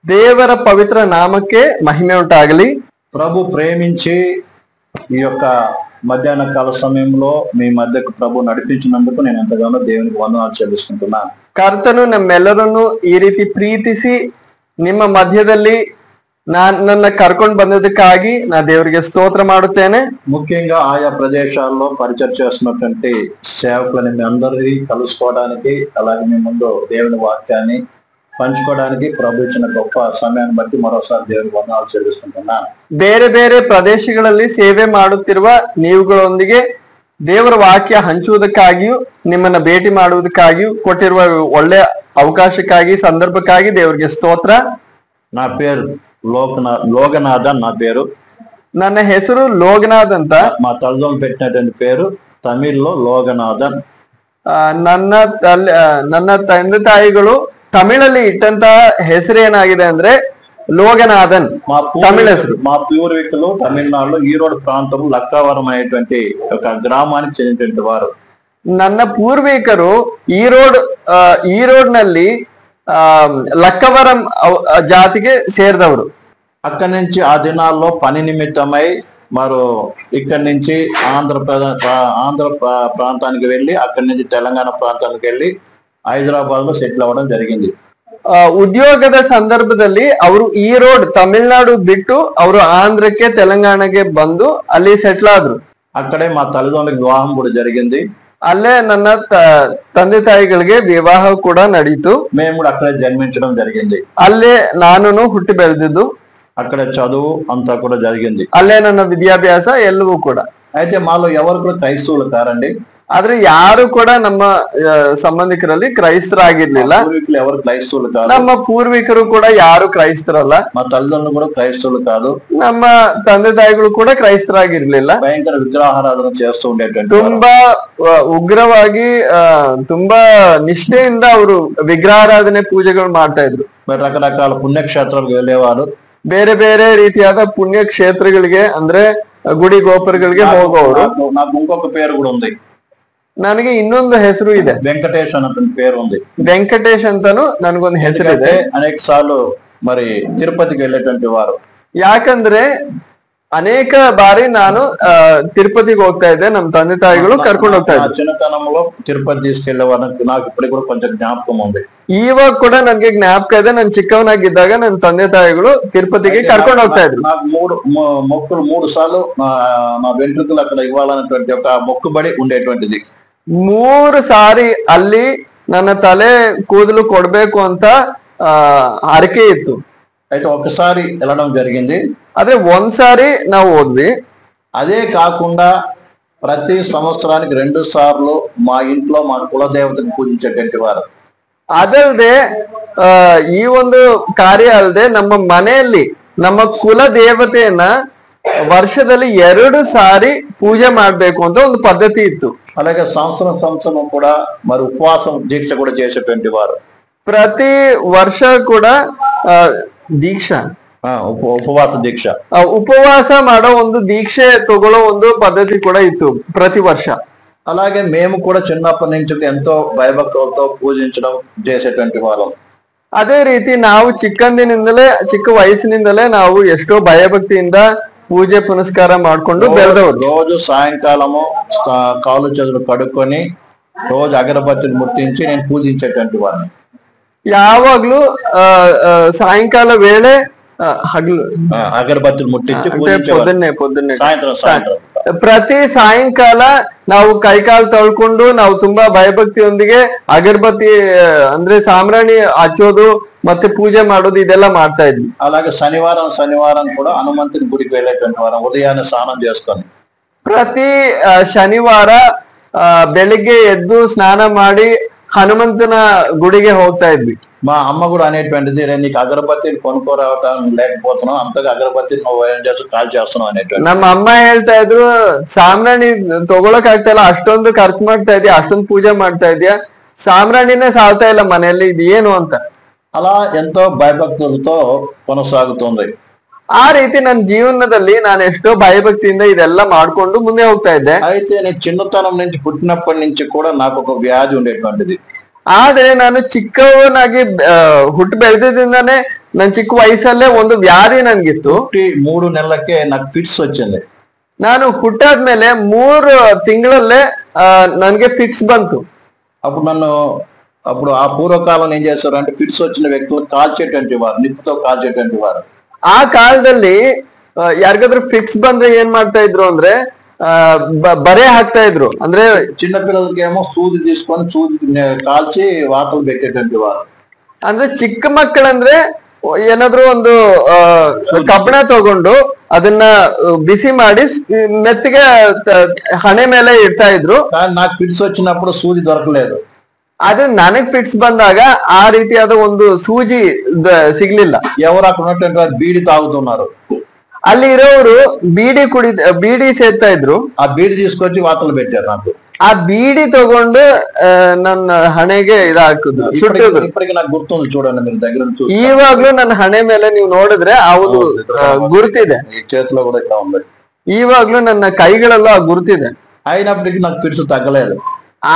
ದೇವರ ಪವಿತ್ರ ನಾಮಕ್ಕೆ ಮಹಿಮೆ ಉಂಟಾಗಲಿ. ప్రభు ప్రేమించి ఈ యొక్క మధ్యాహ్న కాల సమయంలో మీ మధ్యకు ప్రభు నడిపించినందుకు నేను ఎంతగానో దేవునికి వందనాలు చెల్లిస్తున్నాను. ಕರ್ತನು ನಮ್ಮೆಲ್ಲರನ್ನು ಈ ರೀತಿ ಪ್ರೀತಿಸಿ ನಿಮ್ಮ ಮಧ್ಯದಲ್ಲಿ ನನ್ನ ಕರ್ಕೊಂಡು ಬಂದದಕ್ಕಾಗಿ ನಾ ದೇವರಿಗೆ ಸ್ತೋತ್ರ ಮಾಡುತ್ತೇನೆ. ముఖ్యంగా ఆయా ప్రదేశాల్లో పరిచయం చేస్తున్నటువంటి సేవకులని మీ అందరినీ కలుసుకోవడానికి, అలాగే మీ ముందు దేవుని వాక్యాన్ని పంచుకోవడానికి ప్రభు ఇచ్చిన గొప్ప సమయాన్ని బట్టి మరోసారి దేవునికి వందనాలు చెల్లిస్తున్నాను. ಬೇರೆ ಬೇರೆ ಪ್ರದೇಶಗಳಲ್ಲಿ ಸೇವೆ ಮಾಡುತ್ತಿರುವ ನೀವುಗಳೊಂದಿಗೆ ದೇವರ ವಾಕ್ಯ ಹಂಚುವುದಕ್ಕಾಗಿಯೂ ನಿಮ್ಮನ್ನ ಭೇಟಿ ಮಾಡುವುದಕ್ಕಾಗಿಯೂ ಕೊಟ್ಟಿರುವ ಒಳ್ಳೆ ಅವಕಾಶಕ್ಕಾಗಿ, ಸಂದರ್ಭಕ್ಕಾಗಿ ದೇವರಿಗೆ ಸ್ತೋತ್ರ. నా పేరు లోగనాథన్. నా పేరు, ನನ್ನ ಹೆಸರು ಲೋಗನಾಥ್ ಅಂತ. మా తల్లిదండ్రులు పెట్టినటువంటి పేరు తమిళ్లో లోగనాథన్. ನನ್ನ ತಂದೆ ತಾಯಿಗಳು ತಮಿಳಲ್ಲಿ ಇಟ್ಟಂತಹ ಹೆಸರೇನಾಗಿದೆ ಅಂದ್ರೆ లోగనాథన్. తమిళ ಹೆಸರು. మా పూర్వీకులు తమిళనాడులో ఈరోడ్ ప్రాంతం లక్కవరం అనేటువంటి ఒక గ్రామానికి చెందినటువంటి వారు. ನನ್ನ ಪೂರ್ವಿಕರು ఈరోడ్ನಲ್ಲಿ లక్కవరం జాతికి ಸೇರಿದವರು. అక్కడి నుంచి ఆ దినాల్లో పని నిమిత్తమై మరో ఇక్కడి నుంచి ఆంధ్ర ప్రాంతానికి వెళ్ళి, అక్కడి నుంచి తెలంగాణ ప్రాంతానికి వెళ్ళి ಹೈದರಾಬಾದ್ లో ಸೆಟ್ಲ್ ಅవ్వడం జరిగింది. ಉದ್ಯೋಗದ ಸಂದರ್ಭದಲ್ಲಿ ಅವರು ಈರೋಡ್ ತಮಿಳುನಾಡು ಬಿಟ್ಟು ಅವರು ಆಂಧ್ರಕ್ಕೆ, ತೆಲಂಗಾಣಗೆ ಬಂದು ಅಲ್ಲಿ ಸೆಟ್ಲ್ ಆದ್ರು. అక్కడే మా తల్లిదండ్రులకు వివాహం కూడా జరిగింది. ಅಲ್ಲೇ ನನ್ನ ತಂದೆ ತಾಯಿಗಳಿಗೆ ವಿವಾಹ ಕೂಡ ನಡೀತು. మేము కూడా అక్కడే జన్మించడం జరిగింది. ಅಲ್ಲೇ ನಾನು ಹುಟ್ಟಿ ಬೆಳೆದಿದ್ದು, అక్కడే చదువు అంతా కూడా జరిగింది. ಅಲ್ಲೇ ನನ್ನ ವಿದ್ಯಾಭ್ಯಾಸ ಎಲ್ಲವೂ ಕೂಡ. అయితే మాలో ఎవరు కూడా క్రైస్తవులు కారండి. ಆದ್ರೆ ಯಾರು ಕೂಡ ನಮ್ಮ ಸಂಬಂಧಿಕರಲ್ಲಿ ಕ್ರೈಸ್ತರಾಗಿರ್ಲಿಲ್ಲ. ఎవరు క్రైస్తవులు కాదు. ನಮ್ಮ ಪೂರ್ವಿಕರು ಕೂಡ ಯಾರು ಕ್ರೈಸ್ತರಲ್ಲ. మా తల్లిదండ్రులు కూడా క్రైస్తవులు కాదు. ನಮ್ಮ ತಂದೆ ತಾಯಿಗಳು ಕೂಡ ಕ್ರೈಸ್ತರಾಗಿರ್ಲಿಲ್ಲ. ಭయంಕರ విగ్రహారాధన చేస్తూ ఉండేటువంటి, ತುಂಬಾ ಉಗ್ರವಾಗಿ ತುಂಬಾ ನಿಷ್ಠೆಯಿಂದ ಅವರು ವಿಗ್ರಹಾರಾಧನೆ ಪೂಜೆಗಳು ಮಾಡ್ತಾ ಇದ್ರು. రకరకాల పుణ్యక్షేత్రాలకు వెళ్ళేవారు. ಬೇರೆ ಬೇರೆ ರೀತಿಯಾದ ಪುಣ್ಯ ಕ್ಷೇತ್ರಗಳಿಗೆ ಅಂದ್ರೆ ಗುಡಿ ಗೋಪುರಗಳಿಗೆ ಹೋಗೋರು. నాకు ఇంకొక పేరు కూడా ఉంది. ನನಗೆ ಇನ್ನೊಂದು ಹೆಸರು ಇದೆ, వెంకటేష్ అన్న పేరు ఉంది. ವೆಂಕಟೇಶ್ ಅಂತಾನು ನನಗೊಂದು ಹೆಸರಿದೆ. అనేక సార్లు మరి తిరుపతికి వెళ్ళేటువంటి వారు. ಯಾಕಂದ್ರೆ ಅನೇಕ ಬಾರಿ ನಾನು ತಿರುಪತಿಗೆ ಹೋಗ್ತಾ ಇದ್ದೆ. ನಮ್ಮ ತಂದೆ ತಾಯಿಗಳು ಕರ್ಕೊಂಡು ಹೋಗ್ತಾ ಇದ್ರು. చిన్నతనంలో తిరుపతి తీసుకెళ్లేవారు. నాకు ఇప్పటికి కూడా కొంచెం జ్ఞాపకం ఉంది. ಇವಾಗ ಕೂಡ ನನ್ಗೆ ಜ್ಞಾಪಕ ಇದೆ. ನಾನು ಚಿಕ್ಕವನಾಗಿದ್ದಾಗ ನನ್ನ ತಂದೆ ತಾಯಿಗಳು ತಿರುಪತಿಗೆ ಕರ್ಕೊಂಡು ಹೋಗ್ತಾ ಇದ್ರು. నాకు మూడు సార్లు నా వెంట్రుకలు అక్కడ ఇవ్వాలన్నటువంటి ఒక మొక్కుబడి ఉండేటువంటిది. 3 ಸಾರಿ ಅಲ್ಲಿ ನನ್ನ ತಲೆ ಕೂದಲು ಕೊಡ್ಬೇಕು ಅಂತ ಹರಕೆ ಇತ್ತು. అయితే ఒకసారి వెళ్ళడం జరిగింది. ಆದ್ರೆ ಒಂದ್ಸಾರಿ ನಾವು ಹೋದ್ವಿ. అదే కాకుండా ప్రతి సంవత్సరానికి 2 సార్లు మా ఇంట్లో మా కులదేవతను పూజించేటువంటి వారు. ಅದಲ್ಲದೆ ಈ ಒಂದು ಕಾರ್ಯ ಅಲ್ಲದೆ ನಮ್ಮ ಮನೆಯಲ್ಲಿ ನಮ್ಮ ಕುಲ ದೇವತೆಯನ್ನ ವರ್ಷದಲ್ಲಿ 2 ಸಾರಿ ಪೂಜೆ ಮಾಡ್ಬೇಕು ಅಂತ ಒಂದು ಪದ್ಧತಿ ಇತ್ತು. అలాగే సంవత్సరం కూడా మరి ఉపవాసం దీక్ష కూడా చేసేటువంటి వారు. ಪ್ರತಿ ವರ್ಷ ಕೂಡ ದೀಕ್ಷಾ ಉಪವಾಸ ದೀಕ್ಷಾ ಉಪವಾಸ ಮಾಡೋ ಒಂದು ದೀಕ್ಷೆ ತಗೊಳ್ಳೋ ಒಂದು ಪದ್ಧತಿ ಕೂಡ ಇತ್ತು ಪ್ರತಿ ವರ್ಷ. అలాగే మేము కూడా చిన్నప్పటి నుంచి ఎంతో భయభక్తులతో పూజించడం చేసేటువంటి వాళ్ళం. ಅದೇ ರೀತಿ ನಾವು ಚಿಕ್ಕ ವಯಸ್ಸಿನಿಂದಲೇ ನಾವು ಎಷ್ಟೋ ಭಯಭಕ್ತಿಯಿಂದ ಪೂಜೆ ಪುನಸ್ಕಾರ ಮಾಡ್ಕೊಂಡು ಬೆಳೆದವರು. రోజు సాయంకాలము కాలు చేతులు కడుక్కొని రోజు అగరబత్తిని ముట్టించి నేను పూజించేటువంటి వాడిని. ಯಾವಾಗ್ಲೂ ಸಾಯಂಕಾಲ ವೇಳೆ ಹಗಲು ಅಗರಬತ್ತಿలు ಮುಟ್ಟಿಂచి పొద్దున్నే ಸಾಯಂಕಾಲ ಪ್ರತಿ ಸಾಯಂಕಾಲ ನಾವು ಕೈಕಾಲು ತೊಳ್ಕೊಂಡು ನಾವು ತುಂಬಾ ಭಯಭಕ್ತಿಯೊಂದಿಗೆ ಅಗರಬತ್ತಿ ಅಂದ್ರೆ ಸಾಂಬ್ರಾಣಿ ಹಚ್ಚೋದು ಮತ್ತೆ ಪೂಜೆ ಮಾಡೋದು ಇದೆಲ್ಲ ಮಾಡ್ತಾ ಇದ್ವಿ. అలాగే శనివారం కూడా హనుమంతుని గుడికి వెళ్ళేటువంటి వారం ఉదయాన్నే స్నానం చేసుకొని ಪ್ರತಿ ಶನಿವಾರ ಬೆಳಿಗ್ಗೆ ಎದ್ದು ಸ್ನಾನ ಮಾಡಿ ಹನುಮಂತನ ಗುಡಿಗೆ ಹೋಗ್ತಾ ಇದ್ವಿ. మా అమ్మ కూడా అనేటువంటిది, నీకు అగరబత్తిని కొనుక్కోరావటం లేకపోతున్నావు, అంతగా అగరబత్తిని నువ్వు ఏం చేస్తూ కాల్ చేస్తున్నావు అనేటువంటి. ನಮ್ಮ ಅಮ್ಮ ಹೇಳ್ತಾ ಇದ್ರು, ಸಾಂಬ್ರಾಣಿ ತಗೊಳಕ್ ಆಗ್ತಾ ಇಲ್ಲ, ಅಷ್ಟೊಂದು ಖರ್ಚು ಮಾಡ್ತಾ ಇದೀಯ, ಅಷ್ಟೊಂದು ಪೂಜೆ ಮಾಡ್ತಾ ಇದೀಯ, ಸಾಂಬ್ರಾಣಿನೇ ಸಾಲ್ತಾ ಇಲ್ಲ ಮನೆಯಲ್ಲಿ, ಇದು ಏನು ಅಂತ. అలా ఎంతో భయభక్తులతో కొనసాగుతుంది. ಆ ರೀತಿ ನನ್ನ ಜೀವನದಲ್ಲಿ ನಾನು ಎಷ್ಟೋ ಭಯಭಕ್ತಿಯಿಂದ ಇದೆಲ್ಲ ಮಾಡ್ಕೊಂಡು ಮುಂದೆ ಹೋಗ್ತಾ ಇದ್ದೆ. అయితే నేను చిన్నతనం నుంచి పుట్టినప్పటి నుంచి కూడా నాకు ఒక వ్యాధి ఉండేటువంటిది. ಆದ್ರೆ ನಾನು ಚಿಕ್ಕವನಾಗಿ ಹುಟ್ಟು ಬೆಳೆದಿಂದಾನೇ ನನ್ ಚಿಕ್ಕ ವಯಸ್ಸಲ್ಲೇ ಒಂದು ವ್ಯಾಧಿ ನನ್ಗಿತ್ತು. 3 నెలలకే నాకు ఫిట్స్ వచ్చింది. ನಾನು ಹುಟ್ಟಾದ್ಮೇಲೆ 3 ತಿಂಗಳಲ್ಲೇ ನನ್ಗೆ ಫಿಟ್ಸ್ ಬಂತು. అప్పుడు ఆ పూర్వకాలం ఏం చేస్తారంటే ఫిట్స్ వచ్చిన వ్యక్తులు కాల్చేటువంటి వారు, నిప్పుతో కాల్చేటువంటి వారు. ಆ ಕಾಲದಲ್ಲಿ ಯಾರಿಗಾದ್ರೂ ಫಿಟ್ಸ್ ಬಂದ್ರೆ ಏನ್ ಮಾಡ್ತಾ ಇದ್ರು ಅಂದ್ರೆ ಬರೆ ಹಾಕ್ತಾ ಇದ್ರು. ಅಂದ್ರೆ చిన్న పిల్లలకేమో సూది తీసుకొని సూది కాల్చి వాతలు పెట్టేటువంటి వారు. ಅಂದ್ರೆ ಚಿಕ್ಕ ಮಕ್ಕಳಂದ್ರೆ ಏನಾದ್ರು ಒಂದು ಕಬ್ಬಣ ತಗೊಂಡು ಅದನ್ನ ಬಿಸಿ ಮಾಡಿ ಮೆತ್ತಿಗೆ ಹಣೆ ಮೇಲೆ ಇಡ್ತಾ ಇದ್ರು. నాకు ఫిట్స్ వచ్చినప్పుడు సూది దొరకలేదు. ಆದ್ರೆ ನನಗ್ ಫಿಟ್ಸ್ ಬಂದಾಗ ಆ ರೀತಿಯಾದ ಒಂದು ಸೂಜಿ ಸಿಗ್ಲಿಲ್ಲ. ఎవరు అక్కడ ఉన్నటువంటి బీడి తాగుతున్నారు. ಅಲ್ಲಿ ಇರೋರು ಬೀಡಿ ಸೇರ್ತಾ ಇದ್ರು. ఆ బీడి తీసుకొచ్చి వాతలు పెట్టారు నాకు. ಆ ಬೀಡಿ ತಗೊಂಡು ನನ್ನ ಹಣೆಗೆ ಹಾಕಿದ್ರು, ಸುಟ್ಟಿದ್ರು. ఇప్పటికి నాకు గుర్తుంది, చూడండి మీరు దగ్గర నుంచి. ಇವಾಗ್ಲೂ ನನ್ನ ಹಣೆ ಮೇಲೆ ನೀವು ನೋಡಿದ್ರೆ ಹೌದು ಗುರುತಿದೆ. ఈ చేతిలో కూడా ఇక్కడ ఉంది. ಇವಾಗ್ಲೂ ನನ್ನ ಕೈಗಳಲ್ಲೂ ಆ ಗುರುತಿದೆ. అయినప్పటికీ నాకు ఫిట్స్ తగ్గలేదు.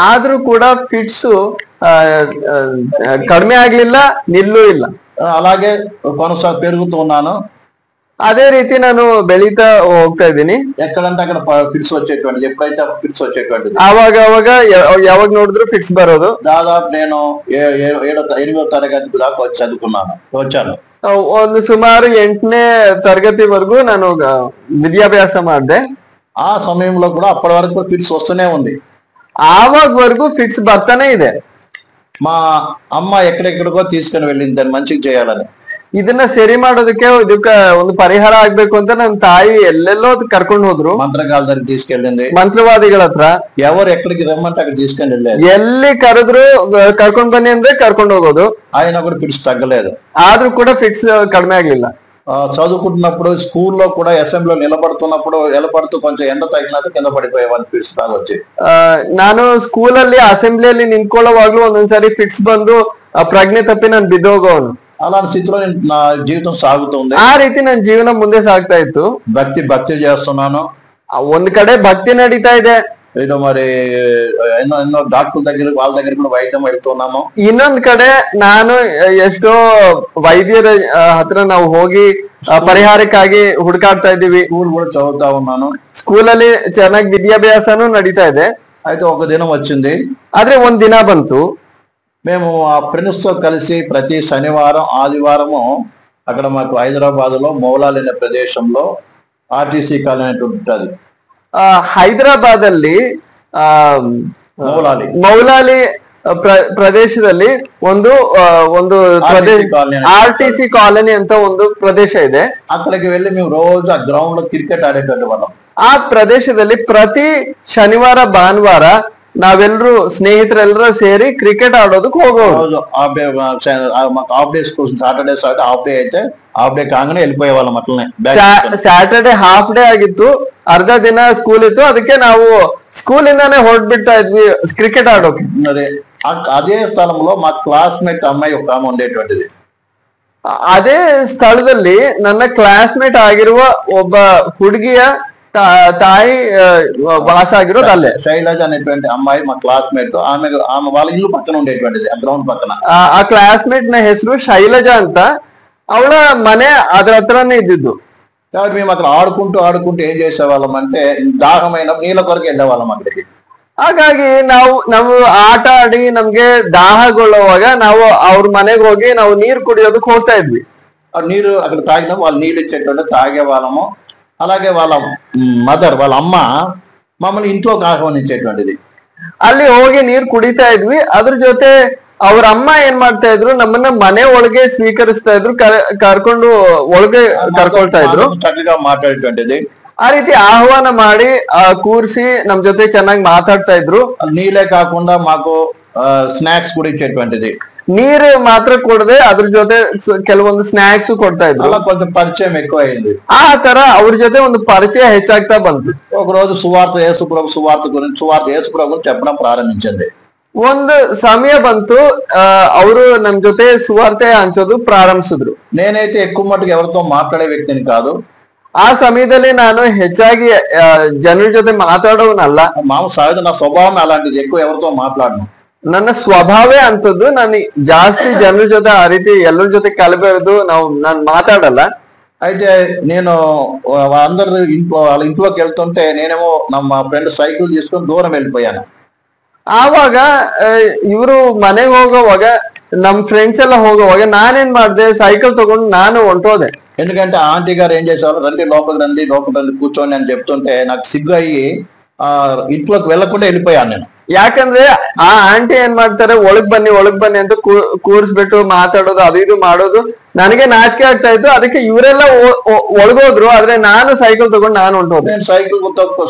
ಆದ್ರೂ ಕೂಡ ಫಿಟ್ಸ್ ಕಡಿಮೆ ಆಗ್ಲಿಲ್ಲ, ನಿಲ್ಲೂ ಇಲ್ಲ. అలాగే పెరుగుతూ ఉన్నాను. ಅದೇ ರೀತಿ ನಾನು ಬೆಳೀತಾ ಹೋಗ್ತಾ ಇದ್ದೀನಿ. ఎక్కడంటే అక్కడ ఫిట్స్ వచ్చేటువంటిది, ఎప్పుడైతే ఫిట్స్ వచ్చేటువంటిది ಅವಾಗ ಯಾವಾಗ ನೋಡಿದ್ರು ಫಿಟ್ಸ್ ಬರೋದು. దాదాపు నేను 8వ తరగతి దాకా వచ్చాను. ಒಂದು ಸುಮಾರು 8ನೇ ತರಗತಿವರೆಗೂ ನಾನು ವಿದ್ಯಾಭ್ಯಾಸ ಮಾಡಿದೆ. ఆ సమయంలో కూడా అప్పటి వరకు ఫిట్స్ వస్తూనే ఉంది. ಆವಾಗವರೆಗೂ ಫಿಟ್ಸ್ ಬರ್ತಾನೆ ಇದೆ. మా అమ్మ ఎక్కడెక్కడికో తీసుకుని వెళ్ళింది దాన్ని మంచిగా చేయాలని. ಇದನ್ನ ಸರಿ ಮಾಡೋದಕ್ಕೆ ಇದಕ್ಕೆ ಒಂದು ಪರಿಹಾರ ಆಗ್ಬೇಕು ಅಂತ ನನ್ನ ತಾಯಿ ಎಲ್ಲೆಲ್ಲೋ ಕರ್ಕೊಂಡು ಹೋದ್ರು. మంత్రగాళ్ళ దగ్గర తీసుకెళ్ళింది, ಮಂತ್ರವಾದಿಗಳ ಹತ್ರ. ఎవరు ఎక్కడికి రమ్మంటే అక్కడ తీసుకొని వెళ్ళారు. ಎಲ್ಲಿ ಕರೆದ್ರು ಕರ್ಕೊಂಡ್ ಬನ್ನಿ ಅಂದ್ರೆ ಕರ್ಕೊಂಡು ಹೋಗೋದು. ఆయన కూడా ఫిట్స్ తగ్గలేదు. ಆದ್ರೂ ಕೂಡ ಫಿಟ್ಸ್ ಕಡಿಮೆ ಆಗ್ಲಿಲ್ಲ. చదువుకుంటున్నప్పుడు స్కూల్లో కూడా అసెంబ్లీలో నిలబడుతూ కొంచెం ఎండ తగినట్టు కింద పడిపోయేవాడిని ఫిట్స్ తాగి వచ్చి. ನಾನು ಸ್ಕೂಲಲ್ಲಿ ಅಸೆಂಬ್ಲಿಯಲ್ಲಿ ನಿಂತ್ಕೊಳ್ಳೋವಾಗ್ಲೂ ಒಂದೊಂದ್ಸರಿ ಫಿಟ್ಸ್ ಬಂದು ಪ್ರಜ್ಞೆ ತಪ್ಪಿ ನಾನು ಬಿದ್ದೋಗೋನು. అలాంటి స్థితిలో నా జీవితం సాగుతుంది. ಆ ರೀತಿ ನನ್ನ ಜೀವನ ಮುಂದೆ ಸಾಗ್ತಾ ಇತ್ತು. భక్తి చేస్తున్నాను. ಒಂದ್ ಕಡೆ ಭಕ್ತಿ ನಡೀತಾ ಇದೆ. ఏదో మరి ఎన్నో డాక్టర్ దగ్గర వాళ్ళ దగ్గర కూడా వైద్యం వెళ్తున్నాము. ಇನ್ನೊಂದ್ ಕಡೆ ನಾನು ಎಷ್ಟೋ ವೈದ್ಯರ ಹತ್ರ ನಾವು ಹೋಗಿ ಪರಿಹಾರಕ್ಕಾಗಿ ಹುಡುಕಾಡ್ತಾ ಇದ್ದೀವಿ. స్కూల్ కూడా చదువుతా ఉన్నాను. ಸ್ಕೂಲಲ್ಲಿ ಚೆನ್ನಾಗಿ ವಿದ್ಯಾಭ್ಯಾಸನೂ ನಡೀತಾ ಇದೆ. అయితే ఒక దినం వచ్చింది. ಆದ್ರೆ ಒಂದ್ ದಿನ ಬಂತು. మేము ఆ ఫ్రెండ్స్ తో కలిసి ప్రతి శనివారం ఆదివారము అక్కడ మాకు హైదరాబాద్ లో మౌలాలి అనే ప్రదేశంలో ఆర్టీసీ కాలనీ ఉంటుంది. ಹೈದರಾಬಾದ್ ಅಲ್ಲಿ ಮೌಲಾಲಿ ಪ್ರದೇಶದಲ್ಲಿ ಒಂದು RTC ಕಾಲನಿ ಅಂತ ಒಂದು ಪ್ರದೇಶ ಇದೆ. అక్కడికి వెళ్ళి మేము రోజు ఆ గ్రౌండ్ లో క్రికెట్ ఆడేటువంటి వాళ్ళం. ಆ ಪ್ರದೇಶದಲ್ಲಿ ಪ್ರತಿ ಶನಿವಾರ ಭಾನುವಾರ ನಾವೆಲ್ಲರೂ ಸ್ನೇಹಿತರೆಲ್ಲರೂ ಸೇರಿ ಕ್ರಿಕೆಟ್ ಆಡೋದಕ್ಕೆ ಹೋಗೋದು. Half day school, Saturday half day అయితే హాఫ్ డే కాగానే వెళ్ళిపోయే వాళ్ళం. అట్లనే ಸ್ಯಾಟರ್ಡೆ ಹಾಫ್ ಡೇ ಆಗಿತ್ತು, ಅರ್ಧ ದಿನ ಸ್ಕೂಲ್ ಇತ್ತು. ಅದಕ್ಕೆ ನಾವು ಸ್ಕೂಲಿಂದಾನೇ ಹೊರಡ್ಬಿಡ್ತಾ ಇದ್ವಿ ಕ್ರಿಕೆಟ್ ಆಡೋಕೆ. అదే స్థలంలో మా క్లాస్మేట్ అమ్మాయి ఒక ఆమె ఉండేటువంటిది. ಅದೇ ಸ್ಥಳದಲ್ಲಿ ನನ್ನ ಕ್ಲಾಸ್ಮೇಟ್ ಆಗಿರುವ ಒಬ್ಬ ಹುಡುಗಿಯ ತಾಯಿ ವಾಸ ಆಗಿರೋದು ಅಲ್ಲೇ. శైలజ అనేటువంటి అమ్మాయి మా క్లాస్మేట్. ఆమె వాళ్ళ ఇల్లు పక్కన ఉండేటువంటిది, ఆ గ్రౌండ్ పక్కన. ಆ ಕ್ಲಾಸ್ಮೇಟ್ ನ ಹೆಸರು ಶೈಲಜಾ ಅಂತ. ಅವಳ ಮನೆ ಅದ್ರ ಹತ್ರನೇ ಇದ್ದಿದ್ದು. కాబట్టి మేము అక్కడ ఆడుకుంటూ ఏం చేసేవాళ్ళం అంటే దాహమైన నీళ్ళ కొరకు వెళ్ళేవాళ్ళం అక్కడికి. ಹಾಗಾಗಿ ನಾವು ಆಟ ಆಡಿ ನಮ್ಗೆ ದಾಹಗೊಳ್ಳುವಾಗ ನಾವು ಅವ್ರ ಮನೆಗೆ ಹೋಗಿ ನಾವು ನೀರು ಕುಡಿಯೋದಕ್ಕೆ ಹೋಗ್ತಾ ಇದ್ವಿ. ఆ నీరు అక్కడ తాగిన వాళ్ళు నీళ్ళు ఇచ్చేటువంటి తాగే వాళ్ళము. అలాగే వాళ్ళ మదర్, వాళ్ళ అమ్మ మమ్మల్ని ఇంట్లోకి ఆహ్వానించేటువంటిది. ಅಲ್ಲಿ ಹೋಗಿ ನೀರು ಕುಡಿತಾ ಇದ್ವಿ. ಅದ್ರ ಜೊತೆ ಅವ್ರ ಅಮ್ಮ ಏನ್ ಮಾಡ್ತಾ ಇದ್ರು, ನಮ್ಮನ್ನ ಮನೆ ಒಳಗೆ ಸ್ವೀಕರಿಸ್ತಾ ಇದ್ರು, ಕರ್ಕೊಂಡು ಒಳಗೆ ಕರ್ಕೊಳ್ತಾ ಇದ್ರು. చక్కగా మాట్లాడేటువంటిది. ಆ ರೀತಿ ಆಹ್ವಾನ ಮಾಡಿ ಕೂರಿಸಿ ನಮ್ ಜೊತೆ ಚೆನ್ನಾಗಿ ಮಾತಾಡ್ತಾ ಇದ್ರು. నీళ్ళే కాకుండా మాకు స్నాక్స్ కూడా ఇచ్చేటువంటిది. ನೀರು ಮಾತ್ರ ಕೊಡದೆ ಅದ್ರ ಜೊತೆ ಕೆಲವೊಂದು ಸ್ನಾಕ್ಸ್ ಕೊಡ್ತಾ ಇದ್ರು. అలా కొంచెం పరిచయం ఎక్కువ అయింది. ಆ ತರ ಅವ್ರ ಜೊತೆ ಒಂದು ಪರಿಚಯ ಹೆಚ್ಚಾಗ್ತಾ ಬಂತು. ఒక రోజు యేసుప్రభు సువార్త గురించి చెప్పడం ప్రారంభించింది. ಒಂದು ಸಮಯ ಬಂತು, ಅವರು ನಮ್ ಜೊತೆ ಸುವಾರ್ತೆ ಹಂಚೋದು ಪ್ರಾರಂಭಿಸಿದ್ರು. నేనైతే ఎక్కువ మట్టుకు ఎవరితో మాట్లాడే వ్యక్తిని కాదు. ಆ ಸಮಯದಲ್ಲಿ ನಾನು ಹೆಚ್ಚಾಗಿ ಜನರ ಜೊತೆ ಮಾತಾಡೋನಲ್ಲ. సహజ నా స్వభావం అలాంటిది, ఎక్కువ ఎవరితో మాట్లాడను. ನನ್ನ ಸ್ವಭಾವೇ ಅಂತದ್ದು. ನಾನು ಜಾಸ್ತಿ ಜನರ ಜೊತೆ ಆ ರೀತಿ ಎಲ್ಲರ ಜೊತೆ ಕಲಬೆರೆದು ನಾನು మాట్లాడಲ್ಲ. అయితే నేను అందరు వాళ్ళ ఇంట్లోకి వెళ్తుంటే నేనేమో ನಮ್ಮ ఫ్రెండ్ సైకిల్ తీసుకొని దూరం వెళ్ళిపోయాను. ಆವಾಗ ಇವರು ಮನೆಗೆ ಹೋಗೋವಾಗ ನಮ್ ಫ್ರೆಂಡ್ಸ್ ಎಲ್ಲ ಹೋಗೋವಾಗ ನಾನೇನ್ ಮಾಡ್ದೆ, ಸೈಕಲ್ ತಗೊಂಡು ನಾನು ಹೊಂಟೋದೆ. ఎందుకంటే ఆంటీ గారు ఏం చేసేవారు, రండి లోపలికి రండి కూర్చోండి అని చెప్తుంటే నాకు సిగ్గు అయ్యి ఇంట్లోకి వెళ్లకుండా వెళ్ళిపోయాను నేను. ಯಾಕಂದ್ರೆ ಆ ಆಂಟಿ ಏನ್ ಮಾಡ್ತಾರೆ, ಒಳಗ್ ಬನ್ನಿ ಅಂತ ಕೂರಿಸ್ಬಿಟ್ಟು ಮಾತಾಡೋದು ಅದು ಇದು ಮಾಡೋದು ನನಗೆ ನಾಚಿಕೆ ಆಗ್ತಾ ಇತ್ತು. ಅದಕ್ಕೆ ಇವರೆಲ್ಲ ಒಳಗೋದ್ರು, ಆದ್ರೆ ನಾನು ಸೈಕಲ್ ತಗೊಂಡು ನಾನು ಹೊಂಟೋದೆ. నేను సైకిల్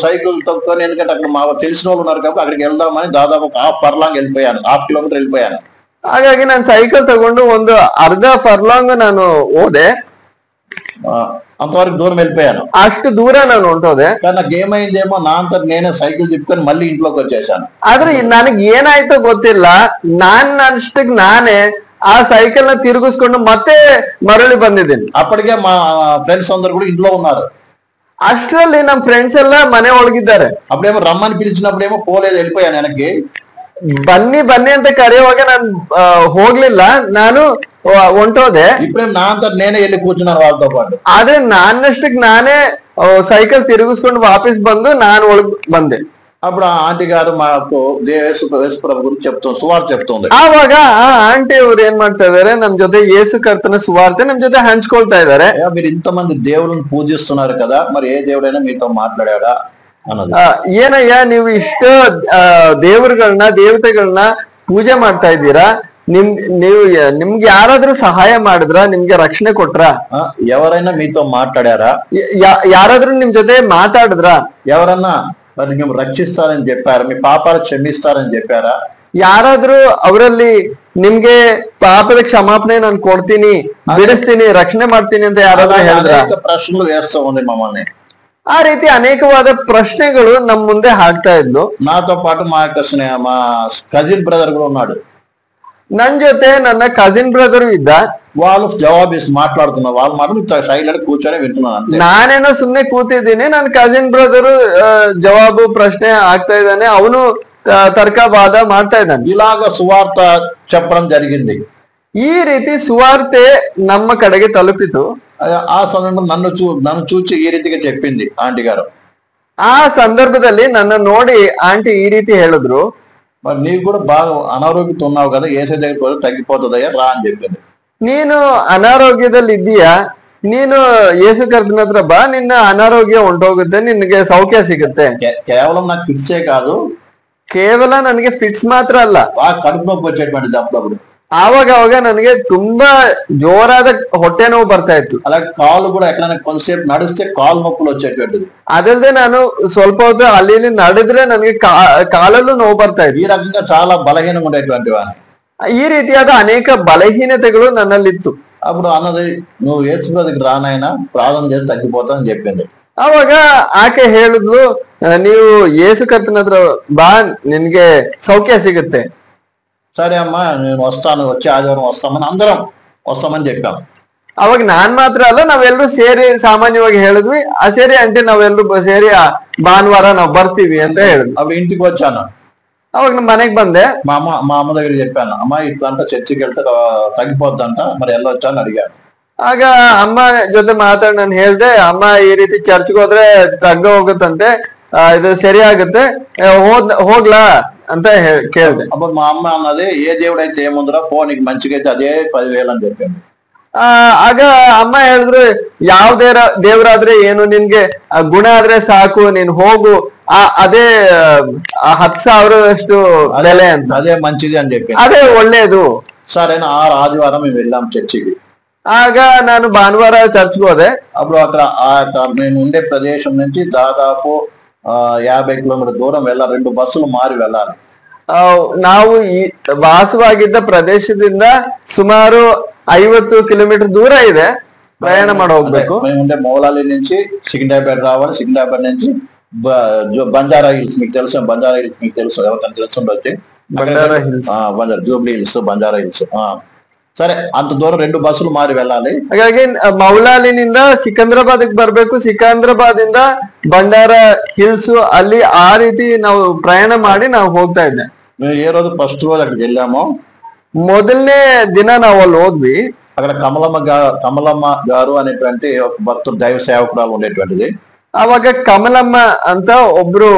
తొక్కుని, ఎందుకంటే అక్కడ మా తెలిసిన వాళ్ళు ఉన్నారు కాబట్టి అక్కడికి వెళ్దామని దాదాపు ఒక హాఫ్ కిలోమీటర్ వెళ్ళిపోయాను. ಹಾಗಾಗಿ ನಾನು ಸೈಕಲ್ ತಗೊಂಡು ಒಂದು ಅರ್ಧ ಫರ್ಲಾಂಗ್ ನಾನು ಹೋದೆ. అంతవరకు దూరం వెళ్ళిపోయాను. ಅಷ್ಟು ದೂರ ನಾನು ಹೊಂಟೋದೆ. కానీ నాకు ఏమైందేమో నా అంతా నేనే సైకిల్ తిప్పుకొని మళ్ళీ ఇంట్లోకి వచ్చేసాను. ಆದ್ರೆ ನನಗೆ ಏನಾಯ್ತೋ ಗೊತ್ತಿಲ್ಲ, ನನ್ನಷ್ಟಕ್ಕೆ ನಾನೇ ಆ ಸೈಕಲ್ ನ ತಿರುಗಿಸ್ಕೊಂಡು ಮತ್ತೆ ಮರಳಿ ಬಂದಿದ್ದೀನಿ. అప్పటికే మా ఫ్రెండ్స్ అందరు కూడా ఇంట్లో ఉన్నారు. ಅಷ್ಟರಲ್ಲಿ ನಮ್ ಫ್ರೆಂಡ್ಸ್ ಎಲ್ಲ ಮನೆ ಒಳಗಿದ್ದಾರೆ. అప్పుడేమో రమ్మని పిలిచినప్పుడేమో పోలేదు, వెళ్ళిపోయాను వెనక్కి. ಬನ್ನಿ ಅಂತ ಕರೆಯುವಾಗ ನಾನು ಹೋಗ್ಲಿಲ್ಲ, ನಾನು ಹೊಂಟೋದೆ. ఇప్పుడే నా అంతా నేనే వెళ్ళి కూర్చున్నాను వాళ్ళతో పాటు. ಆದ್ರೆ ನನ್ನಷ್ಟಕ್ಕೆ ನಾನೇ ಸೈಕಲ್ ತಿರುಗಿಸ್ಕೊಂಡು ವಾಪಸ್ ಬಂದು ನಾನು ಒಳಗ್ ಬಂದೆ. అప్పుడు ఆ ఆంటీ గారు మాకు యేసుప్రభు గురించి సువార్త చెప్తుంది. ಆವಾಗ ಆ ಆಂಟಿ ಅವ್ರು ಏನ್ ಮಾಡ್ತಾ ಇದಾರೆ, ನಮ್ ಜೊತೆ ಯೇಸು ಕರ್ತನ ಸುವಾರ್ತೆ ನಮ್ ಜೊತೆ ಹಂಚ್ಕೊಳ್ತಾ ಇದಾರೆ. మీరు ఇంతమంది దేవుళ్ళని పూజిస్తున్నారు కదా, మరి ఏ దేవుడైనా మీతో మాట్లాడాడా అన్నది. ಏನಯ್ಯ ನೀವು ಇಷ್ಟ ದೇವತೆಗಳನ್ನ ಪೂಜೆ ಮಾಡ್ತಾ ಇದ್ದೀರಾ, ನಿಮ್ಗೆ ಯಾರಾದ್ರೂ ಸಹಾಯ ಮಾಡಿದ್ರ, ನಿಮ್ಗೆ ರಕ್ಷಣೆ ಕೊಟ್ರ, ఎవరైనా మీతో మాట్లాడారా, ಯಾರಾದ್ರೂ ನಿಮ್ ಜೊತೆ ಮಾತಾಡಿದ್ರ, ఎవరన్నా మరి మేము రక్షిస్తారని చెప్పారా, మీ పాపాలు క్షమిస్తారని చెప్పారా, ಯಾರಾದ್ರೂ ಅವರಲ್ಲಿ ನಿಮ್ಗೆ ಪಾಪದ ಕ್ಷಮಾಪಣೆ ನಾನು ಕೊಡ್ತೀನಿ, ಬಿಡಿಸ್ತೀನಿ, ರಕ್ಷಣೆ ಮಾಡ್ತೀನಿ ಅಂತ ಯಾರಾದ್ರೂ ಹೇಳಿದ್ರ? ప్రశ్నలు వేస్తూ ఉంది మమ్మల్ని. ಆ ರೀತಿ ಅನೇಕವಾದ ಪ್ರಶ್ನೆಗಳು ನಮ್ ಮುಂದೆ ಹಾಕ್ತಾ ಇದ್ಲು. నాతో పాటు మా కజిన్ బ్రదర్ కూడా ఉన్నాడు. ನನ್ ಜೊತೆ ನನ್ನ ಕಸಿನ್ ಬ್ರದರ್ ಇದ್ದ. వాళ్ళు జవాబు మాట్లాడుతున్నారు, వాళ్ళు మాత్రం సైలెంట్ కూర్చొని వింటున్నాను. ನಾನೇನೋ ಸುಮ್ನೆ ಕೂತಿದ್ದೀನಿ, ನನ್ನ ಕಸಿನ್ ಬ್ರದರ್ ಜವಾಬು ಪ್ರಶ್ನೆ ಆಗ್ತಾ ಇದ್ದಾನೆ, ಅವನು ತರ್ಕವಾದ ಮಾಡ್ತಾ ಇದ್ದಾನೆ. ఇలాగ సువార్త చెప్పడం జరిగింది. ಈ ರೀತಿ ಸುವಾರ್ತೆ ನಮ್ಮ ಕಡೆಗೆ ತಲುಪಿತು. ఆ సమయంలో నన్ను చూచి ఈ రీతిగా చెప్పింది ఆంటీ గారు. ಆ ಸಂದರ್ಭದಲ್ಲಿ ನನ್ನ ನೋಡಿ ಆಂಟಿ ಈ ರೀತಿ ಹೇಳಿದ್ರು, మరి నీకు కూడా బాగా అనారోగ్యంతో ఉన్నావు కదా, ఏసై దగ్గరికి తగ్గిపోతుందయ్యా రా అని చెప్పింది. ನೀನು ಅನಾರೋಗ್ಯದಲ್ಲಿ ಇದ್ದೀಯಾ, ನೀನು ಯೇಸು ಕರ್ತನ ಹತ್ರ ಬಾ, ನಿನ್ನ ಅನಾರೋಗ್ಯ ಹೊಂಟೋಗುತ್ತೆ, ನಿನ್ಗೆ ಸೌಖ್ಯ ಸಿಗುತ್ತೆ. కేవలం నాకు ఫిట్సే కాదు, ಕೇವಲ ನನಗೆ ಫಿಟ್ಸ್ ಮಾತ್ರ ಅಲ್ಲ, బాగా కడుపు నొప్పి వచ్చేటువంటిది అప్పుడప్పుడు. ಆವಾಗ ನನಗೆ ತುಂಬಾ ಜೋರಾದ ಹೊಟ್ಟೆ ನೋವು ಬರ್ತಾ ಇತ್ತು. అలాగే కాళ్ళు కూడా ఎక్కడైనా కొంతసేపు నడిస్తే కాలు నొప్పులు వచ్చేటువంటిది. ಅದಲ್ಲದೆ ನಾನು ಸ್ವಲ್ಪ ಹೊತ್ತು ಅಲ್ಲಿ ನಡೆದ್ರೆ ನನಗೆ ಕಾಲಲ್ಲೂ ನೋವು ಬರ್ತಾ ಇತ್ತು. ఈ రకంగా చాలా బలహీనంగా ఉండేటువంటి వాడిని. ಈ ರೀತಿಯಾದ ಅನೇಕ ಬಲಹೀನತೆಗಳು ನನ್ನಲ್ಲಿತ್ತು. అప్పుడు అన్నది, నువ్వు యేసు దగ్గరికి రానైనా ప్రార్థన చేసి తగ్గిపోతా అని చెప్పింది. ಅವಾಗ ಆಕೆ ಹೇಳಿದ್ಲು, ನೀವು ಯೇಸು ಕರ್ತನ ಹತ್ರ ಬಾ, ನಿನ್ಗೆ ಸೌಖ್ಯ ಸಿಗುತ್ತೆ. సరే అమ్మా నేను వస్తాను, వచ్చే ఆదివారం వస్తామని అందరం వస్తామని చెప్పాం. ಅವಾಗ ನಾನ್ ಮಾತ್ರ ಅಲ್ಲ, ನಾವೆಲ್ಲರೂ ಸೇರಿ ಸಾಮಾನ್ಯವಾಗಿ ಹೇಳಿದ್ವಿ, ಸರಿ ಆಂಟಿ ನಾವೆಲ್ಲರೂ ಸೇರಿ ಭಾನುವಾರ ನಾವು ಬರ್ತೀವಿ ಅಂತ ಹೇಳಿದ್ವಿ. అప్పుడు ఇంటికి వచ్చాను. ಅವಾಗ ನಮ್ಮ ಮನೆಗ್ ಬಂದೆ. మా అమ్మ దగ్గర చెప్పాను, అమ్మ ఇట్లంతా చర్చికి వెళ్తే తగ్గిపోద్దంట, మరి వెళ్ళొచ్చా అని అడిగాను. ಆಗ ಅಮ್ಮ ಜೊತೆ ಮಾತಾಡಿ ನಾನು ಹೇಳ್ದೆ, ಅಮ್ಮ ಈ ರೀತಿ ಚರ್ಚ್ಗೆ ಹೋದ್ರೆ ತಗ್ಗ ಹೋಗುತ್ತಂತೆ, ಇದು ಸರಿ ಆಗುತ್ತೆ, ಹೋಗ್ಲಾ ಅಂತ ಕೇಳಿದೆ. అప్పుడు మా అమ్మ అన్నది, ఏ దేవుడైతే ఏముందిరా పో, నీకు మంచిగా అయితే అదే 10,000 అని చెప్పింది. ಆಗ ಅಮ್ಮ ಹೇಳಿದ್ರು, ಯಾವ್ದೇ ದೇವರಾದ್ರೆ ಏನು, ನಿನ್ಗೆ ಗುಣ ಆದ್ರೆ ಸಾಕು, ನೀನ್ ಹೋಗು, ಅದೇ 10,000 ಬೆಲೆ ಅಂತ, అదే మంచిది అని చెప్పి, ಅದೇ ಒಳ್ಳೇದು. సరే ఆ ఆదివారం మేము వెళ్ళాం చర్చికి. ಆಗ ನಾನು ಭಾನುವಾರ ಚರ್ಚ್ಗೆ ಹೋದೆ. అప్పుడు అక్కడ మేము ఉండే ప్రదేశం నుంచి దాదాపు 50 కిలోమీటర్ దూరం వెళ్ళాలి, 2 బస్సులు మారి వెళ్ళాలి. ನಾವು ಈ ವಾಸವಾಗಿದ್ದ ಪ್ರದೇಶದಿಂದ ಸುಮಾರು 50 ಕಿಲೋಮೀಟರ್ ದೂರ ಇದೆ, ಪ್ರಯಾಣ ಮಾಡಿ ಹೋಗ್ಬೇಕು. మేము ఉండే మౌలాలి నుంచి సికింద్రాబాద్ రావాలి, సికింద్రాబాద్ నుంచి బంజారా హిల్స్, మీకు తెలుసు బంజారా హిల్స్, మీకు తెలుసు ఎవరికైనా తెలుసుండొచ్చు, జూబ్లీ హిల్స్, బంజారా హిల్స్. సరే అంత దూరం 2 ಬಸ್సులు ಮಾರಿ వెళ్ళాలి. ಹಾಗಾಗಿ ಮೌಲಾಲಿನಿಂದ ಸಿಕಂದ್ರಾಬಾದ್ ಬರ್ಬೇಕು, ಸಿಕಂದ್ರಾಬಾದ್ ಇಂದ ಬಂಡಾರ ಹಿಲ್ಸ್, ಅಲ್ಲಿ ಆ ರೀತಿ ನಾವು ಪ್ರಯಾಣ ಮಾಡಿ ನಾವು ಹೋಗ್ತಾ ಇದ್ದೆ. మేము ఏ రోజు ఫస్ట్ రోజు అక్కడికి వెళ్ళామో ಮೊದಲನೇ ದಿನ ನಾವು ಅಲ್ಲಿ ಹೋದ್ವಿ. అక్కడ కమలమ్మ గారు అనేటువంటి ఒక భక్తుడు దైవ సేవకురాలు ఉండేటువంటిది. ಅವಾಗ ಕಮಲಮ್ಮ ಅಂತ ಒಬ್ರು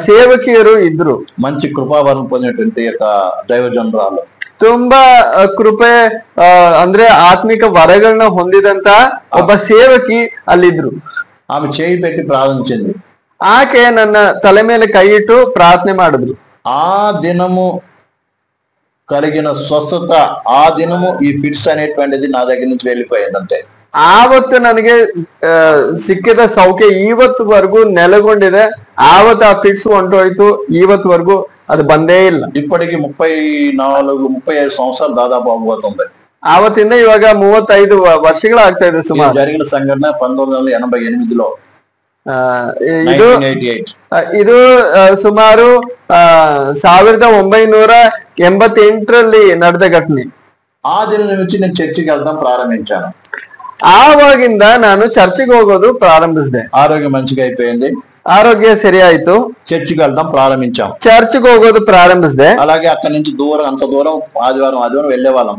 ಸೇವಕಿಯರು ಇದ್ರು. మంచి కృపావరం పొందినటువంటి యొక్క దైవజనురాలు. ತುಂಬಾ ಕೃಪೆ ಅಂದ್ರೆ ಆತ್ಮಿಕ ವರಗಳನ್ನ ಹೊಂದಿದಂತ ಒಬ್ಬ ಸೇವಕಿ ಅಲ್ಲಿದ್ರು. ఆమె చేయి పెట్టి ప్రార్థించింది. ಆಕೆ ನನ್ನ ತಲೆ ಮೇಲೆ ಕೈ ಇಟ್ಟು ಪ್ರಾರ್ಥನೆ ಮಾಡಿದ್ರು. ఆ దినము కలిగిన స్వస్థత, ఆ దినము ఈ ఫిట్స్ అనేటువంటిది నా దగ్గర నుంచి వెళ్ళిపోయిందంటే ಆವತ್ತು ನನಗೆ ಸಿಕ್ಕಿದ ಸೌಖ್ಯ ಇವತ್ತುವರೆಗೂ ನೆಲೆಗೊಂಡಿದೆ. ಆವತ್ತು ಆ ಫಿಟ್ಸ್ ಹೊಂಟೋಯ್ತು, ಇವತ್ತುವರೆಗೂ ಅದು ಬಂದೇ ಇಲ್ಲ. ఇప్పటికి 34-35 సంవత్సరాలు దాదాపు అవ్వబోతుంది. ಆವತ್ತಿಂದ ಇವಾಗ 35 ವರ್ಷಗಳಾಗ್ತಾ ಇದೆ ಸುಮಾರು. జరిగిన సంఘటన 1988లో. ಇದು ಸುಮಾರು 1988ರಲ್ಲಿ ನಡೆದ ಘಟನೆ. ఆ దినం నుంచి నేను చర్చికి వెళ్తాం ప్రారంభించాను. ಆವಾಗಿಂದ ನಾನು ಚರ್ಚಿಗೆ ಹೋಗೋದು ಪ್ರಾರಂಭಿಸಿದೆ. ఆరోగ్యం మంచిగా అయిపోయింది, ಆರೋಗ್ಯ ಸರಿ ಆಯ್ತು, చర్చికి వెళ్తాం ప్రారంభించాం. ಚರ್ಚ್ಗೆ ಹೋಗೋದು ಪ್ರಾರಂಭಿಸಿದೆ. అలాగే అక్కడి నుంచి దూరం, అంత దూరం ఆదివారం వెళ్ళే వాళ్ళం.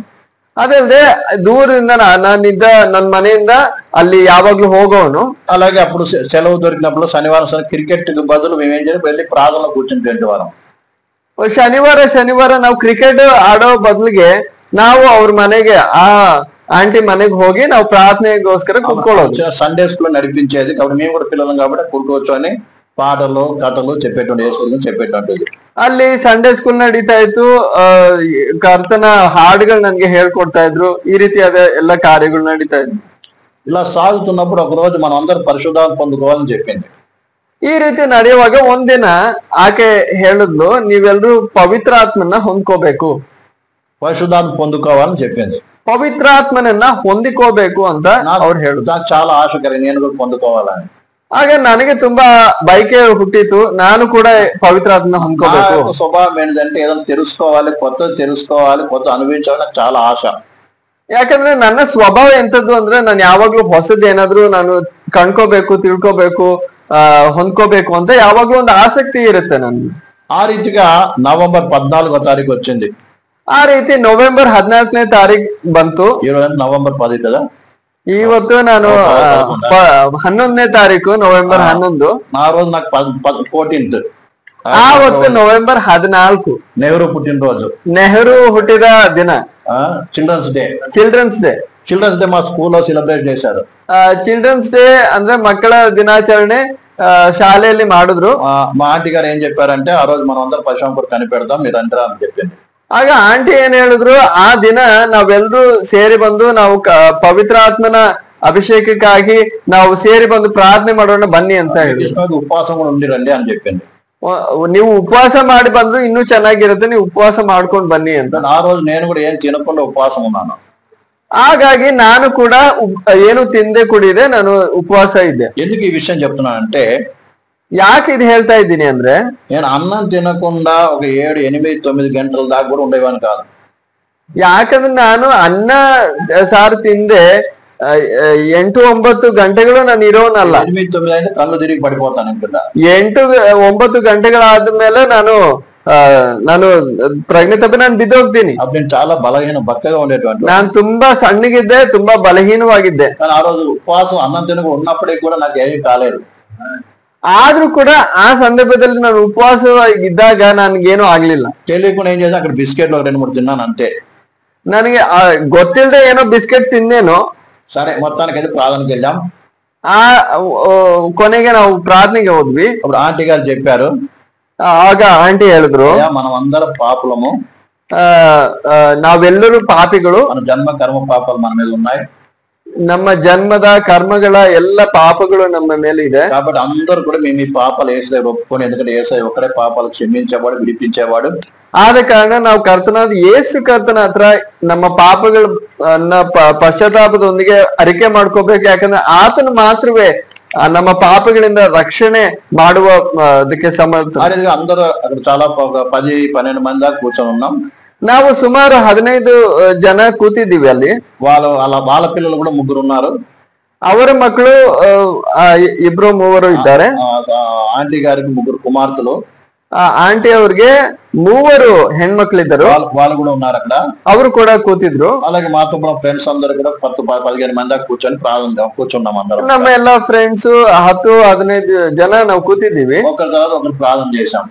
ಅದಲ್ಲದೆ ದೂರದಿಂದ ನಾನಿದ್ದ ನನ್ನ ಮನೆಯಿಂದ ಅಲ್ಲಿ ಯಾವಾಗ್ಲೂ ಹೋಗೋನು. అలాగే అప్పుడు సెలవు దొరికినప్పుడు శనివారం క్రికెట్ బదులు మేము ఏం చేయాలి, వెళ్ళి ప్రార్థనలో కూర్చుంటే వారం. ಶನಿವಾರ ನಾವು ಕ್ರಿಕೆಟ್ ಆಡೋ ಬದಲಿಗೆ ನಾವು ಅವ್ರ ಮನೆಗೆ ಆ ఆంటీ మనకి ಹೋಗಿ ನಾವು ప్రార్థನೆಗೋಸ್ಕರ ಕೂತ್ಕೊಳ್ಳೋದು. సండే స్కూల్ నడిపించేది కాబట్టి మేము కూడా పిల్లలం కాబట్టి కూర్చొని పాటలు కథలు చెప్పేటువంటిది. ಅಲ್ಲಿ ಸಂಡೇ ಸ್ಕೂಲ್ ನಡೀತಾ ಇತ್ತು, ಕರ್ತನ ಹಾಡುಗಳು ನನ್ಗೆ ಹೇಳ್ಕೊಡ್ತಾ ಇದ್ರು. ಈ ರೀತಿಯಾದ ಎಲ್ಲ ಕಾರ್ಯಗಳು ನಡೀತಾ ಇದ್ವು. ఇలా సాగుతున్నప్పుడు ఒక రోజు మనం అందరూ పరిశుద్ధాత్మ పొందుకోవాలని చెప్పింది. ಈ ರೀತಿ ನಡೆಯುವಾಗ ಒಂದಿನ ಆಕೆ ಹೇಳಿದ್ಲು, ನೀವೆಲ್ರೂ ಪವಿತ್ರಾತ್ಮನ ಹೊಂದ್ಕೋಬೇಕು, పరిశుద్ధాత్మ పొందుకోవాలని చెప్పింది. ಪವಿತ್ರಾತ್ಮನನ್ನ ಹೊಂದಿಕೋಬೇಕು ಅಂತ ಅವ್ರು ಹೇಳಿದ್ರು. నాకు చాలా ఆశ కలిగి నేను కూడా పొందుకోవాలని. ಆಗ ನನಗೆ ತುಂಬಾ ಬಯಕೆ ಹುಟ್ಟಿತು, ನಾನು ಕೂಡ పవిత్రాత్మನ ಹೊಂದ್ಕೋಬೇಕು. స్వభావం ఏంటంటే ఏదైనా తెలుసుకోవాలి, కొత్త అనుభవించాలని నాకు చాలా ఆశ. ಯಾಕಂದ್ರೆ ನನ್ನ ಸ್ವಭಾವ ಎಂತದ್ದು ಅಂದ್ರೆ ನಾನು ಯಾವಾಗ್ಲೂ ಹೊಸದ್ ಏನಾದ್ರು ನಾನು ಕಣ್ಕೋಬೇಕು, ತಿಳ್ಕೋಬೇಕು, ಹೊಂದ್ಕೋಬೇಕು ಅಂತ ಯಾವಾಗ್ಲೂ ಒಂದು ಆಸಕ್ತಿ ಇರುತ್ತೆ ನನ್ಗೆ. ఆ రీతిగా నవంబర్ 14వ తారీఖు వచ్చింది. ಆ ರೀತಿ ನವೆಂಬರ್ 14ನೇ ತಾರೀಕು ಬಂತು. ఈరోజు నవంబర్ 10 కదా. ಇವತ್ತು ನಾನು 11ನೇ ತಾರೀಕು, ನವೆಂಬರ್ 11. ఆ రోజు నాకు 14th ಆವತ್ತು ನವೆಂಬರ್ 14 నెహ్రూ పుట్టినరోజు, ನೆಹರು ಹುಟ್ಟಿದ ದಿನ, చిల్డ్రన్స్ డే. చిల్డ్రన్స్ డే మా స్కూల్లో సెలబ్రేట్ చేశారు. ಚಿಲ್ಡ್ರನ್ಸ್ ಡೇ ಅಂದ್ರೆ ಮಕ್ಕಳ ದಿನಾಚರಣೆ ಶಾಲೆಯಲ್ಲಿ ಮಾಡಿದ್ರು. మా ఆంటీ గారు ఏం చెప్పారంటే, ఆ రోజు మనం అందరం పరశురాంపూర్ కనిపెడదాం, మీరు రండిరా అని చెప్పింది. ಆಗ ಆಂಟಿ ಏನ್ ಹೇಳಿದ್ರು, ಆ ದಿನ ನಾವೆಲ್ಲರೂ ಸೇರಿ ಬಂದು ನಾವು ಪವಿತ್ರಾತ್ಮನ ಅಭಿಷೇಕಕ್ಕಾಗಿ ನಾವು ಸೇರಿ ಬಂದು ಪ್ರಾರ್ಥನೆ ಮಾಡೋಣ ಬನ್ನಿ ಅಂತ ಹೇಳಿ. ఉపవాసం కూడా ఉండి రండి అని చెప్పింది. ನೀವು ಉಪವಾಸ ಮಾಡಿ ಬಂದ್ರು ಇನ್ನೂ ಚೆನ್ನಾಗಿರುತ್ತೆ, ನೀವು ಉಪವಾಸ ಮಾಡ್ಕೊಂಡು ಬನ್ನಿ ಅಂತ. ఆ రోజు నేను కూడా ఏం తినకుండా ఉపవాసం ఉన్నాను. ಹಾಗಾಗಿ ನಾನು ಕೂಡ ಏನು ತಿಂದೆ ಕುಡಿದೆ, ನಾನು ಉಪವಾಸ ಇದ್ದೆ. ఎందుకు ఈ విషయం చెప్తున్నానంటే, ಯಾಕೆ ಇದು ಹೇಳ್ತಾ ಇದ್ದೀನಿ ಅಂದ್ರೆ, నేను అన్నం తినకుండా ఒక 7, 8, 9 గంటల దాకా కూడా ఉండేవాని కాదు. ಯಾಕಂದ್ರೆ ನಾನು ಅನ್ನ ಸಾರು ತಿಂದೆ 8, 9 ಗಂಟೆಗಳು ನಾನು ಇರೋನಲ್ಲ. 8, 9 అయితే కళ్ళు తిరిగి పడిపోతాను. ఇంకా 8, 9 ಗಂಟೆಗಳಾದ್ಮೇಲೆ ನಾನು ಪ್ರಜ್ಞೆ ತಪ್ಪಿ ನಾನು ಬಿದ್ದೋಗ್ತೀನಿ. అప్పుడు నేను చాలా బక్కగా ఉండేటువంటి. ನಾನು ತುಂಬಾ ಸಣ್ಣಗಿದ್ದೆ, ತುಂಬಾ ಬಲಹೀನವಾಗಿದ್ದೆ. కానీ ఆ రోజు ఉపవాసం అన్నం తినక ఉన్నప్పటికీ కూడా నాకు ఏమీ కాలేదు. ಆದ್ರೂ ಕೂಡ ಆ ಸಂದರ್ಭದಲ್ಲಿ ನಾನು ಉಪವಾಸ ಇದ್ದಾಗ ನನ್ಗೇನು ಆಗ್ಲಿಲ್ಲ. తెలియకుండా ఏం చేసి అక్కడ బిస్కెట్లు 2-3 తిన్నాను అంతే. ನನಗೆ ಗೊತ್ತಿಲ್ಲದೆ ಏನೋ ಬಿಸ್ಕೆಟ್ ತಿಂದೇನೋ. సరే, మొత్తానికి అయితే ప్రార్థనకి వెళ్ళాం. ಕೊನೆಗೆ ನಾವು ಪ್ರಾರ್ಥನೆಗೆ ಹೋದ್ವಿ. అప్పుడు ఆంటీ గారు చెప్పారు, ಆಗ ಆಂಟಿ ಹೇಳಿದ್ರು, మనం అందరం పాపులము, ನಾವೆಲ್ಲರೂ ಪಾಪಿಗಳು, మన జన్మ కర్మ పాపాలు మన మీద ఉన్నాయి, ನಮ್ಮ ಜನ್ಮದ ಕರ್ಮಗಳ ಎಲ್ಲ ಪಾಪಗಳು ನಮ್ಮ ಮೇಲೆ ಇದೆ. కాబట్టి అందరూ కూడా మేము ఈ పాపాలు యేసయ్య ఒప్పుకొని, ఎందుకంటే యేసయ్య ఒక్కడే పాపాలు క్షమించేవాడు, విడిపించేవాడు. ಆದ ಕಾರಣ ನಾವು ಕರ್ತನಾದ ಯೇಸು ಕರ್ತನ ಹತ್ರ ನಮ್ಮ ಪಾಪಗಳನ್ನ ಪಶ್ಚಾತ್ತಾಪದೊಂದಿಗೆ ಅರಿಕೆ ಮಾಡ್ಕೋಬೇಕು. ಯಾಕಂದ್ರೆ ಆತನು ಮಾತ್ರವೇ ನಮ್ಮ ಪಾಪಗಳಿಂದ ರಕ್ಷಣೆ ಮಾಡುವ ಅದಕ್ಕೆ ಸಮರ್ಥ. అందరూ అక్కడ చాలా 10-12 మంది దాకా కూర్చొని ఉన్నాం. ನಾವು ಸುಮಾರು 15 ಜನ ಕೂತಿದ್ದೀವಿ ಅಲ್ಲಿ. వాళ్ళ పిల్లలు కూడా 3 ఉన్నారు. ಅವರ ಮಕ್ಕಳು 2-3 ಇದ್ದಾರೆ. ఆంటీ గారికి 3 కుమార్తెలు. ಆ ಆಂಟಿ ಅವ್ರಿಗೆ 3 ಹೆಣ್ಮಕ್ಳಿದ್ದರು. వాళ్ళు కూడా ఉన్నారు అక్కడ. ಅವರು ಕೂಡ ಕೂತಿದ್ರು. అలాగే మాతో కూడా ఫ్రెండ్స్ అందరు కూడా 10-15 మంది కూర్చొని కూర్చున్నాం అందరం. ನಮ್ಮ ಎಲ್ಲಾ ಫ್ರೆಂಡ್ಸ್ 10-15 ಜನ ನಾವು ಕೂತಿದ್ದೀವಿ. ఒకరి తర్వాత ఒకరు ప్రార్థన చేశాం.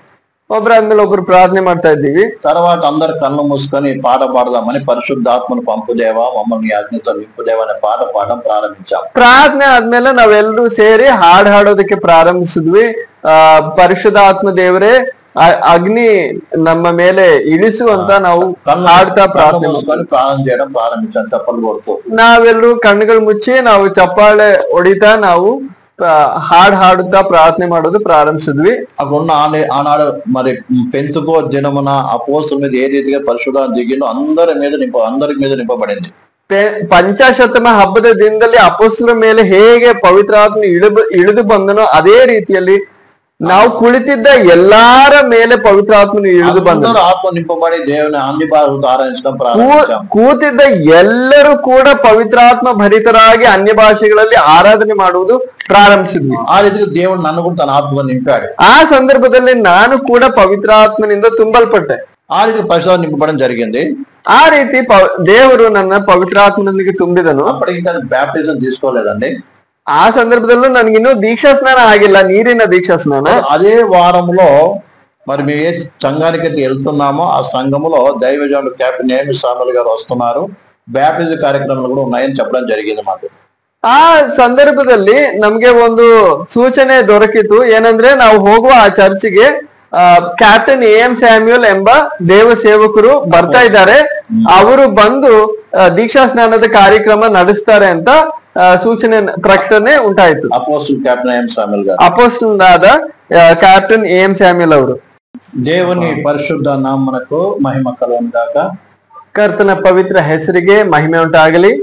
ಒಬ್ಬರಾದ್ಮೇಲೆ ಒಬ್ರು ಪ್ರಾರ್ಥನೆ ಮಾಡ್ತಾ ಇದ್ದೀವಿ. తర్వాత అందరు కళ్ళు మూసుకొని పాట పాడదామని పరిశుద్ధాత్మను పంపుదేవా మమ్మల్ని అగ్నితో నింపుదేవా అనే పాట పాడడం ప్రారంభించాం. ಪ್ರಾರ್ಥನೆ ಆದ್ಮೇಲೆ ನಾವೆಲ್ಲರೂ ಸೇರಿ ಹಾಡು ಹಾಡೋದಕ್ಕೆ ಪ್ರಾರಂಭಿಸಿದ್ವಿ. ಪರಿಶುದ್ಧಾತ್ಮ ದೇವರೇ ಅಗ್ನಿ ನಮ್ಮ ಮೇಲೆ ಇಳಿಸು ಅಂತ ನಾವು ಹಾಡ್ತಾ ಪ್ರಾರ್ಥನೆ చేయడం ప్రారంభించాం చప్పలు కొడుతూ. ನಾವೆಲ್ಲರೂ ಕಣ್ಣುಗಳು ಮುಚ್ಚಿ ನಾವು ಚಪ್ಪಾಳೆ ಹೊಡಿತಾ ನಾವು ಹಾಡ್ ಹಾಡುತ್ತಾ ಪ್ರಾರ್ಥನೆ ಮಾಡೋದು ಪ್ರಾರಂಭಿಸಿದ್ವಿ. అక్కడ ఆనాడు మరి పెంతుకో దినమున అపోస్తుల మీద ఏ రీతిగా పరిశుద్ధాత్మ దిగిందో అందరి మీద నింపబడింది. ಪಂಚಾಶತಮ ಹಬ್ಬದ ದಿನದಲ್ಲಿ ಅಪೊಸ್ತಲರ ಮೇಲೆ ಹೇಗೆ ಪವಿತ್ರಾತ್ಮ ಇಳಿದು ಬಂದನೋ ಅದೇ ರೀತಿಯಲ್ಲಿ ನಾವು ಕುಳಿತಿದ್ದ ಎಲ್ಲಾರ ಮೇಲೆ ಪವಿತ್ರಾತ್ಮನು ಇಳಿದು ಬಂದರು. ಆತ್ಮ ನಿಂಪಬಡಿ ದೇವನ ಅನ್ಯ ಭಾಷೆಗಳನ್ನು ಆರಾಧಿಸಲು ಪ್ರಾರಂಭಿಸಿದರು. ಕೂತಿದ್ದ ಎಲ್ಲರೂ ಕೂಡ ಪವಿತ್ರಾತ್ಮ ಭರಿತರಾಗಿ ಅನ್ಯ ಭಾಷೆಗಳಲ್ಲಿ ಆರಾಧನೆ ಮಾಡುವುದು ಪ್ರಾರಂಭಿಸಿದ್ವಿ. ಆ ರೀತಿ ದೇವರು ನನ್ನ ಕೂಡ ತನ್ನ ಆತ್ಮವನ್ನು ನಿಂಪಾడు. ಆ ಸಂದರ್ಭದಲ್ಲಿ ನಾನು ಕೂಡ ಪವಿತ್ರಾತ್ಮನಿಂದ ತುಂಬಲ್ಪಟ್ಟೆ. ಆ ರೀತಿ ಪರಿಶುದ್ಧ ನಿಂಪబడడం జరిగింది. ಆ ರೀತಿ ದೇವರು ನನ್ನ ಪವಿತ್ರಾತ್ಮನೊಂದಿಗೆ ತುಂಬಿದನು. అప్పటికి నేను బ్యాప్టిజం తీసుకోలేదండి. ఆ సందర్భంలో ನನಗಿನ್ನೂ దీక్షా స్నాన ಆಗಿಲ್ಲ, ನೀರಿನ దీక్షా స్నాన. అదే వారంలో మరి మేము ఏ సంఘానికి వెళ్తున్నామో ఆ సంఘములో దైవజనుడు క్యాప్టెన్ ఏమి స్వాములు గారు వస్తున్నారు, బ్యాప్టిజం కార్యక్రమాలు కూడా ఉన్నాయని చెప్పడం జరిగింది మాకు. ಆ ಸಂದರ್ಭದಲ್ಲಿ ನಮ್ಗೆ ಒಂದು ಸೂಚನೆ ದೊರಕಿತು. ಏನಂದ್ರೆ ನಾವು ಹೋಗುವ ಆ ಚರ್ಚ್ಗೆ ಕ್ಯಾಪ್ಟನ್ ಎಂ ಸ್ಯಾಮ್ಯುಯಲ್ ಎಂಬ ದೇವ ಸೇವಕರು ಬರ್ತಾ ಇದ್ದಾರೆ, ಅವರು ಬಂದು ದೀಕ್ಷಾ ಸ್ನಾನದ ಕಾರ್ಯಕ್ರಮ ನಡೆಸ್ತಾರೆ ಅಂತ ಸೂಚನೆ ಪ್ರಕಟಣೆ ಉಂಟಾಯಿತು. ಅಪೋಸ್ಟಲ್ ಆದ ಕ್ಯಾಪ್ಟನ್ ಎಂ ಸ್ಯಾಮ್ಯುಯಲ್ ಅವರು. దేవుని పరిశుద్ధ నామమునకు మహిమ కలుగును గాక. ಕರ್ತನ ಪವಿತ್ರ ಹೆಸರಿಗೆ ಮಹಿಮೆ ಉಂಟಾಗಲಿ.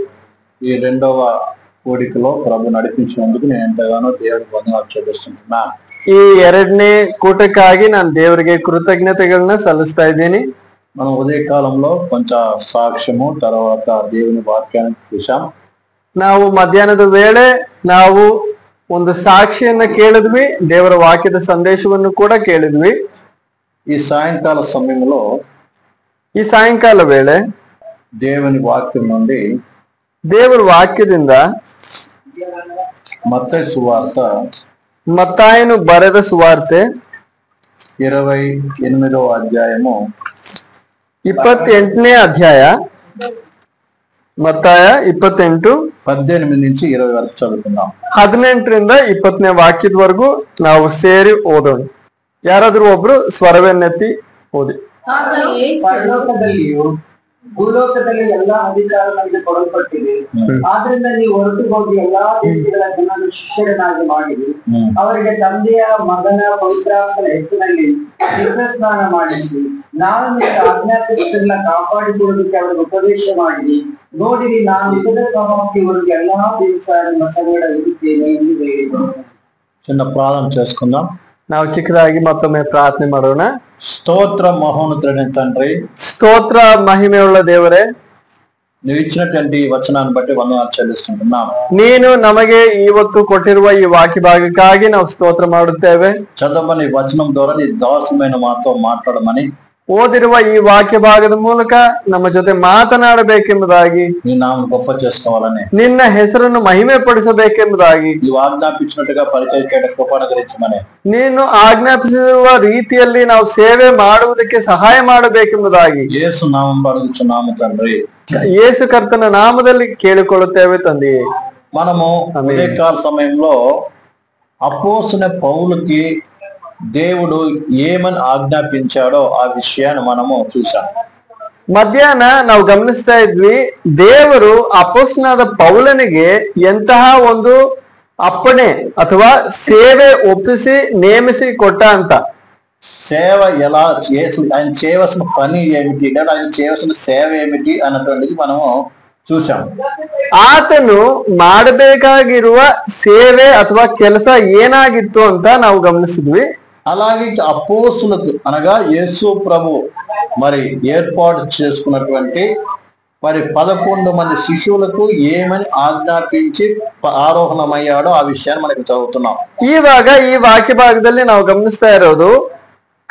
ఈ రెండవ కూడికలో ప్రభు నడిపించినందుకు నేను ఎంతగానో దేవుడికి వందనాలు చెల్లిస్తున్నాను. ಈ 2ನೇ ಕೂಟಕ್ಕಾಗಿ ನಾನು ದೇವರಿಗೆ ಕೃತಜ್ಞತೆಗಳನ್ನ ಸಲ್ಲಿಸ್ತಾ ಇದ್ದೀನಿ. మనం ఉదయకాలంలో కొంచెం సాక్ష్యము తర్వాత దేవుని వాక్యాన్ని చూసాం. ನಾವು ಮಧ್ಯಾಹ್ನದ ವೇಳೆ ನಾವು ಒಂದು ಸಾಕ್ಷಿಯನ್ನ ಕೇಳಿದ್ವಿ, ದೇವರ ವಾಕ್ಯದ ಸಂದೇಶವನ್ನು ಕೂಡ ಕೇಳಿದ್ವಿ. ఈ సాయంకాల సమయంలో ಈ ಸಾಯಂಕಾಲ ವೇಳೆ దేవుని వాక్యం నుండి ದೇವರ ವಾಕ್ಯದಿಂದ మత్తయి సువార్త ಮತ್ತಾಯನು ಬರೆದ ಸುವಾರ್ತೆ 28వ అధ్యాయము 28ನೇ ಅಧ್ಯಾಯ, ಮತ್ತಾಯ 28 18 నుంచి 20 వరకు చదువుకుందాం. 18ರಿಂದ 20ನೇ ವಾಕ್ಯದವರೆಗೂ ನಾವು ಸೇರಿ ಓದೋಣ. ಯಾರಾದ್ರೂ ಒಬ್ರು ಸ್ವರವನ್ನೆತ್ತಿ ಓದಿ. ಪರಲೋಕದಲ್ಲಿಯೂ ಭೂಲೋಕದಲ್ಲಿ ಎಲ್ಲಾ ಅಧಿಕಾರ ನಮಗೆ ಕೊಡಲ್ಪಟ್ಟಿದೆ. ಆದ್ರಿಂದ ನೀವು ಹೊರಟು ಹೋಗಿ ಎಲ್ಲಾ ದೇಶಗಳ ಜನರನ್ನು ಶಿಷ್ಯರನ್ನಾಗಿ ಮಾಡಿರಿ. ಅವರಿಗೆ ತಂದೆಯ ಮಗನ ಪವಿತ್ರಾತ್ಮನ ಹೆಸರಿನಲ್ಲಿ ದೀಕ್ಷಾ ಸ್ನಾನ ಮಾಡಿಸಿ, ನಾನು ನಿಮಗೆ ಆಜ್ಞಾಪಿಸಿದ್ದನ್ನ ಕಾಪಾಡಿಕೊಳ್ಳುವುದಕ್ಕೆ ಅವರಿಗೆ ಉಪದೇಶ ಮಾಡಿರಿ. ನೋಡಿರಿ, ನಾನು ಯುಗದ ಸಮಾಪ್ತಿ ಇವರಿಗೆ ಎಲ್ಲಾ ದಿವಸ ನಿಮ್ಮ ಸಂಗಡ ಇರುತ್ತೇನೆ ಎಂದು ಹೇಳಿದರು. చిన్న ప్రార్థన చేసుకుందాం. ನಾವು ಚಿಕ್ಕದಾಗಿ ಮತ್ತೊಮ್ಮೆ ಪ್ರಾರ್ಥನೆ ಮಾಡೋಣ. స్తోత్ర మహోన్నతుడైన తండ్రి, స్తోತ್ರ ಮಹಿಮೆಯುಳ್ಳ ದೇವರೇ, ನೀವು ఇచ్చినటువంటి వచనాన్ని బట్టి వందనాలు చెల్లిస్తున్నాము. ನೀನು ನಮಗೆ ಇವತ್ತು ಕೊಟ್ಟಿರುವ ಈ ವಾಕ್ಯ ಭಾಗಕ್ಕಾಗಿ ನಾವು ಸ್ತೋತ್ರ ಮಾಡುತ್ತೇವೆ. చదవని వచనం ద్వారా నీ దాసుమైన మాతో మాట్లాడమని, ಓದಿರುವ ಈ ವಾಕ್ಯ ಭಾಗದ ಮೂಲಕ ನಮ್ಮ ಜೊತೆ ಮಾತನಾಡಬೇಕೆಂಬುದಾಗಿ, నీ నామం గొప్ప చేసుకోవాలని, ನಿನ್ನ ಹೆಸರನ್ನು ಮಹಿಮೆ ಪಡಿಸಬೇಕೆಂಬುದಾಗಿ, నీవు ఆజ్ఞాపించినట్టుగా పరిచయం చేయడం కృప అనుగ్రహించమని, ನೀನು ಆಜ್ಞಾಪಿಸಿರುವ ರೀತಿಯಲ್ಲಿ ನಾವು ಸೇವೆ ಮಾಡುವುದಕ್ಕೆ ಸಹಾಯ ಮಾಡಬೇಕೆಂಬುದಾಗಿ యేసు నామం అడుగుచున్నాము తండ్రి. ಯೇಸು ಕರ್ತನ ನಾಮದಲ್ಲಿ ಕೇಳಿಕೊಳ್ಳುತ್ತೇವೆ ತಂದೆಯೇ. మనము ఉదయకాల సమయంలో అపోస్తలుడైన పౌలుకి దేవుడు ఏమని ఆజ్ఞాపించాడో ఆ విషయాన్ని మనము చూసాం. ಮಧ್ಯಾಹ್ನ ನಾವು ಗಮನಿಸ್ತಾ ಇದ್ವಿ, ದೇವರು ಅಪೊಸ್ತಲನಾದ ಪೌಲನಿಗೆ ಎಂತಹ ಒಂದು ಅಪ್ಪಣೆ ಅಥವಾ ಸೇವೆ ಒಪ್ಪಿಸಿ ನೇಮಿಸಿ ಕೊಟ್ಟ ಅಂತ. సేవ ఎలా ఆయన చేయవలసిన పని ఏమిటి, లేదా ఆయన చేయవలసిన సేవ ఏమిటి అన్నటువంటిది మనము చూసాం. ಆತನು ಮಾಡಬೇಕಾಗಿರುವ ಸೇವೆ ಅಥವಾ ಕೆಲಸ ಏನಾಗಿತ್ತು ಅಂತ ನಾವು ಗಮನಿಸಿದ್ವಿ. అలాగే అపోస్తులకు అనగా యేసు ప్రభు మరి ఏర్పాటు చేసుకున్నటువంటి మరి 11 మంది శిష్యులకు ఏమని ఆజ్ఞాపించి ఆరోహణమయ్యాడో ఆ విషయాన్ని మనకి చదువుతున్నాం. ಇವಾಗ ಈ ವಾಕ್ಯ ಭಾಗದಲ್ಲಿ ನಾವು ಗಮನಿಸ್ತಾ ಇರೋದು,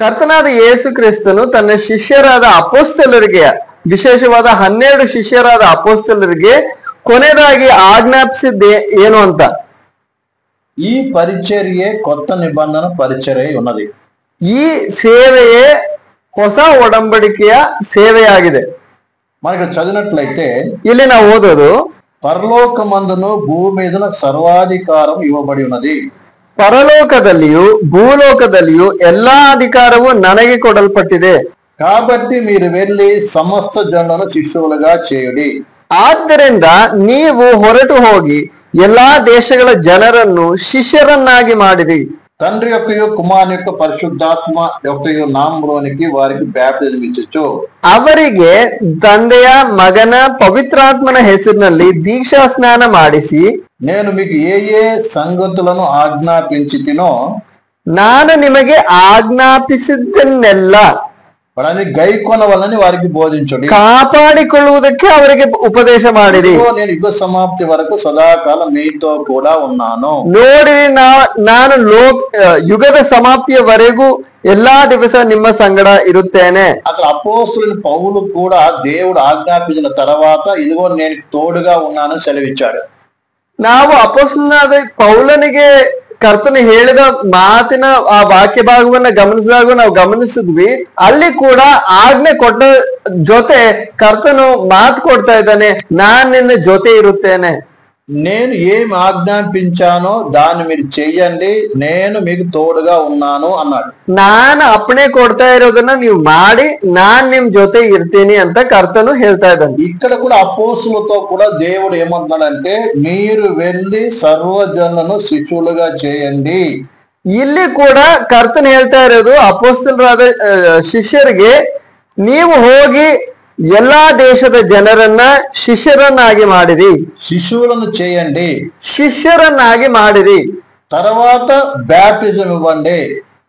ಕರ್ತನಾದ ಯೇಸು ಕ್ರಿಸ್ತನು ತನ್ನ ಶಿಷ್ಯರಾದ ಅಪೊಸ್ತಲರಿಗೆ, ವಿಶೇಷವಾದ 12 ಶಿಷ್ಯರಾದ ಅಪೊಸ್ತಲರಿಗೆ ಕೊನೆಯದಾಗಿ ಆಜ್ಞಾಪಿಸಿದ್ದೆ ಏನು ಅಂತ? ఈ పరిచర్యే కొత్త నిబంధన పరిచర్య ఉన్నది. ಈ ಸೇವೆಯೇ ಹೊಸ ಒಡಂಬಡಿಕೆಯ ಸೇವೆಯಾಗಿದೆ. మనకి చదివినట్లయితే ಇಲ್ಲಿ ನಾವು ಓದೋದು, పరలోకమందును భూమి మీదన సర్వాధికారం ఇవ్వబడి ఉన్నది. ಪರಲೋಕದಲ್ಲಿಯೂ ಭೂಲೋಕದಲ್ಲಿಯೂ ಎಲ್ಲಾ ಅಧಿಕಾರವು ನನಗೆ ಕೊಡಲ್ಪಟ್ಟಿದೆ. కాబట్టి మీరు వెళ్ళి సమస్త జనులను శిష్యులుగా చేయుడి. ಆದ್ದರಿಂದ ನೀವು ಹೊರಟು ಹೋಗಿ ಎಲ್ಲಾ ದೇಶಗಳ ಜನರನ್ನು ಶಿಷ್ಯರನ್ನಾಗಿ ಮಾಡಿರಿ. తండ్రి యొక్కయు కుమారుని యొక్క పరిశుద్ధాత్మ యొక్కయు నామములోనికి వారికి ಬ್ಯಾಪ್ಟಿಸಮ್ ಇಚ್ಚು. ಅವರಿಗೆ ತಂದೆಯ ಮಗನ ಪವಿತ್ರಾತ್ಮನ ಹೆಸರಿನಲ್ಲಿ ದೀಕ್ಷಾ ಸ್ನಾನ ಮಾಡಿಸಿ, నేను మీకు ఏ ఏ సంగతులను ఆజ్ఞాపించితినో ನಾನು ನಿಮಗೆ ಆಜ್ಞಾಪಿಸಿದ್ದನ್ನೆಲ್ಲ వాడని గైకొనవలని వారికి బోధించుడి. ಕಾಪಾಡಿಕೊಳ್ಳುವುದಕ್ಕೆ ಅವರಿಗೆ ಉಪದೇಶ ಮಾಡಿರಿ. నేను యుగ సమాప్తి వరకు సదాకాలం మీతో కూడా ఉన్నాను. ನೋಡಿರಿ, ನಾನು ಯುಗದ ಸಮಾಪ್ತಿಯವರೆಗೂ ಎಲ್ಲಾ ದಿವಸ ನಿಮ್ಮ ಸಂಗಡ ಇರುತ್ತೇನೆ. అక్కడ అపోస్తులైన పౌలు కూడా దేవుడు ఆజ్ఞాపించిన తర్వాత ఇదిగో నేను తోడుగా ఉన్నానని సెలవిచ్చాడు. ನಾವು ಅಪೊಸ್ತಲನಾದ ಪೌಲನಿಗೆ ಕರ್ತನು ಹೇಳಿದ ಮಾತಿನ ಆ ವಾಕ್ಯ ಭಾಗವನ್ನ ಗಮನಿಸಿದಾಗ ನಾವು ಗಮನಿಸಿದ್ವಿ, ಅಲ್ಲಿ ಕೂಡ ಆಜ್ಞೆ ಕೊಟ್ಟ ಜೊತೆ ಕರ್ತನು ಮಾತು ಕೊಡ್ತಾ ಇದ್ದಾನೆ, ನಾನ್ ನಿನ್ನ ಜೊತೆ ಇರುತ್ತೇನೆ. నేను ఏం ఆజ్ఞాపించానో దాన్ని మీరు చెయ్యండి, నేను మీకు తోడుగా ఉన్నాను అన్నాడు. ನಾನು ಅಪ್ಪಣೆ ಕೊಡ್ತಾ ಇರೋದನ್ನ ನೀವು ಮಾಡಿ, ನಾನ್ ನಿಮ್ ಜೊತೆ ಇರ್ತೀನಿ ಅಂತ ಕರ್ತನು ಹೇಳ್ತಾ ಇದ್ದಾನೆ. ఇక్కడ కూడా అపోస్తులతో కూడా దేవుడు ఏమంటున్నాడంటే మీరు వెళ్ళి సర్వజనులను శిష్యులుగా చేయండి. ಇಲ್ಲಿ ಕೂಡ ಕರ್ತನು ಹೇಳ್ತಾ ಇರೋದು ಅಪೊಸ್ತಲರಾದ ಶಿಷ್ಯರಿಗೆ, ನೀವು ಹೋಗಿ ಎಲ್ಲಾ ದೇಶದ ಜನರನ್ನ ಶಿಷ್ಯರನ್ನಾಗಿ ಮಾಡಿರಿ. శిష్యులను చేయండి, ಶಿಷ್ಯರನ್ನಾಗಿ ಮಾಡಿರಿ. తర్వాత బ్యాప్టిజం ఇవ్వండి.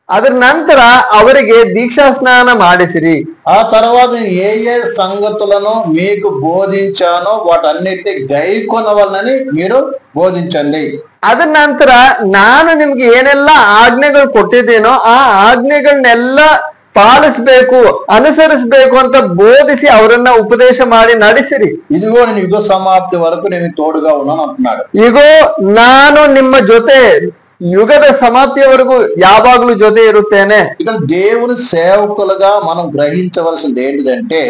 ಅದರ ನಂತರ ಅವರಿಗೆ ದೀಕ್ಷಾ ಸ್ನಾನ ಮಾಡಿಸಿರಿ. ఆ తర్వాత ఏ ఏ సంగతులను మీకు బోధించానో వాటన్నిటి గైకొనవలనని మీరు బోధించండి. ಅದರ ನಂತರ ನಾನು ನಿಮ್ಗೆ ಏನೆಲ್ಲ ಆಜ್ಞೆಗಳು ಕೊಟ್ಟಿದ್ದೇನೋ ಆ ಆಜ್ಞೆಗಳನ್ನೆಲ್ಲ ಪಾಲಿಸ್ಬೇಕು, ಅನುಸರಿಸಬೇಕು ಅಂತ ಬೋಧಿಸಿ ಅವರನ್ನ ಉಪದೇಶ ಮಾಡಿ ನಡೆಸಿರಿ. ఇదిగో నేను యుగ సమాప్తి వరకు నేను తోడుగా ఉన్నాను అంటున్నాడు. ಈಗೋ ನಾನು ನಿಮ್ಮ ಜೊತೆ ಯುಗದ ಸಮಾಪ್ತಿಯವರೆಗೂ ಯಾವಾಗ್ಲೂ ಜೊತೆ ಇರುತ್ತೇನೆ. ఇక్కడ దేవుని సేవకులుగా మనం గ్రహించవలసింది ఏంటిదంటే,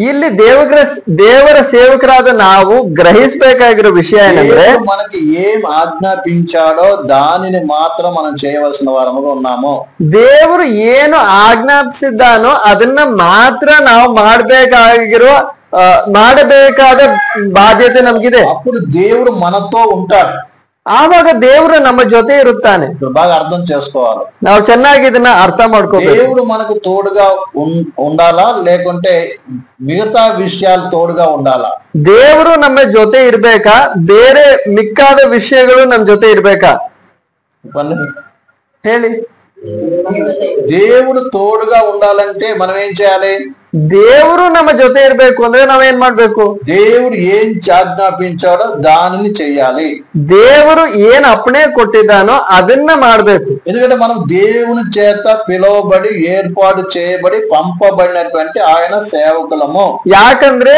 ಇಲ್ಲಿ ದೇವರ ಸೇವಕರಾದ ನಾವು ಗ್ರಹಿಸಬೇಕಾಗಿರೋ ವಿಷಯ ಏನಂದ್ರೆ, మనకి ఏం ఆజ్ఞాపించాడో దానిని మాత్రం మనం చేయవలసిన వారముగా ఉన్నాము. ದೇವರು ಏನು ಆಜ್ಞಾಪಿಸಿದ್ದಾನೋ ಅದನ್ನ ಮಾತ್ರ ನಾವು ಮಾಡಬೇಕಾದ ಬಾಧ್ಯತೆ ನಮ್ಗಿದೆ. అప్పుడు దేవుడు మనతో ఉంటాడు. ಆವಾಗ ದೇವರು ನಮ್ಮ ಜೊತೆ ಇರುತ್ತಾನೆ. బాగా అర్థం చేసుకోవాలి. ನಾವು ಚೆನ್ನಾಗಿ ಇದನ್ನ ಅರ್ಥ ಮಾಡ್ಕೋಬೇಕು. దేవుడు మనకు తోడుగా ఉండాలా లేకుంటే మిగతా విషయాలు తోడుగా ఉండాలా? ದೇವರು ನಮ್ಮ ಜೊತೆ ಇರ್ಬೇಕಾ, ಬೇರೆ ಮಿಕ್ಕಾದ ವಿಷಯಗಳು ನಮ್ ಜೊತೆ ಇರ್ಬೇಕಾ? ಹೇಳಿ. దేవుడు తోడుగా ఉండాలంటే మనం ఏం చేయాలి? ದೇವರು ನಮ್ಮ ಜೊತೆ ಇರ್ಬೇಕು ಅಂದ್ರೆ ನಾವೇನ್ ಮಾಡ್ಬೇಕು? దేవుడు ఏం ఆజ్ఞాపించాడో దానిని చెయ్యాలి. ದೇವರು ಏನ್ ಅಪ್ಪಣೆ ಕೊಟ್ಟಿದ್ದಾನೋ ಅದನ್ನ ಮಾಡ್ಬೇಕು. ఎందుకంటే మనం దేవుని చేత పిలువబడి ఏర్పాటు చేయబడి పంపబడినటువంటి ఆయన సేవకులము. ಯಾಕಂದ್ರೆ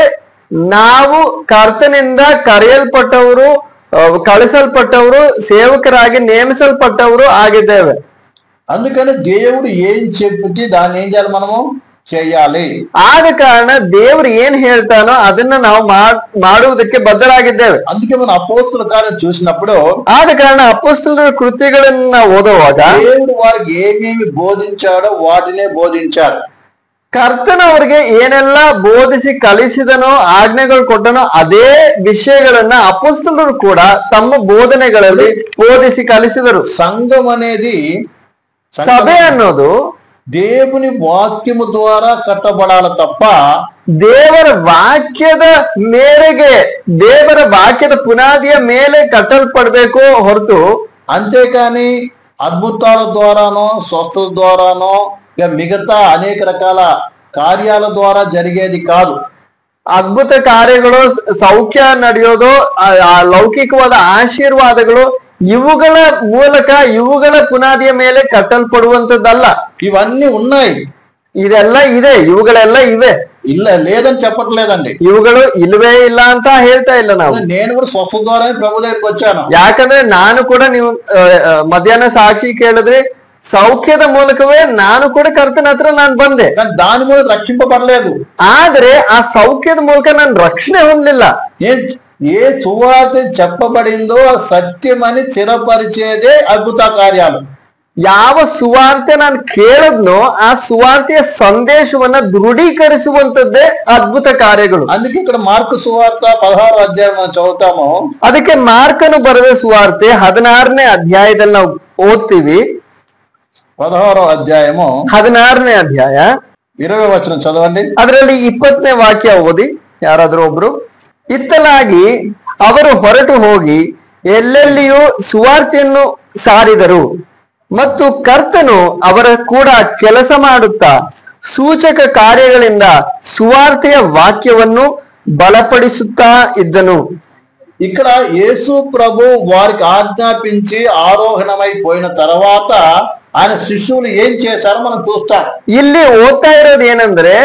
ನಾವು ಕರ್ತನಿಂದ ಕರೆಯಲ್ಪಟ್ಟವರು, ಕಳಿಸಲ್ಪಟ್ಟವರು, ಸೇವಕರಾಗಿ ನೇಮಿಸಲ್ಪಟ್ಟವರು ಆಗಿದ್ದೇವೆ. అందుకని దేవుడు ఏం చెప్తే దాన్ని ఏం చేయాలి? మనము చేయాలి. ಆದ ಕಾರಣ ದೇವರು ಏನ್ ಹೇಳ್ತಾನೋ ಅದನ್ನ ನಾವು ಮಾಡುವುದಕ್ಕೆ ಬದ್ಧರಾಗಿದ್ದೇವೆ. అందుకే మనం అపోస్తుల కార్యం చూసినప్పుడు, ಆದ ಕಾರಣ ಅಪೊಸ್ತಲರ ಕೃತ್ಯಗಳನ್ನ ಓದುವಾಗ దేవుడు వారికి ఏమేమి బోధించాడో వాటినే బోధించాడు. ಕರ್ತನ ಅವ್ರಿಗೆ ಏನೆಲ್ಲ ಬೋಧಿಸಿ ಕಲಿಸಿದನೋ, ಆಜ್ಞೆಗಳು ಕೊಟ್ಟನೋ ಅದೇ ವಿಷಯಗಳನ್ನ ಅಪೊಸ್ತಲರು ಕೂಡ ತಮ್ಮ ಬೋಧನೆಗಳಲ್ಲಿ ಬೋಧಿಸಿ ಕಲಿಸಿದರು. సంఘం అనేది, ಸಭೆ ಅನ್ನೋದು దేవుని వాక్యము ద్వారా కట్టబడాలి తప్ప ದೇವರ ವಾಕ್ಯದ ಮೇರೆಗೆ, ದೇವರ ವಾಕ್ಯದ ಪುನಾದಿಯ ಮೇಲೆ ಕಟ್ಟಲ್ಪಡ್ಬೇಕು ಹೊರತು, అంతేకాని అద్భుతాల ద్వారానో స్వస్థత ద్వారానో ఇక మిగతా అనేక రకాల కార్యాల ద్వారా జరిగేది కాదు. ಅದ್ಭುತ ಕಾರ್ಯಗಳು, ಸೌಖ್ಯ ನಡೆಯೋದು, ಆ ಲೌಕಿಕವಾದ ಆಶೀರ್ವಾದಗಳು ಇವುಗಳ ಮೂಲಕ ಇವುಗಳ ಪುನಾದಿಯ ಮೇಲೆ ಕಟ್ಟಲ್ಪಡುವಂತದ್ದಲ್ಲ. ఇవన్నీ ఉన్నాయి. ಇದೆಲ್ಲ ಇದೆ, ಇವುಗಳೆಲ್ಲ ಇವೆ. ಇಲ್ಲ లేదని చెప్పట్లేదండి. ಇವುಗಳು ಇಲ್ವೇ ಇಲ್ಲ ಅಂತ ಹೇಳ್ತಾ ಇಲ್ಲ ನಾವು. నేను కూడా స్వస్థత ద్వారానే ప్రభు దగ్గరికి వచ్చాను. ಯಾಕಂದ್ರೆ ನಾನು ಕೂಡ ನೀವು ಮಧ್ಯಾಹ್ನ ಸಾಕ್ಷಿ ಕೇಳಿದ್ರೆ ಸೌಖ್ಯದ ಮೂಲಕವೇ ನಾನು ಕೂಡ ಕರ್ತನ ಹತ್ರ ನಾನು ಬಂದೆ. కానీ దాని మూల రక్షింపబడలేదు. ಆದ್ರೆ ಆ ಸೌಖ್ಯದ ಮೂಲಕ ನಾನು ರಕ್ಷಣೆ ಹೊಂದಲಿಲ್ಲ. ఏ సువార్త చెప్పబడిందో ఆ సత్యమని స్థిరపరిచేదే అద్భుత కార్యాలు. ಯಾವ ಸುವಾರ್ತೆ ನಾನು ಕೇಳದ್ನೋ ಆ ಸುವಾರ್ತೆಯ ಸಂದೇಶವನ್ನ ದೃಢೀಕರಿಸುವಂತದ್ದೇ ಅದ್ಭುತ ಕಾರ್ಯಗಳು. అందుకే ఇక్కడ మార్కు సువార్త 16వ అధ్యాయం మనం చదువుతాము. ಅದಕ್ಕೆ ಮಾರ್ಕನು ಬರೆದ ಸುವಾರ್ತೆ 16ನೇ ಅಧ್ಯಾಯದಲ್ಲಿ ನಾವು ಓದ್ತೀವಿ. 16వ అధ్యాయము 16ನೇ ಅಧ್ಯಾಯ 20వ వచనం చదవండి. ಅದರಲ್ಲಿ 20ನೇ ವಾಕ್ಯ ಓದಿ ಯಾರಾದ್ರೂ ಒಬ್ರು. ಇತ್ತಲಾಗಿ ಅವರು ಹೊರಟು ಹೋಗಿ ಎಲ್ಲೆಲ್ಲಿಯೂ ಸುವಾರ್ತೆಯನ್ನು ಸಾರಿದರು ಮತ್ತು ಕರ್ತನು ಅವರ ಕೂಡ ಕೆಲಸ ಮಾಡುತ್ತಾ ಸೂಚಕ ಕಾರ್ಯಗಳಿಂದ ಸುವಾರ್ತೆಯ ವಾಕ್ಯವನ್ನು ಬಲಪಡಿಸುತ್ತಾ ಇದ್ದನು. ఇక్కడ యేసు ప్రభు వారికి ఆజ్ఞాపించి ఆరోహణమైపోయిన తర్వాత ఆయన శిష్యులు ఏం చేశారో మనం చూస్తాం. ಇಲ್ಲಿ ಓದ್ತಾ ಇರೋದು ಏನಂದ್ರೆ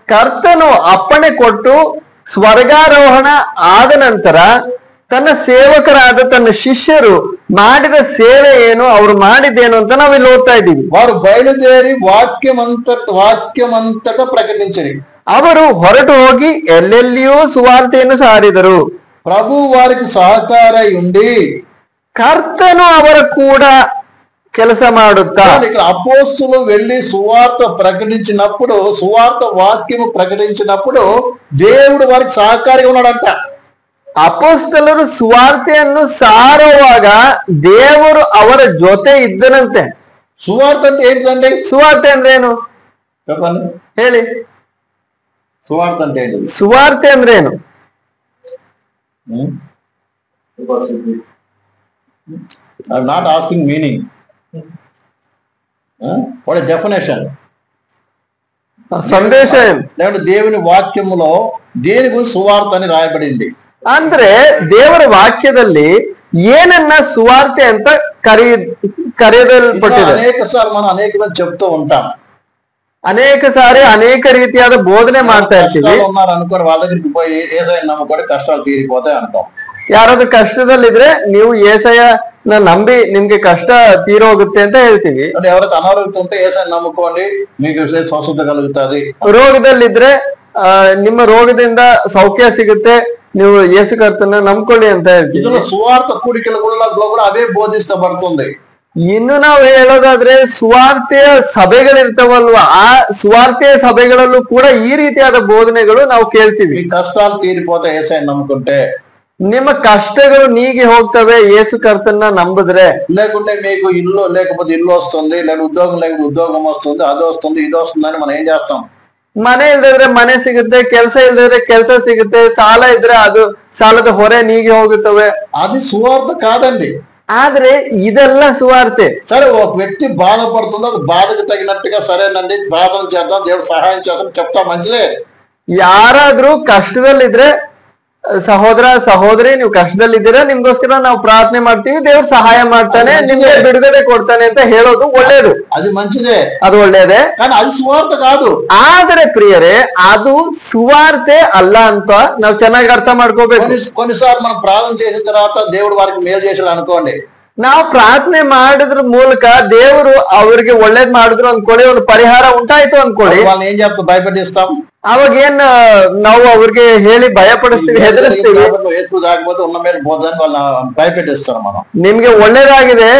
ಕರ್ತನು ಅಪ್ಪಣೆ ಕೊಟ್ಟು ಸ್ವರ್ಗಾರೋಹಣ ಆದ ನಂತರ ತನ್ನ ಸೇವಕರಾದ ತನ್ನ ಶಿಷ್ಯರು ಮಾಡಿದ ಸೇವೆ ಏನು, ಅವ್ರು ಮಾಡಿದ್ದೇನು ಅಂತ ನಾವಿಲ್ಲಿ ಓದ್ತಾ ಇದ್ದೀವಿ. వారు బయలుదేరి వాక్యమంతట ప్రకటించరు. ಅವರು ಹೊರಟು ಹೋಗಿ ಎಲ್ಲೆಲ್ಲಿಯೂ ಸುವಾರ್ತೆಯನ್ನು ಸಾರಿದರು. ప్రభు వారికి సహకారై ఉండి ಕರ್ತನು ಅವರ ಕೂಡ ಕೆಲಸ ಮಾಡುತ್ತಾ. ఇక్కడ అపోస్తులు వెళ్ళి సువార్త ప్రకటించినప్పుడు, సువార్త వాక్యము ప్రకటించినప్పుడు దేవుడు వారికి సహకారిగా ఉన్నాడంట. ಅಪೊಸ್ತಲರು ಸುವಾರ್ತೆಯನ್ನು ಸಾರುವಾಗ ದೇವರು ಅವರ ಜೊತೆ ಇದ್ದನಂತೆ. సువార్త అంటే ఏంటండి? ಸುವಾರ್ತೆ ಅಂದ್ರೆ ಏನು చెప్పండి, ಹೇಳಿ. సువార్త అంటే ఏంటి? ಸುವಾರ್ತೆ ಅಂದ್ರೆ ಏನು? I'm not asking meaning. What is definition? ಸಂದೇಶ ಏನು? లేదంటే దేవుని వాక్యములో దేని గురించి సువార్త అని రాయబడింది. ಅಂದ್ರೆ ದೇವರ ವಾಕ್ಯದಲ್ಲಿ ಏನನ್ನ ಸುವಾರ್ತೆ ಅಂತ ಕರೆಯಲ್ಪಟ್ಟಿದೆ. అనేక సార్లు మనం అనేక మంది చెప్తూ ఉంటాం. ಅನೇಕ ಸಾರಿ ಅನೇಕ ರೀತಿಯಾದ ಬೋಧನೆ ಮಾಡ್ತಾ ಇರ್ತೀವಿ. ఉన్నారు అనుకోని వాళ్ళ దగ్గరికి పోయి యేసయ్య నమ్ముకొని కష్టాలు తీరిపోతాయి అంటాం. ಯಾರಾದ್ರೂ ಕಷ್ಟದಲ್ಲಿದ್ರೆ ನೀವು యేసయ్ಯನ ನಂಬಿ ನಿಮ್ಗೆ ಕಷ್ಟ ತೀರೋಗುತ್ತೆ ಅಂತ ಹೇಳ್ತೀವಿ. ఎవరైతే అనారోగ్యం ఉంటే యేసయ్య నమ్ముకోండి మీకు స్వస్థత కలుగుతుంది. ರೋಗದಲ್ಲಿದ್ರೆ ನಿಮ್ಮ ರೋಗದಿಂದ ಸೌಖ್ಯ ಸಿಗುತ್ತೆ, ನೀವು ಯೇಸು ಕರ್ತನ ನಂಬ್ಕೊಳ್ಳಿ ಅಂತ ಹೇಳ್ತೀವಿ. ఇందులో సువార్త కూడికలు కూడా అవే బోధిస్తబడుతుంది. ಇನ್ನು ನಾವು ಹೇಳೋದಾದ್ರೆ ಸುವಾರ್ತೆಯ ಸಭೆಗಳಿರ್ತಾವಲ್ವಾ, ಆ ಸುವಾರ್ತೆಯ ಸಭೆಗಳಲ್ಲೂ ಕೂಡ ಈ ರೀತಿಯಾದ ಬೋಧನೆಗಳು ನಾವು ಕೇಳ್ತೀವಿ. మీ కష్టాలు తీరిపోతాయి యేసయ్య నమ్ముకుంటే. ನಿಮ್ಮ ಕಷ್ಟಗಳು ನೀಗಿ ಹೋಗ್ತವೆ ಯೇಸು ಕರ್ತನ ನಂಬಿದ್ರೆ. లేకుంటే మీకు ఇల్లు లేకపోతే ఇల్లు వస్తుంది, లేదా ఉద్యోగం లేకపోతే ఉద్యోగం వస్తుంది, అది వస్తుంది ఇది వస్తుంది అని మనం ఏం చేస్తాం? ಮನೆ ಇಲ್ದಿದ್ರೆ ಮನೆ ಸಿಗುತ್ತೆ, ಕೆಲಸ ಇಲ್ದಿದ್ರೆ ಕೆಲಸ ಸಿಗುತ್ತೆ, ಸಾಲ ಇದ್ರೆ ಅದು ಸಾಲದ ಹೊರೆ ನೀಗಿ ಹೋಗುತ್ತವೆ. అది సువార్త కాదండి. ಆದ್ರೆ ಇದೆಲ್ಲ ಸುವಾರ್ತೆ. సరే ఒక వ్యక్తి బాధపడుతుందో అది బాధకు తగినట్టుగా సరేనండి ప్రార్థన చేద్దాం, దేవుడు సహాయం చేద్దాం చెప్తా, మంచిదే. ಯಾರಾದ್ರೂ ಕಷ್ಟದಲ್ಲಿದ್ರೆ ಸಹೋದರ ಸಹೋದರಿ ನೀವು ಕಷ್ಟದಲ್ಲಿದ್ದೀರಾ, ನಿಮ್ಗೋಸ್ಕರ ನಾವು ಪ್ರಾರ್ಥನೆ ಮಾಡ್ತೀವಿ, ದೇವ್ರು ಸಹಾಯ ಮಾಡ್ತಾನೆ, ನಿಮ್ಗೆ ಬಿಡುಗಡೆ ಕೊಡ್ತಾನೆ ಅಂತ ಹೇಳೋದು ಒಳ್ಳೇದು. అది మంచిదే, ಅದು ಒಳ್ಳೇದೇ. కానీ అది సువార్త కాదు. ಆದರೆ ಪ್ರಿಯರೇ, ಅದು ಸುವಾರ್ತೆ ಅಲ್ಲ ಅಂತ ನಾವು ಚೆನ್ನಾಗಿ ಅರ್ಥ ಮಾಡ್ಕೋಬೇಕು. కొన్నిసార్లు మనం ప్రార్థన చేసిన తర్వాత దేవుడు వారికి మేలు చేశాడు అనుకోండి, ನಾವು ಪ್ರಾರ್ಥನೆ ಮಾಡಿದ್ರ ಮೂಲಕ ದೇವರು ಅವ್ರಿಗೆ ಒಳ್ಳೇದ್ ಮಾಡಿದ್ರು ಅನ್ಕೊಳ್ಳಿ, ಒಂದು ಪರಿಹಾರ ಉಂಟಾಯ್ತು ಅನ್ಕೊಳ್ಳಿ, వాళ్ళని ఏం చెప్తా భయపెట్టిస్తాం. ಅವಾಗ ಏನ್ ನಾವು ಅವ್ರಿಗೆ ಹೇಳಿ ಭಯಪಡಿಸ್ತೀವಿ, ಹೆದರಿಸ್ತೀವಿ. యేసు దాకపోతే ఉన్న ಮೇಲೆ పోదని వాళ్ళని భయపెట్టిస్తాం మనం. ನಿಮ್ಗೆ ಒಳ್ಳೇದಾಗಿದೆ,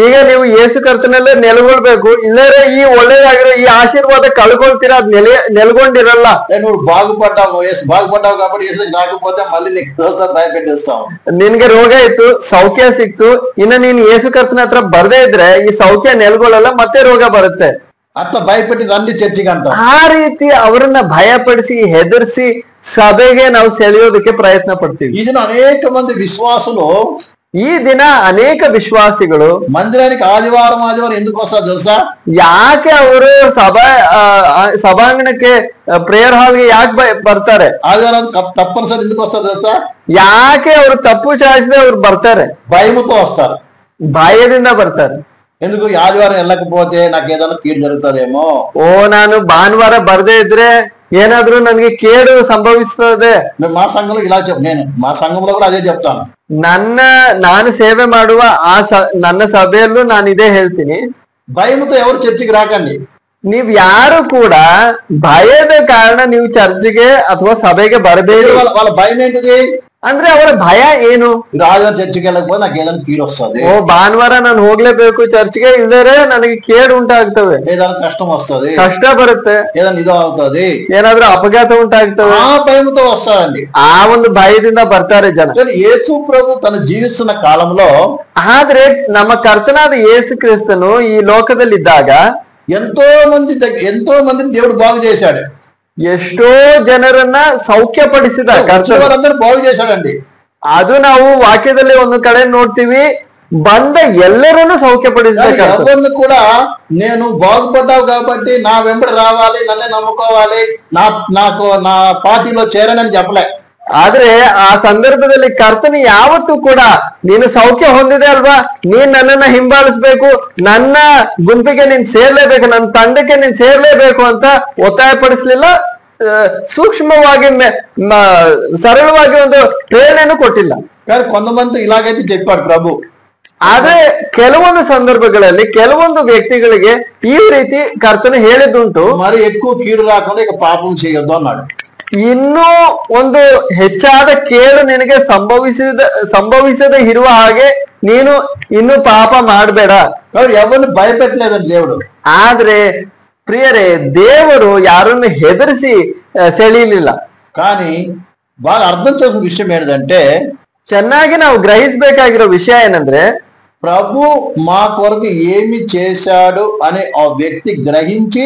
ಈಗ ನೀವು ಯೇಸು ಕರ್ತನಲ್ಲೇ ನೆಲೆಗೊಳ್ಬೇಕು, ಇಲ್ಲದ್ರೆ ಈ ಒಳ್ಳೇದಾಗಿರೋ ಈ ಆಶೀರ್ವಾದ ಕಳ್ಕೊಳ್ತೀರಾ, ಅದ್ ನೆಲೆಗೊಂಡಿರಲ್ಲ. నువ్వు బాగుపడ్డావు, యేసు బాగుపడ్డావు కాబట్టి యేసు రాకపోతే మళ్ళీ నీకు భయపెట్టిస్తాం. ನಿನ್ಗೆ ರೋಗ ಇತ್ತು, ಸೌಖ್ಯ ಸಿಕ್ತು, ಇನ್ನು ನೀನ್ ಯೇಸು ಕರ್ತನ ಹತ್ರ ಬರ್ದೇ ಇದ್ರೆ ಈ ಸೌಖ್ಯ ನೆಲೆಗೊಳ್ಳಲ್ಲ, ಮತ್ತೆ ರೋಗ ಬರುತ್ತೆ. అట్లా భయపెట్టి రండి చర్చికి అంటాం. ಆ ರೀತಿ ಅವರನ್ನ ಭಯಪಡಿಸಿ ಹೆದರ್ಸಿ ಸಭೆಗೆ ನಾವು ಸೆಳೆಯೋದಕ್ಕೆ ಪ್ರಯತ್ನ ಪಡ್ತೀವಿ. ఈ దిన అనేక మంది విశ్వాసులు, ಈ ದಿನ ಅನೇಕ ವಿಶ್ವಾಸಿಗಳು మందిరానికి ఆదివారం ఎందుకు వస్తారు తెలుసా? ಯಾಕೆ ಅವರು ಸಭಾಂಗಣಕ್ಕೆ ಪ್ರೇಯರ್ ಹಾಲ್ಗೆ ಯಾಕೆ ಬರ್ತಾರೆ? ఆదివారం తప్పనిసరి ఎందుకు వస్తారు తెలుసా? ಯಾಕೆ ಅವರು ತಪ್ಪು ಚಾಚಿದ್ರೆ ಅವ್ರು ಬರ್ತಾರೆ? భయముతో వస్తారు. ಭಯದಿಂದ ಬರ್ತಾರೆ. ఎందుకు ఈ ఆదివారం వెళ్ళకపోతే నాకు ఏదైనా కీడు జరుగుతుందేమో, ಓ ನಾನು ಭಾನುವಾರ ಬರ್ದೇ ಇದ್ರೆ ಏನಾದ್ರೂ ನನ್ಗೆ ಕೇಡು ಸಂಭವಿಸ್ತದೆ. మా సంఘంలో ఇలా నేను మా సంఘంలో కూడా అదే చెప్తాను. ನಾನು ಸೇವೆ ಮಾಡುವ ನನ್ನ ಸಭೆಯಲ್ಲೂ ನಾನು ಇದೇ ಹೇಳ್ತೀನಿ. భయంతో ఎవరు చర్చికి రాకండి. ನೀವ್ ಯಾರು ಕೂಡ ಭಯದ ಕಾರಣ ನೀವು ಚರ್ಚ್ಗೆ ಅಥವಾ ಸಭೆಗೆ ಬರಬೇಡಿ. వాళ్ళ భయం ఏంటిది ಅಂದ್ರೆ ಅವರ ಭಯ ಏನು? ఆదివారం చర్చికి వెళ్ళకపోతే నాకు ఏదైనా కీడు వస్తుంది, ಓ ಭಾನುವಾರ ನಾನು ಹೋಗ್ಲೇಬೇಕು ಚರ್ಚ್ಗೆ, ಇಲ್ಲದ್ರೆ ನನಗೆ ಕೇಡು ಉಂಟಾಗ್ತವೆ, ఏదైనా కష్టం వస్తుంది, ಕಷ್ಟ ಬರುತ್ತೆ, ఏదైనా ఇదో అవుతుంది, ಏನಾದ್ರೂ ಅಪಘಾತ ಉಂಟಾಗ್ತವೆ, ఆ భయంతో వస్తారండి. ಆ ಒಂದು ಭಯದಿಂದ ಬರ್ತಾರೆ ಜನ. యేసు ప్రభు తన జీవిస్తున్న కాలంలో ಆದ್ರೆ ನಮ್ಮ ಕರ್ತನಾದ ಯೇಸು ಕ್ರಿಸ್ತನು ಈ ಲೋಕದಲ್ಲಿದ್ದಾಗ ఎంతో మందిని దేవుడు బాగు చేశాడు. ಎಷ್ಟೋ ಜನರನ್ನ ಸೌಖ್ಯಪಡಿಸಿದ వారందరూ బాగు చేశాడండి. ಅದು ನಾವು ವಾಕ್ಯದಲ್ಲಿ ಒಂದು ಕಡೆ ನೋಡ್ತೀವಿ, ಬಂದ ಎಲ್ಲರನ್ನು ಸೌಖ್ಯಪಡಿಸಿದ. ఎవరిని కూడా నేను బాగుపడ్డావు కాబట్టి నా వెంబడి రావాలి, నన్నే నమ్ముకోవాలి, నాకు నా పార్టీలో చేరనని చెప్పలే. ಆದ್ರೆ ಆ ಸಂದರ್ಭದಲ್ಲಿ ಕರ್ತನು ಯಾವತ್ತೂ ಕೂಡ ನೀನು ಸೌಖ್ಯ ಹೊಂದಿದೆ ಅಲ್ವಾ, ನೀನ್ ನನ್ನನ್ನ ಹಿಂಬಾಲಿಸ್ಬೇಕು, ನನ್ನ ಗುಂಪಿಗೆ ನೀನ್ ಸೇರ್ಲೇಬೇಕು, ನನ್ನ ತಂಡಕ್ಕೆ ನೀನ್ ಸೇರ್ಲೇಬೇಕು ಅಂತ ಒತ್ತಾಯ ಪಡಿಸ್ಲಿಲ್ಲ. ಸೂಕ್ಷ್ಮವಾಗಿ ಸರಳವಾಗಿ ಒಂದು ಪ್ರೇರಣೆಯನ್ನು ಕೊಟ್ಟಿಲ್ಲ. కానీ కొంతమంది ఇలాగైతే చెప్పాడు ప్రభు. ಆದ್ರೆ ಕೆಲವೊಂದು ಸಂದರ್ಭಗಳಲ್ಲಿ ಕೆಲವೊಂದು ವ್ಯಕ್ತಿಗಳಿಗೆ ಈ ರೀತಿ ಕರ್ತನು ಹೇಳಿದ್ದುಂಟು, మరి ఎక్కువ కీడు రాకుండా ఇక పాపం చేయొద్దు అన్నాడు. ಇನ್ನೂ ಒಂದು ಹೆಚ್ಚಾದ ಕೇಡು ನಿನಗೆ ಸಂಭವಿಸದೆ ಇರುವ ಹಾಗೆ ನೀನು ಇನ್ನು ಪಾಪ ಮಾಡಬೇಡ. ఎవరిని భయపెట్టలేదండి దేవుడు. ಆದ್ರೆ ಪ್ರಿಯರೇ, ದೇವರು ಯಾರನ್ನು ಹೆದರಿಸಿ ಸೆಳೀಲಿಲ್ಲ. కానీ బాగా అర్థం చేసిన విషయం ఏంటంటే, ಚೆನ್ನಾಗಿ ನಾವು ಗ್ರಹಿಸಬೇಕಾಗಿರೋ ವಿಷಯ ಏನಂದ್ರೆ, ప్రభు మా కొరకు ఏమి చేశాడు అని ఆ వ్యక్తి గ్రహించి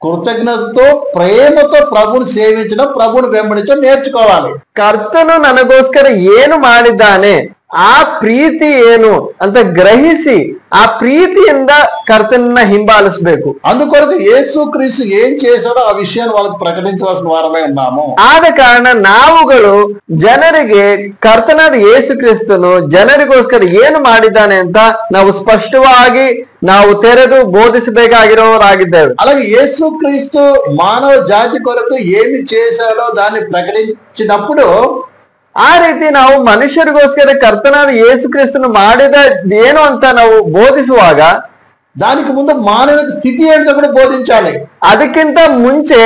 కృతజ్ఞతతో ప్రేమతో ప్రభుని సేవించడం, ప్రభుని వెంబడించడం నేర్చుకోవాలి. ಕರ್ತನು ನನಗೋಸ್ಕರ ಏನು ಮಾಡಿದ್ದಾನೆ, ಆ ಪ್ರೀತಿ ಏನು ಅಂತ ಗ್ರಹಿಸಿ ಆ ಪ್ರೀತಿಯಿಂದ ಕರ್ತನನ್ನ ಹಿಂಬಾಲಿಸಬೇಕು. అందుకొరకు యేసు క్రీస్తు ఏం చేశాడో ఆ విషయాన్ని వాళ్ళకి ప్రకటించవలసిన వారమే ఉన్నాము. ಆದ ಕಾರಣ ನಾವುಗಳು ಜನರಿಗೆ ಕರ್ತನಾದ ಯೇಸು ಕ್ರಿಸ್ತನು ಜನರಿಗೋಸ್ಕರ ಏನು ಮಾಡಿದ್ದಾನೆ ಅಂತ ನಾವು ಸ್ಪಷ್ಟವಾಗಿ ನಾವು ತೆರೆದು ಬೋಧಿಸಬೇಕಾಗಿರೋರಾಗಿದ್ದೇವೆ. అలాగే యేసు క్రీస్తు మానవ జాతి కొరకు ఏమి చేశాడో దాన్ని ప్రకటించినప్పుడు, ಆ ರೀತಿ ನಾವು ಮನುಷ್ಯರಿಗೋಸ್ಕರ ಕರ್ತನಾದ ಯೇಸು ಕ್ರಿಸ್ತನು ಮಾಡಿದ ಏನು ಅಂತ ನಾವು ಬೋಧಿಸುವಾಗ దానికి ముందు మానవ స్థితి ఏంటో కూడా బోధించాలి. ಅದಕ್ಕಿಂತ ಮುಂಚೆ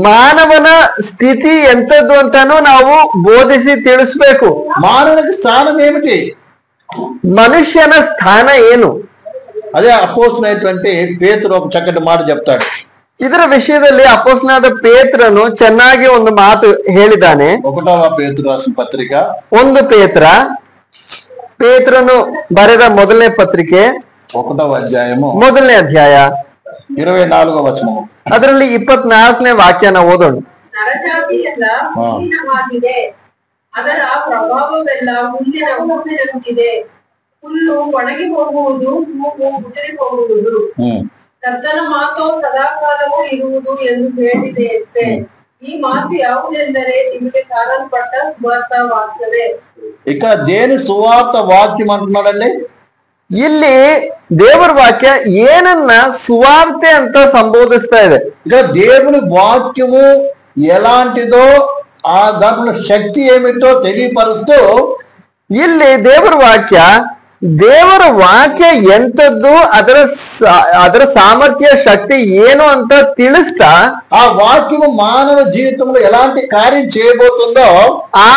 ಮಾನವನ ಸ್ಥಿತಿ ಎಂತದ್ದು ಅಂತಾನು ನಾವು ಬೋಧಿಸಿ ತಿಳಿಸ್ಬೇಕು. మానవునికి స్థానం ఏమిటి, ಮನುಷ್ಯನ ಸ್ಥಾನ ಏನು? అదే అపోస్తలుడైనటువంటి పేతురు ఒక చక్కటి మాట చెప్తాడు. ಇದರ ವಿಷಯದಲ್ಲಿ ಅಪೊಸ್ತಲನಾದ ಪೇತ್ರನು ಚೆನ್ನಾಗಿ ಒಂದು ಮಾತು ಹೇಳಿದ್ದಾನೆ. 1వ పేతురు రాసిన పత్రిక 1 ಪೇತ್ರನು ಬರೆದ ಮೊದಲನೇ ಪತ್ರಿಕೆ 1వ అధ్యాయము 1ನೇ ಅಧ್ಯಾಯ 24వ వచనము. ಅದರಲ್ಲಿ 24ನೇ ವಾಕ್ಯನ ಓದೋಣ. ನರಜಾತಿ ಎಲ್ಲ ಹೀನವಾಗಿದೆ, ಅದರ ಪ್ರಭಾವವೆಲ್ಲ ಹುಲ್ಲಿನಂತಿದೆ. ಹುಲ್ಲು ಒಣಗಿ ಹೋಗುವುದು, ಹೂವು ಉದುರಿ ಹೋಗುವುದು, ಕರ್ತನ ಮಾತು ಸದಾಕಾಲವೂ ಇರುವುದು ಎಂದು ಹೇಳಿದೆಯಂತೆ. ಈ ಮಾತು ಯಾವುದೆಂದರೆ ನಿಮಗೆ ಕಾಣಲ್ಪಟ್ಟ ಸುವಾರ್ತ ವಾಕ್ಯವೇ. ఇక్కడ దేని సువార్త వాక్యం అంటున్నాడండి? ಇಲ್ಲಿ ದೇವರ ವಾಕ್ಯ ಏನನ್ನ ಸುವಾರ್ತೆ ಅಂತ ಸಂಬೋಧಿಸ್ತಾ ಇದೆ. ఇక్కడ దేవుని వాక్యము ఎలాంటిదో, ఆ దాంట్లో శక్తి ఏమిటో తెలియపరుస్తూ, ಇಲ್ಲಿ ದೇವರ ವಾಕ್ಯ ಎಂತದ್ದು, ಅದರ ಸಾಮರ್ಥ್ಯ ಶಕ್ತಿ ಏನು ಅಂತ ತಿಳಿಸ್ತಾ, ఆ వాక్యము మానవ జీవితంలో ఎలాంటి కార్యం చేయబోతుందో, ಆ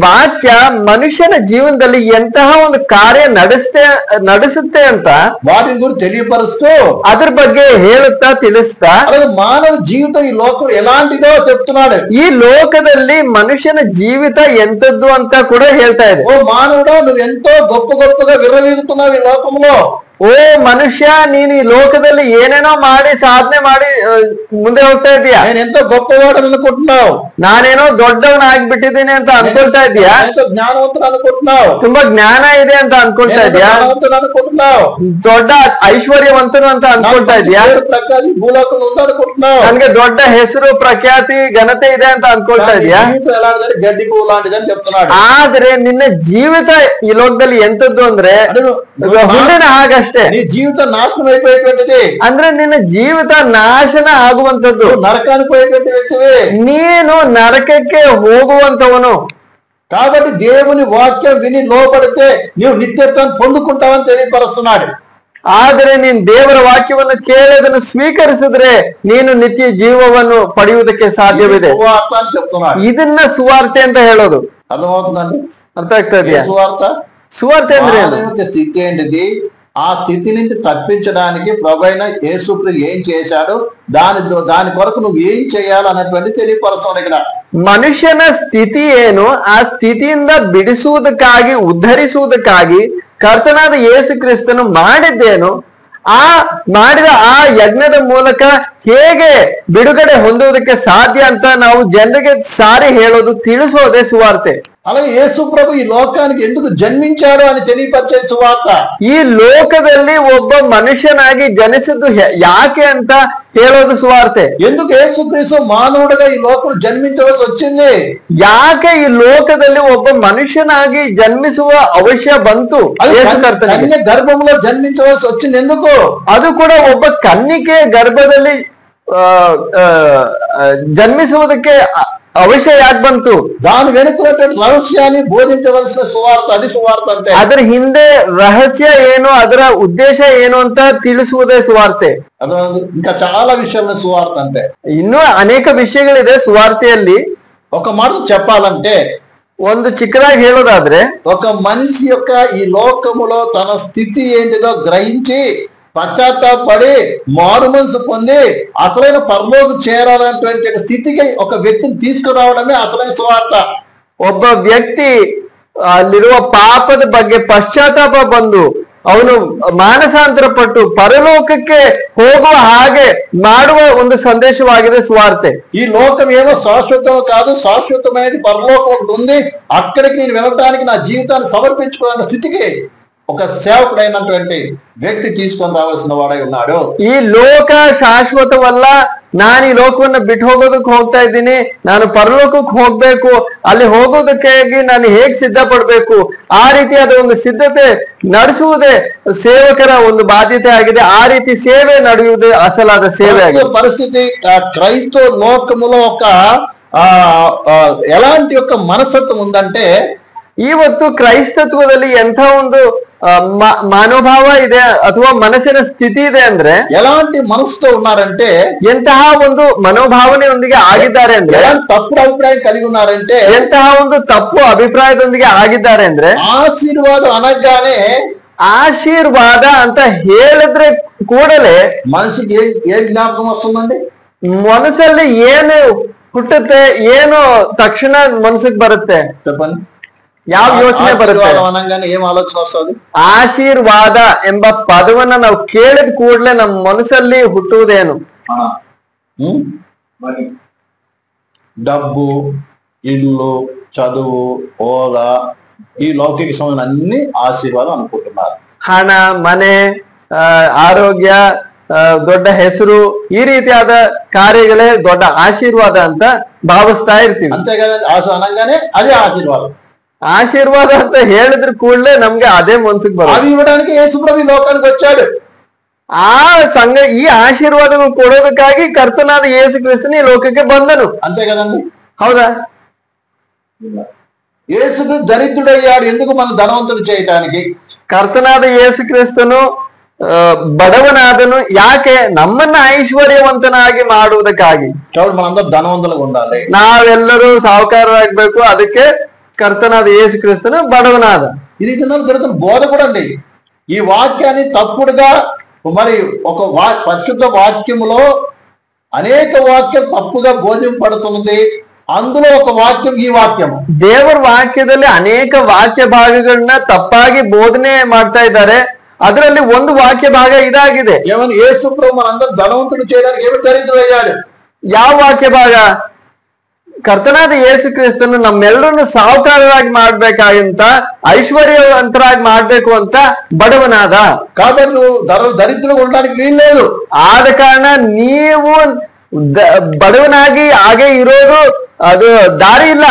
ವಾಕ್ಯ ಮನುಷ್ಯನ ಜೀವನದಲ್ಲಿ ಎಂತಹ ಒಂದು ಕಾರ್ಯ ನಡೆಸುತ್ತೆ ಅಂತ వాటిని గురించి తెలియపరుస్తూ, ಅದ್ರ ಬಗ್ಗೆ ಹೇಳುತ್ತಾ ತಿಳಿಸ್ತಾ, అలాగే మానవ జీవితం ఈ లోకం ఎలాంటిదో చెప్తున్నాడు. ಈ ಲೋಕದಲ್ಲಿ ಮನುಷ್ಯನ ಜೀವಿತ ಎಂತದ್ದು ಅಂತ ಕೂಡ ಹೇಳ್ತಾ ಇದೆ. ఓ మానవుడా, నువ్వు ఎంతో గొప్పగా విర్రవీగుతున్నావు ఈ లోకంలో. ಓ ಮನುಷ್ಯ, ನೀನು ಈ ಲೋಕದಲ್ಲಿ ಏನೇನೋ ಮಾಡಿ ಸಾಧನೆ ಮಾಡಿ ಮುಂದೆ ಹೋಗ್ತಾ ಇದೀಯಾ. నేను ఎంతో గొప్పవాడని అనుకుంటున్నావు, ನಾನೇನೋ ದೊಡ್ಡವನ್ ಆಗ್ಬಿಟ್ಟಿದ್ದೀನಿ ಅಂತ ಅನ್ಕೊಳ್ತಾ ಇದೀಯಾ. ఎంతో జ్ఞానవంతుడు అనుకుంటున్నావు, ತುಂಬಾ ಜ್ಞಾನ ಇದೆ ಅಂತ ಅನ್ಕೊಳ್ತಾ ಇದೀಯಾ. జ్ఞానవంతుడు అనుకుంటున్నావు, ದೊಡ್ಡ ಐಶ್ವರ್ಯವಂತನು ಅಂತ ಅನ್ಕೊಳ್ತಾ ಇದೀಯಾ. ప్రకాశం భూలోకంలో ఉందనుకుంటున్నావు, ನನ್ಗೆ ದೊಡ್ಡ ಹೆಸರು ಪ್ರಖ್ಯಾತಿ ಘನತೆ ಇದೆ ಅಂತ ಅನ್ಕೊಳ್ತಾ ಇದೀಯಾ. జీవితం ఎలాంటిదంటే గడ్డి పువ్వు లాంటిదని చెప్తున్నాడు. ಆದ್ರೆ ನಿನ್ನ ಜೀವಿತ ಈ ಲೋಕದಲ್ಲಿ ಎಂತದ್ದು ಅಂದ್ರೆ ಹುಲ್ಲಿನ ಹಾಗಷ್ಟೇ. నీ జీవితం నాశనం అయిపోయేటువంటిది, ಅಂದ್ರೆ ನಿನ್ನ ಜೀವಿತ ನಾಶನ ಆಗುವಂತದ್ದು. నరకానికి పోయేటువంటి వ్యక్తివి, ನೀನು ನರಕಕ್ಕೆ ಹೋಗುವಂತವನು. కాబట్టి దేవుని వాక్యం విని లోపడితే నీవు నిత్యత్వాన్ని పొందుకుంటావని తెలియపరుస్తున్నాడు. ಆದರೆ ನೀನ್ ದೇವರ ವಾಕ್ಯವನ್ನು ಕೇಳೋದನ್ನು ಸ್ವೀಕರಿಸಿದ್ರೆ ನೀನು ನಿತ್ಯ ಜೀವವನ್ನು ಪಡೆಯುವುದಕ್ಕೆ ಸಾಧ್ಯವಿದೆ. సువార్త అని చెప్తున్నాడు. ಇದನ್ನ ಸುವಾರ್ತೆ ಅಂತ ಹೇಳೋದು. అర్థమవుతుందండి? ಅರ್ಥ ಆಗ್ತಾ ಇದೆಯಾ? సువార్త ಸುವಾರ್ತೆ ಅಂದ್ರೆ ಏನು? మానవ స్థితి ఏంటిది? ఆ స్థితి నుంచి తప్పించడానికి ప్రభువైన యేసుక్రీస్తు ఏం చేశాడు, దాని కొరకు నువ్వు ఏం చేయాలన్నటువంటి తెలియపరుస్తున్నాడు ఇక్కడ. ಮನುಷ್ಯನ ಸ್ಥಿತಿ ಏನು, ಆ ಸ್ಥಿತಿಯಿಂದ ಬಿಡಿಸುವುದಕ್ಕಾಗಿ ಉದ್ಧರಿಸುವುದಕ್ಕಾಗಿ ಕರ್ತನಾದ ಯೇಸು ಕ್ರಿಸ್ತನು ಮಾಡಿದ್ದೇನು, ಮಾಡಿದ ಆ ಯಜ್ಞದ ಮೂಲಕ ಹೇಗೆ ಬಿಡುಗಡೆ ಹೊಂದುವುದಕ್ಕೆ ಸಾಧ್ಯ ಅಂತ ನಾವು ಜನರಿಗೆ ಸಾರಿ ಹೇಳೋದು, ತಿಳಿಸೋದೇ ಸುವಾರ್ತೆ. అలాగే యేసు ప్రభు ఈ లోకానికి ఎందుకు జన్మించాడు అని తెలియపరిచే సువార్త. ಈ ಲೋಕದಲ್ಲಿ ಒಬ್ಬ ಮನುಷ್ಯನಾಗಿ ಜನಿಸಿದ್ದು ಯಾಕೆ ಅಂತ ಹೇಳೋದು ಸುವಾರ್ತೆ. ఎందుకు యేసుక్రీస్తు మానవుడిగా ఈ లోకం జన్మించవలసి వచ్చింది, ಯಾಕೆ ಈ ಲೋಕದಲ್ಲಿ ಒಬ್ಬ ಮನುಷ್ಯನಾಗಿ ಜನ್ಮಿಸುವ ಅವಶ್ಯ ಬಂತು, కన్య గర్భంలో జన్మించవలసి వచ్చింది ఎందుకు? ಅದು ಕೂಡ ಒಬ್ಬ ಕನ್ನಿಕೆ ಗರ್ಭದಲ್ಲಿ ಜನ್ಮಿಸುವುದಕ್ಕೆ ಅವಶ್ಯ ಯಾಕೆ ಬಂತು? దాని వెనుకున్నటువంటి రహస్యాన్ని బోధించవలసిన సువార్త, అది సువార్త అంటే. ಅದರ ಹಿಂದೆ రహస్య ಏನು, ಅದರ ಉದ್ದೇಶ ಏನು ಅಂತ ತಿಳಿಸುವುದೇ ಸುವಾರ್ತೆ. ఇంకా చాలా విషయాలు సువార్త అంటే. ಇನ್ನೂ ಅನೇಕ ವಿಷಯಗಳಿದೆ ಸುವಾರ್ತೆಯಲ್ಲಿ. ఒక మాట చెప్పాలంటే, ಒಂದು ಚಿಕ್ಕದಾಗಿ ಹೇಳೋದಾದ್ರೆ, ఒక మనిషి యొక్క ఈ లోకములో తన స్థితి ఏంటిదో గ్రహించి పశ్చాత్తాపడి మారు మనసు పొంది అసలైన పరలోకి చేరాలనేటువంటి స్థితికి ఒక వ్యక్తిని తీసుకురావడమే అసలైన సువార్త. ಒಬ್ಬ ವ್ಯಕ್ತಿ ಅಲ್ಲಿರುವ ಪಾಪದ ಬಗ್ಗೆ ಪಶ್ಚಾತ್ತಾಪ ಬಂದು ಅವನು ಮಾನಸಾಂತರ ಪಟ್ಟು ಪರಲೋಕಕ್ಕೆ ಹೋಗುವ ಹಾಗೆ ಮಾಡುವ ಒಂದು ಸಂದೇಶವಾಗಿದೆ ಸುವಾರ್ತೆ. ఈ లోకం ఏమో శాశ్వతం కాదు, శాశ్వతమైనది పరలోకం ఒకటి ఉంది, అక్కడికి నేను వెళ్ళడానికి నా జీవితాన్ని సమర్పించుకోవాలన్న స్థితికి ఒక సేవకుడైనటువంటి వ్యక్తి తీసుకొని రావాల్సిన వాడై ఉన్నాడు. ಈ ಲೋಕ ಶಾಶ್ವತವಲ್ಲ, ನಾನು ಈ ಲೋಕವನ್ನ ಬಿಟ್ಟು ಹೋಗೋದಕ್ಕೆ ಹೋಗ್ತಾ ಇದ್ದೀನಿ, ನಾನು ಪರಲೋಕಕ್ಕೆ ಹೋಗ್ಬೇಕು, ಅಲ್ಲಿ ಹೋಗೋದಕ್ಕಾಗಿ ನಾನು ಹೇಗ್ ಸಿದ್ಧ ಪಡ್ಬೇಕು, ಆ ರೀತಿಯಾದ ಒಂದು ಸಿದ್ಧತೆ ನಡೆಸುವುದೇ ಸೇವಕರ ಒಂದು ಬಾಧ್ಯತೆ ಆಗಿದೆ. ಆ ರೀತಿ ಸೇವೆ ನಡೆಯುವುದೇ ಅಸಲಾದ ಸೇವೆ ಆಗಿದೆ. పరిస్థితి క్రైస్తవ లోకములో ఒక ఎలాంటి ఒక మనస్తత్వం ఉందంటే, ಇವತ್ತು ಕ್ರೈಸ್ತತ್ವದಲ್ಲಿ ಎಂಥ ಒಂದು ಮನೋಭಾವ ಇದೆ ಅಥವಾ ಮನಸ್ಸಿನ ಸ್ಥಿತಿ ಇದೆ ಅಂದ್ರೆ, ఎలాంటి మనసుతో ఉన్నారంటే, ಎಂತಹ ಒಂದು ಮನೋಭಾವನೆಯೊಂದಿಗೆ ಆಗಿದ್ದಾರೆ ಅಂದ್ರೆ, తప్పుడు అభిప్రాయం కలిగి ఉన్నారంటే, ಎಂತಹ ಒಂದು ತಪ್ಪು ಅಭಿಪ್ರಾಯದೊಂದಿಗೆ ಆಗಿದ್ದಾರೆ ಅಂದ್ರೆ, ఆశీర్వాదం అనగానే ಆಶೀರ್ವಾದ ಅಂತ ಹೇಳಿದ್ರೆ ಕೂಡಲೇ మనిషికి ఏ జ్ఞాపకం వస్తుందండి? ಮನಸ್ಸಲ್ಲಿ ಏನು ಹುಟ್ಟುತ್ತೆ, ಏನು ತಕ್ಷಣ ಮನಸ್ಸಿಗೆ ಬರುತ್ತೆ? చెప్పండి. ಯಾವ ಯೋಚನೆ ಬರುತ್ತೆ? అనగానే ఏం ఆలోచన వస్తుంది? ಆಶೀರ್ವಾದ ಎಂಬ ಪದವನ್ನ ನಾವು ಕೇಳಿದ ಕೂಡಲೇ ನಮ್ಮ ಮನಸ್ಸಲ್ಲಿ ಹುಟ್ಟುವುದೇನು? డబ్బు, ఇల్లు, చదువు, హోదా, ఈ లౌకిక సంబంధం అన్ని ఆశీర్వాదం అనుకుంటున్నారు. ಹಣ, ಮನೆ, ಆರೋಗ್ಯ, ದೊಡ್ಡ ಹೆಸರು, ಈ ರೀತಿಯಾದ ಕಾರ್ಯಗಳೇ ದೊಡ್ಡ ಆಶೀರ್ವಾದ ಅಂತ ಭಾವಿಸ್ತಾ ಇರ್ತೀವಿ. అంతే కదా, ఆశ అనగానే అదే ఆశీర్వాదం. ಆಶೀರ್ವಾದ ಅಂತ ಹೇಳಿದ್ರ ಕೂಡಲೇ ನಮ್ಗೆ ಅದೇ ಮನ್ಸಿಗೆ ಬರುತ್ತೆ. అవి ఇవ్వడానికి యేసుప్రభు లోకానికి వచ్చాడు. ಈ ಆಶೀರ್ವಾದಗಳು ಕೊಡೋದಕ್ಕಾಗಿ ಕರ್ತನಾದ ಯೇಸು ಕ್ರಿಸ್ತನು ಈ ಲೋಕಕ್ಕೆ ಬಂದನು. అంతే కదండి? ಹೌದಾ? యేసుకు దరిద్రుడయ్యాడు ఎందుకు? మన ధనవంతుడు చేయటానికి. ಕರ್ತನಾದ ಯೇಸು ಕ್ರಿಸ್ತನು ಬಡವನಾದನು ಯಾಕೆ? ನಮ್ಮನ್ನ ಐಶ್ವರ್ಯವಂತನಾಗಿ ಮಾಡುವುದಕ್ಕಾಗಿ. కాబట్టి మనందరూ ధనవంతులుగా ఉండాలి, ನಾವೆಲ್ಲರೂ ಸಾಹುಕಾರರಾಗಬೇಕು. ಅದಕ್ಕೆ ಕರ್ತನಾದ ಯೇಸು ಕ್ರಿಸ್ತನು ಬಡವನಾದ. ఇది జరుగుతున్న బోధ కూడా అండి. ఈ వాక్యాన్ని తప్పుడుగా, మరి ఒక పరిశుద్ధ వాక్యములో అనేక వాక్యం తప్పుగా బోధింపబడుతున్నది. అందులో ఒక వాక్యం ఈ వాక్యం. ದೇವರ ವಾಕ್ಯದಲ್ಲಿ ಅನೇಕ ವಾಕ್ಯ ಭಾಗಗಳನ್ನ ತಪ್ಪಾಗಿ ಬೋಧನೆ ಮಾಡ್ತಾ ಇದ್ದಾರೆ. ಅದರಲ್ಲಿ ಒಂದು వాక్య భాగ ఇదాಗಿದೆ. ఏమని యేసు ప్రభు మనందరం ధనవంతుడు చేయడానికి ఏమి దరిద్రుడు అయ్యాడు? ಯಾವ ವಾಕ್ಯ ಭಾಗ? ಕರ್ತನಾದ ಯೇಸು ಕ್ರಿಸ್ತನು ನಮ್ಮೆಲ್ಲರನ್ನು ಸಾಹುಕಾರರಾಗಿ ಮಾಡ್ಬೇಕಾಗಿಂತ ಐಶ್ವರ್ಯವಂತರಾಗಿ ಮಾಡ್ಬೇಕು ಅಂತ ಬಡವನಾದ. కాబట్టి నువ్వు దరిద్రుడు ఉండడానికి వీలు లేదు. ಆದ ಕಾರಣ ನೀವು బడవనాగి ಹಾಗೆ ಇರೋದು ಅದು ದಾರಿ ಇಲ್ಲ,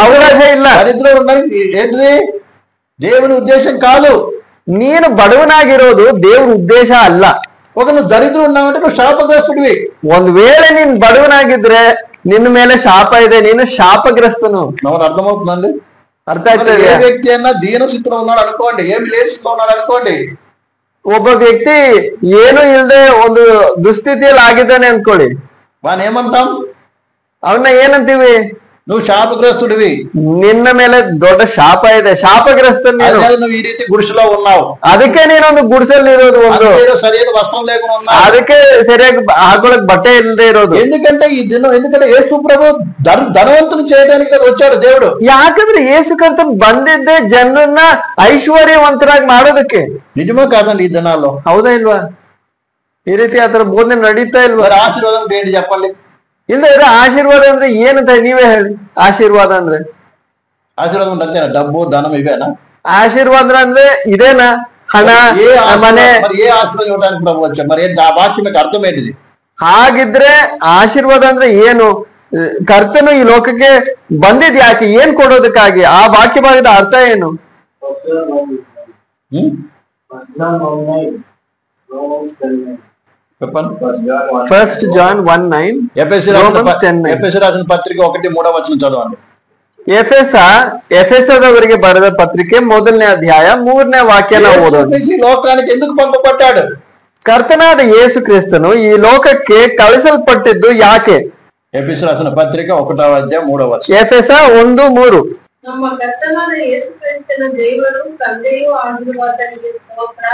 ಅವಕಾಶ ಇಲ್ಲ. దరిద్రుడు ఉండడానికి ఏంటిది? దేవుని ఉద్దేశం కాదు. ನೀನು ಬಡವನಾಗಿರೋದು ದೇವ್ರ ಉದ್ದೇಶ ಅಲ್ಲ. ఒక నువ్వు దరిద్రుడు ఉన్నావంటే నువ్వు శాపగ్రస్తుడివి. ಒಂದ್ ವೇಳೆ ನೀನ್ బడవನಾಗಿದ್ರೆ ನಿನ್ನ ಮೇಲೆ ಶಾಪ ಇದೆ, ನೀನು ಶಾಪಗ್ರಸ್ತನು. నాకు అర్థమవుతుందండి? ಅರ್ಥ ಆಗ್ತದೆ. ఏ వ్యక్తి అయినా దీన స్థితిలో ఉన్నాడు అనుకోండి, ఏమి లేని స్థితిలో ఉన్నాడు అనుకోండి, ಒಬ್ಬ ವ್ಯಕ್ತಿ ಏನು ಇಲ್ಲದೆ ಒಂದು ದುಸ್ಥಿತಿಯಲ್ಲಿ ಆಗಿದ್ದಾನೆ ಅನ್ಕೊಳ್ಳಿ, వాని ఏమంటాం? ಅವನ್ನ ಏನಂತೀವಿ? నువ్వు శాపగ్రస్తుడివి, ನಿನ್ನ ಮೇಲೆ ದೊಡ್ಡ ಶಾಪ ಇದೆ, ಶಾಪಗ್ರಸ್ತ ನೀನು. నువ్వు ఈ రీతి గుడిసెలో ఉన్నావు, ಅದಕ್ಕೆ ನೀನೊಂದು ಗುಡಿಸಲ್ಲಿ ಇರೋದು, ಒಂದು సరైన వస్త్రం లేకుండా ఉన్నావు, ಅದಕ್ಕೆ ಸರಿಯಾಗಿ ಹಾಕೊಳಕ್ ಬಟ್ಟೆ ಇಲ್ಲದೆ ಇರೋದು. ఎందుకంటే ఎందుకంటే యేసు ప్రభు ధనవంతుని చేయడానికి కదా వచ్చాడు దేవుడు. ಯಾಕಂದ್ರೆ ಯೇಸು ಕರ್ತನ್ ಬಂದಿದ್ದೆ ಜನರನ್ನ ಐಶ್ವರ್ಯವಂತರಾಗಿ ಮಾಡೋದಕ್ಕೆ. నిజమో కాదండి ఈ దినాల్లో? ಹೌದಾ ಇಲ್ವಾ? ಈ ರೀತಿ ಆತರ ಬೋಧನೆ ನಡೀತಾ ಇಲ್ವಾ? ఆశీర్వాదం ఏంటి చెప్పండి? ಇಲ್ಲ ಇದ್ರೆ ಆಶೀರ್ವಾದ ಅಂದ್ರೆ ಏನಂತ ನೀವೇ ಹೇಳಿ. ಆಶೀರ್ವಾದ ಅಂದ್ರೆ ఆశీర్వాదం అంటే అంతేనా? డబ్బు ధనం ఇవేనా? ఆశీర్వాద ಅಂದ್ರೆ ఇదేనా? ಹಣ, ಮನೆ. మరి ఏ ఆశీర్వాదం ఇవ్వడానికి ప్రభు వచ్చాడు? మరి వాక్యం అర్థం ఏంటిది? ಹಾಗಿದ್ರೆ ಆಶೀರ್ವಾದ ಅಂದ್ರೆ ಏನು? ಕರ್ತನು ಈ ಲೋಕಕ್ಕೆ ಬಂದಿದ್ ಯಾಕೆ? ಏನ್ ಕೊಡೋದಕ್ಕಾಗಿ? ಆ ವಾಕ್ಯ ಭಾಗದ ಅರ್ಥ ಏನು? చెప్పండి. First John 1:9. ఎఫెసీ రాసిన పత్రిక 1:3 చదవండి. ಎಫೆಸದವರಿಗೆ ಬರೆದ ಪತ್ರಿಕೆ 1ನೇ ಅಧ್ಯಾಯ 3ನೇ ವಾಕ್ಯನ ಓದೋಣ. ఈ లోకానికి ఎందుకు పంపబడ్డాడు? ಕರ್ತನಾದ ಯೇಸು ಕ್ರಿಸ್ತನು ಈ ಲೋಕಕ್ಕೆ ಕಳಿಸಲ್ಪಟ್ಟಿದ್ದು ಯಾಕೆ? ಎಫೆಸీ ರಾసిన పత్రిక 1:3. ಎಫೆಸ 1:3. ನಮ್ಮ ಕರ್ತನಾದ ಯೇಸು ಕ್ರಿಸ್ತನ ದೇವರು ತಂದೆಯೂ ಆಗಿರುವಾತನಿಗೆ ಸ್ತೋತ್ರ.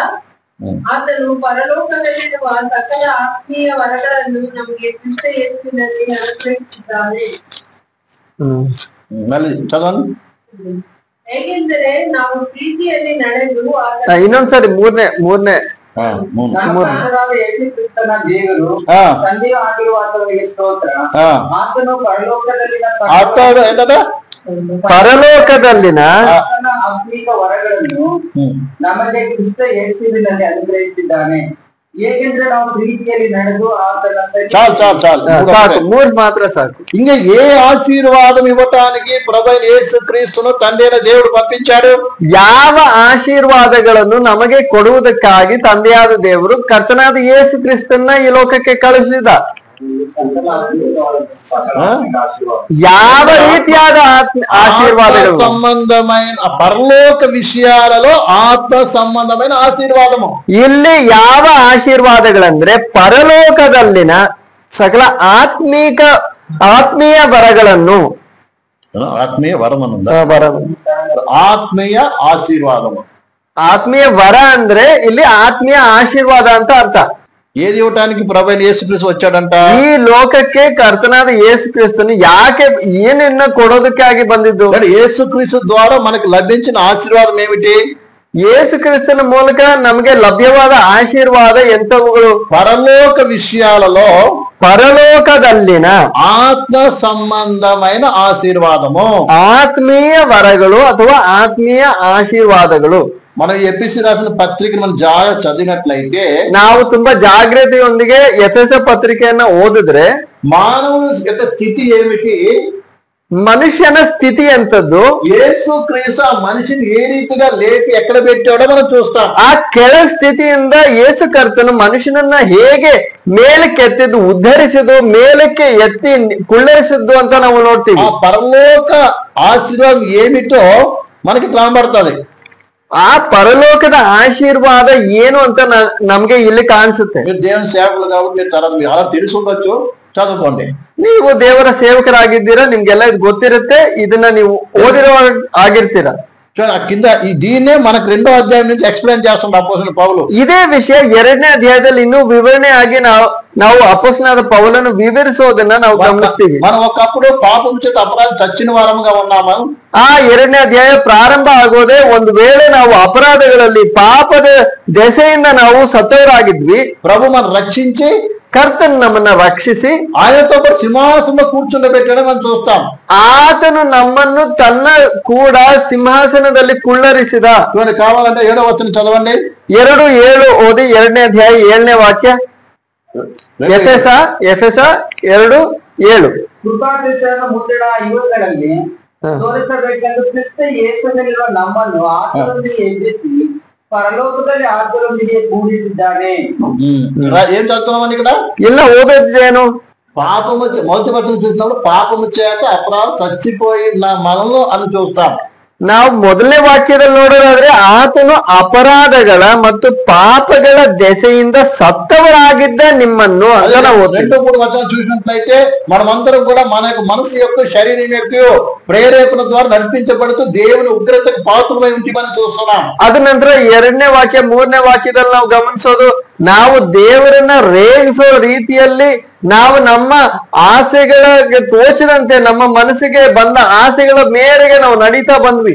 ಆತನು ಪರಲೋಕದಲ್ಲಿರುವ ಸಕಲ ಆತ್ಮೀಯ ವರಗಳನ್ನು ನಮಗೆ ಕ್ರಿಸ್ತ ಯೇಸುವಿನಲ್ಲಿ ಅನುಗ್ರಹಿಸಿದ್ದಾನೆ. మళ్ళీ చదవండి. ಹೇಗೆಂದರೆ ನಾವು ಪ್ರೀತಿಯಲ್ಲಿ ನಡೆದು ಇನ್ನೊಂದ್ಸರಿ ಮೂರನೇ ಯೇಸು ಕ್ರಿಸ್ತನ ದೇವರು ತಂದೆಯೂ ಆಗಿರುವಾತನಿಗೆ ಸ್ತೋತ್ರ. ಆತನು ಪರಲೋಕದಲ್ಲಿನ ಆತ್ಮಿಕ ವರಗಳನ್ನು ನಮಗೆ ಕ್ರಿಸ್ತ ಯೇಸುವಿನಲ್ಲಿ ಅನುಗ್ರಹಿಸಿದ್ದಾನೆ. ಹೇಗೆಂದ್ರೆ ನಾವು ಪ್ರೀತಿಯಲ್ಲಿ ನಡೆದು ಆತನ చాలు 3 ಮಾತ್ರ ಸಾಕು. ఇంకా ఏ ఆశీర్వాదం ఇవ్వటానికి ప్రభువైన యేసు క్రీస్తును తండ్రి అయిన దేవుడు పంపించాడు? ಯಾವ ಆಶೀರ್ವಾದಗಳನ್ನು ನಮಗೆ ಕೊಡುವುದಕ್ಕಾಗಿ ತಂದೆಯಾದ ದೇವರು ಕರ್ತನಾದ ಯೇಸು ಕ್ರಿಸ್ತನ್ನ ಈ ಲೋಕಕ್ಕೆ ಕಳಿಸಿದ. ಯಾವ ರೀತಿಯಾದ ఆశీర్వాదాలు? సంబంధమైన పరలోక విషయాలలో ఆత్మ సంబంధమైన ఆశీర్వాదము. ಇಲ್ಲಿ ಯಾವ ಆಶೀರ್ವಾದಗಳಂದ್ರೆ ಪರಲೋಕದಲ್ಲಿನ ಸಕಲ ಆತ್ಮೀಯ ವರಗಳನ್ನು, ఆత్మీయ వరం ఆత్మీయ ఆశీర్వాదము. ಆತ್ಮೀಯ ವರ ಅಂದ್ರೆ ಇಲ್ಲಿ ಆತ್ಮೀಯ ಆಶೀರ್ವಾದ ಅಂತ ಅರ್ಥ. ఏది ఇవ్వటానికి ప్రభువైన యేసుక్రీస్తు వచ్చాడంట? ಈ ಲೋಕಕ್ಕೆ ಕರ್ತನಾದ ಯೇಸು ಕ್ರಿಸ್ತನು ಯಾಕೆ ಏನನ್ನ ಕೊಡೋದಕ್ಕಾಗಿ ಬಂದಿದ್ದು? యేసుక్రీస్తు ద్వారా మనకు లభించిన ఆశీర్వాదం ఏమిటి? ಯೇಸು ಕ್ರಿಸ್ತನ ಮೂಲಕ ನಮಗೆ ಲಭ್ಯವಾದ ಆಶೀರ್ವಾದ ಎಂತವುಗಳು? పరలోక విషయాలలో ಪರಲೋಕದಲ್ಲಿನ ఆత్మ సంబంధమైన ఆశీర్వాదము, ಆತ್ಮೀಯ ವರಗಳು ಅಥವಾ ಆತ್ಮೀಯ ಆಶೀರ್ವಾದಗಳು. మనం ఎఫెసీ రాసిన పత్రికను మనం జాగ్రత్త చదివినట్లయితే, ನಾವು ತುಂಬಾ ಜಾಗ್ರತೆಯೊಂದಿಗೆ ಎಫೆಸ ಪತ್ರಿಕೆಯನ್ನ ಓದಿದ್ರೆ మానవుని యొక్క స్థితి ఏమిటి, మనుష్యన స్థితి ఎంతದ್ದು, యేసు క్రీస్తు ఆ మనిషిని ఏ రీతిగా లేపి ఎక్కడ పెట్టాడో మనం చూస్తాం. ಆ ಕೆಳ ಸ್ಥಿತಿಯಿಂದ ಯೇಸು ಕರ್ತನು ಮನುಷ್ಯನನ್ನ ಹೇಗೆ ಮೇಲಕ್ಕೆತ್ತಿದ್ದು, ಉದ್ಧರಿಸಿದ್ದು, ಮೇಲಕ್ಕೆ ಎತ್ತಿ ಕುಳ್ಳರಿಸಿದ್ದು ಅಂತ ನಾವು ನೋಡ್ತೀವಿ. ఆ పరలోక ఆశీర్వాదం ఏమిటో మనకి కనబడుతుంది. ಆ ಪರಲೋಕದ ಆಶೀರ್ವಾದ ಏನು ಅಂತ ನಮ್ಗೆ ಇಲ್ಲಿ ಕಾಣಿಸುತ್ತೆ. మీరు దేవుని సేవకులు కాబట్టి మీరు అలా తెలిసి ఉండొచ్చు, చదువుకోండి. ನೀವು ದೇವರ ಸೇವಕರಾಗಿದ್ದೀರಾ, ನಿಮ್ಗೆಲ್ಲ ಇದು ಗೊತ್ತಿರುತ್ತೆ, ಇದನ್ನ ನೀವು ಓದಿರೋ ಆಗಿರ್ತೀರಾ. చూడండి ఆ కింద దీన్నే మనకు 2వ అధ్యాయం నుంచి ఎక్స్ప్లెయిన్ చేస్తుండే అపోస్తలుడు పౌలు. ಇದೇ ವಿಷಯ 2ನೇ ಅಧ್ಯಾಯದಲ್ಲಿ ಇನ್ನೂ ವಿವರಣೆ ಆಗಿ ನಾವು ಅಪೊಸ್ತಲನಾದ ಪೌಲನು ವಿವರಿಸೋದನ್ನ ನಾವು ಗಮನಿಸ್ತೀವಿ. మనం ఒకప్పుడు పాపం చేత అపరాధం చచ్చిన వారముగా ఉన్నాము. ಆ 2ನೇ ಅಧ್ಯಾಯ ಪ್ರಾರಂಭ ಆಗೋದೇ ಒಂದು ವೇಳೆ ನಾವು ಅಪರಾಧಗಳಲ್ಲಿ ಪಾಪದ ದೆಸೆಯಿಂದ ನಾವು ಸತ್ತವರಾಗಿದ್ವಿ, ప్రభు మనం రక్షించి ಕರ್ತನು ನಮ್ಮನ್ನ ರಕ್ಷಿಸಿ ఆయనతో పాటు సింహాసనంలో కూర్చుండబెట్టడం మనం చూస్తాం. ಆತನು ನಮ್ಮನ್ನು ತನ್ನ ಕೂಡ ಸಿಂಹಾಸನದಲ್ಲಿ ಕುಳ್ಳರಿಸಿದ. చూడండి కావాలంటే 7వ వచనం చదవండి. 2:7 ಓದಿ 2ನೇ ಅಧ್ಯಾಯ 7ನೇ ವಾಕ್ಯ. ಎಫೆಸ 2:7. ಕೃಪಾದೃಶ್ಯನ ಮುದ್ರಣ ಇವುಗಳಲ್ಲಿ ತೋರಿಸಬೇಕೆಂದು ಕ್ರಿಸ್ತ ಯೇಸುವಿನಲ್ಲಿರುವ ನಮ್ಮನ್ನು ಆತನೊಂದಿಗೆ ಎಬ್ಬಿಸಿ ಪರಲೋಕದಲ್ಲಿ ಆತನೊಂದಿಗೆ ಕೂಡಿಸಿದ್ದಾನೆ. ఏం చదువుతున్నామని ఇక్కడ ಇಲ್ಲ ಓದೋದೇನು? పాపము మొదటి వచనం చూసినప్పుడు పాపము చేత అపరాధం చచ్చిపోయిన మనల్ని అని చూస్తాం. ನಾವು ಮೊದಲನೇ ವಾಕ್ಯದಲ್ಲಿ ನೋಡೋದಾದ್ರೆ ಆತನು ಅಪರಾಧಗಳ ಮತ್ತು ಪಾಪಗಳ ದೆಸೆಯಿಂದ ಸತ್ತವರಾಗಿದ್ದ ನಿಮ್ಮನ್ನು ಅಂತ ನಾವು 2-3 వచనం చూసినట్లయితే మనమందరం కూడా మన యొక్క మనసు యొక్క శరీరం యొక్క ప్రేరేపణ ద్వారా నడిపించబడుతూ దేవుని ఉగ్రతకు పాత్రమై ఉంటిమని చూస్తున్నాం. ಅದ ನಂತರ 2ನೇ ವಾಕ್ಯ 3ನೇ ವಾಕ್ಯದಲ್ಲಿ ನಾವು ಗಮನಿಸೋದು ನಾವು ದೇವರನ್ನ ರೇಗಿಸೋ ರೀತಿಯಲ್ಲಿ ನಾವು ನಮ್ಮ ಆಸೆಗಳಿಗೆ ತೋಚಿದಂತೆ ನಮ್ಮ ಮನಸ್ಸಿಗೆ ಬಂದ ಆಸೆಗಳ ಮೇರೆಗೆ ನಾವು ನಡೀತಾ ಬಂದ್ವಿ.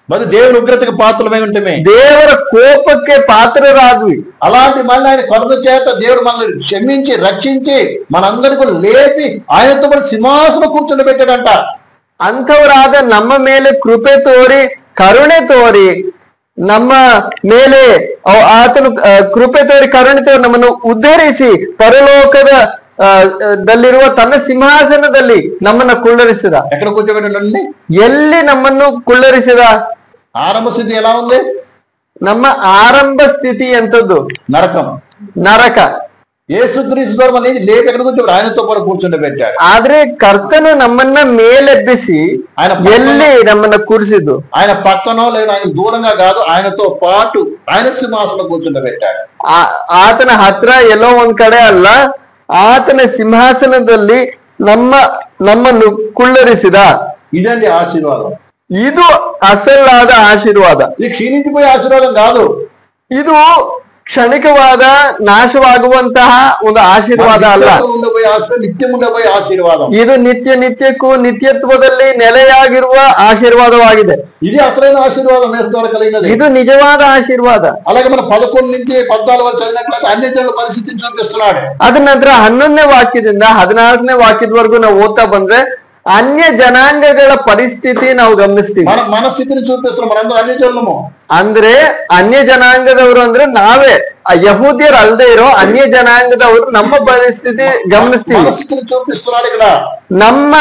మరి దేవుని ఉగ్రతకు పాత్రమై ఉంటమే, ದೇವರ ಕೋಪಕ್ಕೆ ಪಾತ್ರರಾದ್ವಿ. అలాంటి మళ్ళీ ఆయన కొరత చేత దేవుడు మనల్ని క్షమించి రక్షించి మనందరికీ లేపి ఆయనతో పాటు సింహాసనం కూర్చొని ಅಂಥವರಾದ ನಮ್ಮ ಮೇಲೆ ಕೃಪೆ ತೋರಿ ಕರುಣೆ ತೋರಿ ನಮ್ಮ ಮೇಲೆ ಆತನು ಕೃಪೆ ತೋರಿ ಕರುಣೆ ತೋರಿ ನಮ್ಮನ್ನು ಉದ್ಧರಿಸಿ ಪರಲೋಕದ ದಲ್ಲಿರುವ ತನ್ನ ಸಿಂಹಾಸನದಲ್ಲಿ ನಮ್ಮನ್ನ ಕುಳ್ಳರಿಸಿದ. ఎక్కడ కూర్చోబెట్టండి? ಎಲ್ಲಿ ನಮ್ಮನ್ನು ಕುಳ್ಳರಿಸಿದ? ఆరంభ స్థితి ఎలా ఉంది? ನಮ್ಮ ಆರಂಭ ಸ್ಥಿತಿ ಎಂತದ್ದು? ನರಕ. యేసుక్రీస్తు ద్వారా మనల్ని లేపి ఎక్కడ కూర్చోబెట్టాడు? ఆయనతో పాటు కూర్చొని ಆದ್ರೆ ಕರ್ತನು ನಮ್ಮನ್ನ ಮೇಲೆಬ್ಬಿಸಿ ಎಲ್ಲಿ ನಮ್ಮನ್ನ ಕೂರಿಸಿದ್ದು? ఆయన పక్కనో లేదా ఆయన దూరంగా కాదు, ఆయనతో పాటు ఆయన సింహాసనం కూర్చొని ಆತನ ಹತ್ರ ಎಲ್ಲೋ ಒಂದ್ ಕಡೆ ಅಲ್ಲ, ಆತನ ಸಿಂಹಾಸನದಲ್ಲಿ ನಮ್ಮನ್ನು ಕುಳ್ಳರಿಸಿದ. ఇదండి ఆశీర్వాదం. ಇದು ಅಸಲಾದ ಆಶೀರ್ವಾದ. ఇది క్షీణించిపోయే ఆశీర్వాదం కాదు. ಇದು ಕ್ಷಣಿಕವಾದ ನಾಶವಾಗುವಂತಹ ಒಂದು ಆಶೀರ್ವಾದ ಅಲ್ಲ. ನಿತ್ಯ ఉండబోయే ఆశీర్వాదం. ಇದು ನಿತ್ಯಕ್ಕೂ ನಿತ್ಯತ್ವದಲ್ಲಿ ನೆಲೆಯಾಗಿರುವ ಆಶೀರ್ವಾದವಾಗಿದೆ. ఇది అసలైన ఆశీర్వాదం యేసు ద్వారా కలిగినది. ಇದು ನಿಜವಾದ ಆಶೀರ್ವಾದ. అలాగే మనం 11 నుంచి 14 వరకు చదివినట్లయితే అన్ని జనుల పరిస్థితిని చూపిస్తున్నాడు. ಅದ ನಂತರ 11ನೇ ವಾಕ್ಯದಿಂದ 14ನೇ ವಾಕ್ಯದವರೆಗೂ ನಾವು ಓದ್ತಾ ಬಂದ್ರೆ ಅನ್ಯ ಜನಾಂಗಗಳ ಪರಿಸ್ಥಿತಿ ನಾವು ಗಮನಿಸ್ತೀವಿ. మన స్థితిని చూపిస్తున్నాం. మనందరం అన్ని జనులము. ಅಂದ್ರೆ ಅನ್ಯ ಜನಾಂಗದವರು ಅಂದ್ರೆ ನಾವೇ ಯಹೂದ್ಯರು ಅಲ್ಲದೆ ಇರೋ ಅನ್ಯ ಜನಾಂಗದವರು ನಮ್ಮ ಪರಿಸ್ಥಿತಿ ಗಮನಿಸ್ತೀವಿ. చూపిస్తున్నాడు ఇక్కడ. ನಮ್ಮ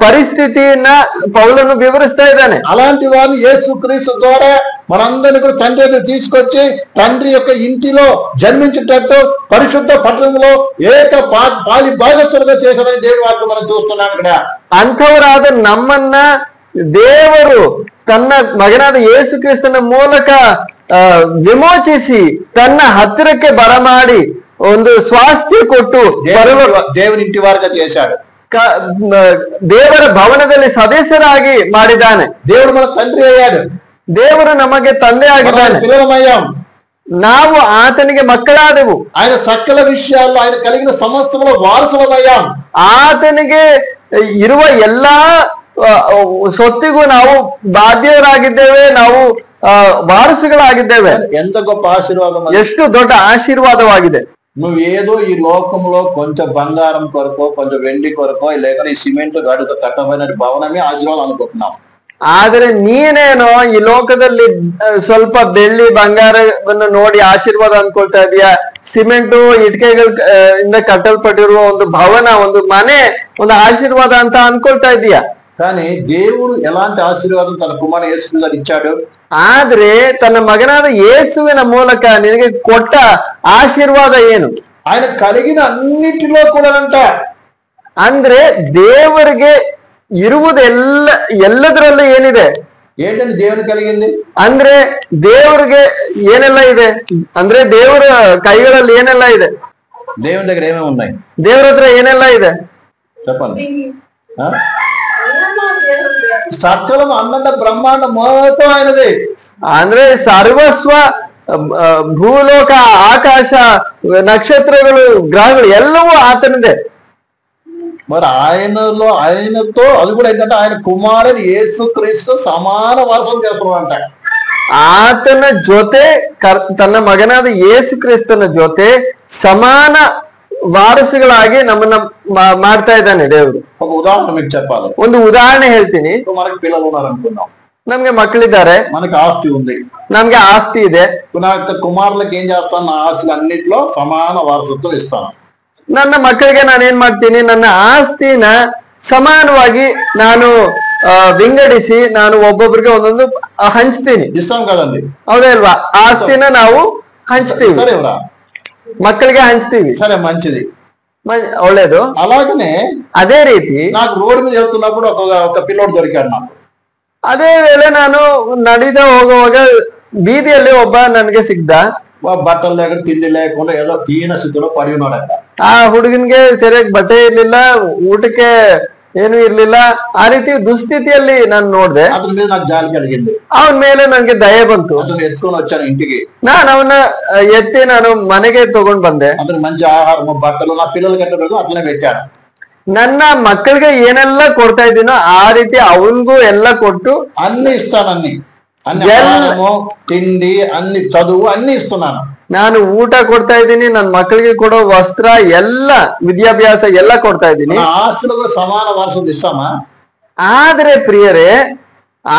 పరిస్థితిನ పౌలను వివరిస్తా ఇದ್ದಾನೆ. అలాంటి వారిని యేసుక్రీస్తు ద్వారా మనందరినీ కూడా తండ్రి దగ్గర తీసుకొచ్చి తండ్రి యొక్క ఇంటిలో జన్మించేటట్టు పరిశుద్ధ పట్టణంలో ఏక పాలి భాగస్తులుగా చేశాడని దేవుని వాక్యం మనం చూస్తున్నాం ఇక్కడ. ಅಂಥವರಾದ ನಮ್ಮನ್ನ ದೇವರು ತನ್ನ ಮಗನಾದ ಯೇಸು ಕ್ರಿಸ್ತನ ಮೂಲಕ ವಿಮೋಚಿಸಿ ತನ್ನ ಹತ್ತಿರಕ್ಕೆ ಬರಮಾಡಿ ಒಂದು ಸ್ವಾಸ್ಥ್ಯ ಕೊಟ್ಟು దేవుని ఇంటి వారుగా చేశాడు. ದೇವರ ಭವನದಲ್ಲಿ ಸದಸ್ಯರಾಗಿ ಮಾಡಿದ್ದಾನೆ. దేవుడు మన తండ్రి అయ్యాడు. ದೇವರು ನಮಗೆ ತಂದೆ ಆಗಿದ್ದಾನೆ. పిల్లలమయ్యాం. ನಾವು ಆತನಿಗೆ ಮಕ್ಕಳಾದೆವು. ఆయన సకల విషయాల్లో ఆయన కలిగిన సమస్తములో వారసులమయ్యాం. ಆತನಿಗೆ ಇರುವ ಎಲ್ಲಾ ಸೊತ್ತಿಗೂ ನಾವು ಬಾಧ್ಯರಾಗಿದ್ದೇವೆ, ನಾವು ವಾರಸುಗಳಾಗಿದ್ದೇವೆ. ఎంత గొప్ప ఆశీర్వాదం! ಎಷ್ಟು ದೊಡ್ಡ ಆಶೀರ್ವಾದವಾಗಿದೆ. నువ్వు ఏదో ఈ లోకంలో కొంచెం బంగారం కొరకో కొంచెం వెండి కొరకో లేక ఈ సిమెంట్ గాడితో కట్టబడిన భవనమే ఆశీర్వాదం అనుకుంటున్నాం. ಆದ್ರೆ ನೀನೇನೋ ಈ ಲೋಕದಲ್ಲಿ ಸ್ವಲ್ಪ ಬೆಳ್ಳಿ ಬಂಗಾರವನ್ನು ನೋಡಿ ಆಶೀರ್ವಾದ ಅನ್ಕೊಳ್ತಾ ಇದೀಯಾ? ಸಿಮೆಂಟು ಇಟ್ಕೆಗಳ ಇಂದ ಕಟ್ಟಲ್ಪಟ್ಟಿರುವ ಒಂದು ಭವನ, ಒಂದು ಮನೆ ಒಂದು ಆಶೀರ್ವಾದ ಅಂತ ಅನ್ಕೊಳ್ತಾ ಇದೀಯಾ? కానీ దేవుడు ఎలాంటి ఆశీర్వాదం తన కుమారుడు యేసు గారు ఇచ్చాడు. ಆದ್ರೆ ತನ್ನ ಮಗನಾದ ಯೇಸುವಿನ ಮೂಲಕ ನಿನಗೆ ಕೊಟ್ಟ ಆಶೀರ್ವಾದ ಏನು? ఆయన కలిగిన అన్నిటిలో కూడానంట ಅಂದ್ರೆ ದೇವರಿಗೆ ಎಲ್ಲದರಲ್ಲೂ ಏನಿದೆ? ఏంటంటే దేవుని కలిగింది ಅಂದ್ರೆ ದೇವರಿಗೆ ಏನೆಲ್ಲ ಇದೆ ಅಂದ್ರೆ ದೇವರ ಕೈಗಳಲ್ಲಿ ಏನೆಲ್ಲ ಇದೆ? దేవుని దగ్గర ఏమేమి ఉన్నాయి? ದೇವರ ಹತ್ರ ಏನೆಲ್ಲ ಇದೆ చెప్పండి. సకలం అన్నంత బ్రహ్మాండ మొత్తం ఆయనది. ಅಂದ್ರೆ ಸರ್ವಸ್ವ ಭೂಲೋಕ, ಆಕಾಶ, ನಕ್ಷತ್ರಗಳು, ಗ್ರಹಗಳು ಎಲ್ಲವೂ ಆತನದೇ. మరి ఆయనతో అది కూడా ఏంటంటే ఆయన కుమారుడు యేసుక్రీస్తు సమాన వారసం చేస్తున్నాడంట. ಆತನ ಜೊತೆ ತನ್ನ ಮಗನಾದ ಯೇಸು ಕ್ರಿಸ್ತನ ಜೊತೆ ಸಮಾನ ವಾರಸುಗಳಾಗಿ ನಮ್ಮನ್ನ ಮಾಡ್ತಾ ಇದ್ದಾನೆ ದೇವರು. ఒక ఉదాహరణ మీకు చెప్పాలి. ಒಂದು ಉದಾಹರಣೆ ಹೇಳ್ತೀನಿ. మనకి పిల్లలు ఉన్నారు అనుకుందాం, ನಮ್ಗೆ ಮಕ್ಕಳಿದ್ದಾರೆ, మనకి ఆస్తి ఉంది, ನಮ್ಗೆ ಆಸ್ತಿ ಇದೆ. నా యొక్క కుమారులకు ఏం చేస్తాను, నా ఆస్తులు అన్నింటిలో సమాన వారసత్వం ఇస్తాను. ನನ್ನ ಮಕ್ಕಳಿಗೆ ನಾನೇನ್ ಮಾಡ್ತೀನಿ, ನನ್ನ ಆಸ್ತಿನ ಸಮಾನವಾಗಿ ನಾನು ವಿಂಗಡಿಸಿ ನಾನು ಒಬ್ಬೊಬ್ರಿಗೆ ಒಂದೊಂದು ಹಂಚ್ತೀನಿ. ఇస్తాం కదండి, ಹೌದಾ ಇಲ್ವಾ? ಆಸ್ತಿನ ನಾವು ಹಂಚ್ತೀವಿ, సరే ఎవరా ಮಕ್ಕಳಿಗೆ ಹಂಚ್ತೀವಿ. సరే మంచిది, ಒಳ್ಳೇದು. అలాగనే ಅದೇ ರೀತಿ నాకు రోడ్డు మీద వెళ్తున్నప్పుడు ఒక పిల్లోడు దొరికాడు నాకు. ಅದೇ ವೇಳೆ ನಾನು ನಡೀದ ಹೋಗುವಾಗ ಬೀದಿಯಲ್ಲಿ ಒಬ್ಬ ನನಗೆ ಸಿಗ್ದ. బట్టలు లేకుండా తిండి లేకుండా ఏదో దీన స్థితిలో పడి ఉన్నాడంట. ಆ ಹುಡುಗನ್ಗೆ ಸರಿಯಾಗಿ ಬಟ್ಟೆ ಇರ್ಲಿಲ್ಲ, ಊಟಕ್ಕೆ ಏನು ಇರ್ಲಿಲ್ಲ, ಆ ರೀತಿ ದುಸ್ಥಿತಿಯಲ್ಲಿ ನಾನು ನೋಡ್ದೆ. అతని మీద నాకు జాలి కలిగింది. ಅವನ ಮೇಲೆ ನನ್ಗೆ ದಯೆ ಬಂತು. అతను ఎత్తుకొని వచ్చాను ఇంటికి. ನಾನು ಅವನ್ನ ಎತ್ತಿ ನಾನು ಮನೆಗೆ ತಗೊಂಡ್ ಬಂದೆ. అతను మంచి ఆహారము, బట్టలు నా పిల్లలకి ఎట్లా పెడతాను అట్లనే పెట్టాను. ನನ್ನ ಮಕ್ಕಳಿಗೆ ಏನೆಲ್ಲ ಕೊಡ್ತಾ ಇದ್ದೀನೋ ಆ ರೀತಿ ಅವನ್ಗೂ ಎಲ್ಲ ಕೊಟ್ಟು అన్ని ఇస్తాను, అన్ని ఆహారము, తిండి, అన్ని చదువు అన్ని ఇస్తున్నాను. ನಾನು ಊಟ ಕೊಡ್ತಾ ಇದ್ದೀನಿ, ನನ್ನ ಮಕ್ಕಳಿಗೆ ಕೊಡೋ ವಸ್ತ್ರ ಎಲ್ಲ, ವಿದ್ಯಾಭ್ಯಾಸ ಎಲ್ಲ ಕೊಡ್ತಾ ಇದ್ದೀನಿ. ఆస్తులకు సమాన వారసత్వం ఇస్తామా? ಆದ್ರೆ ಪ್ರಿಯರೇ,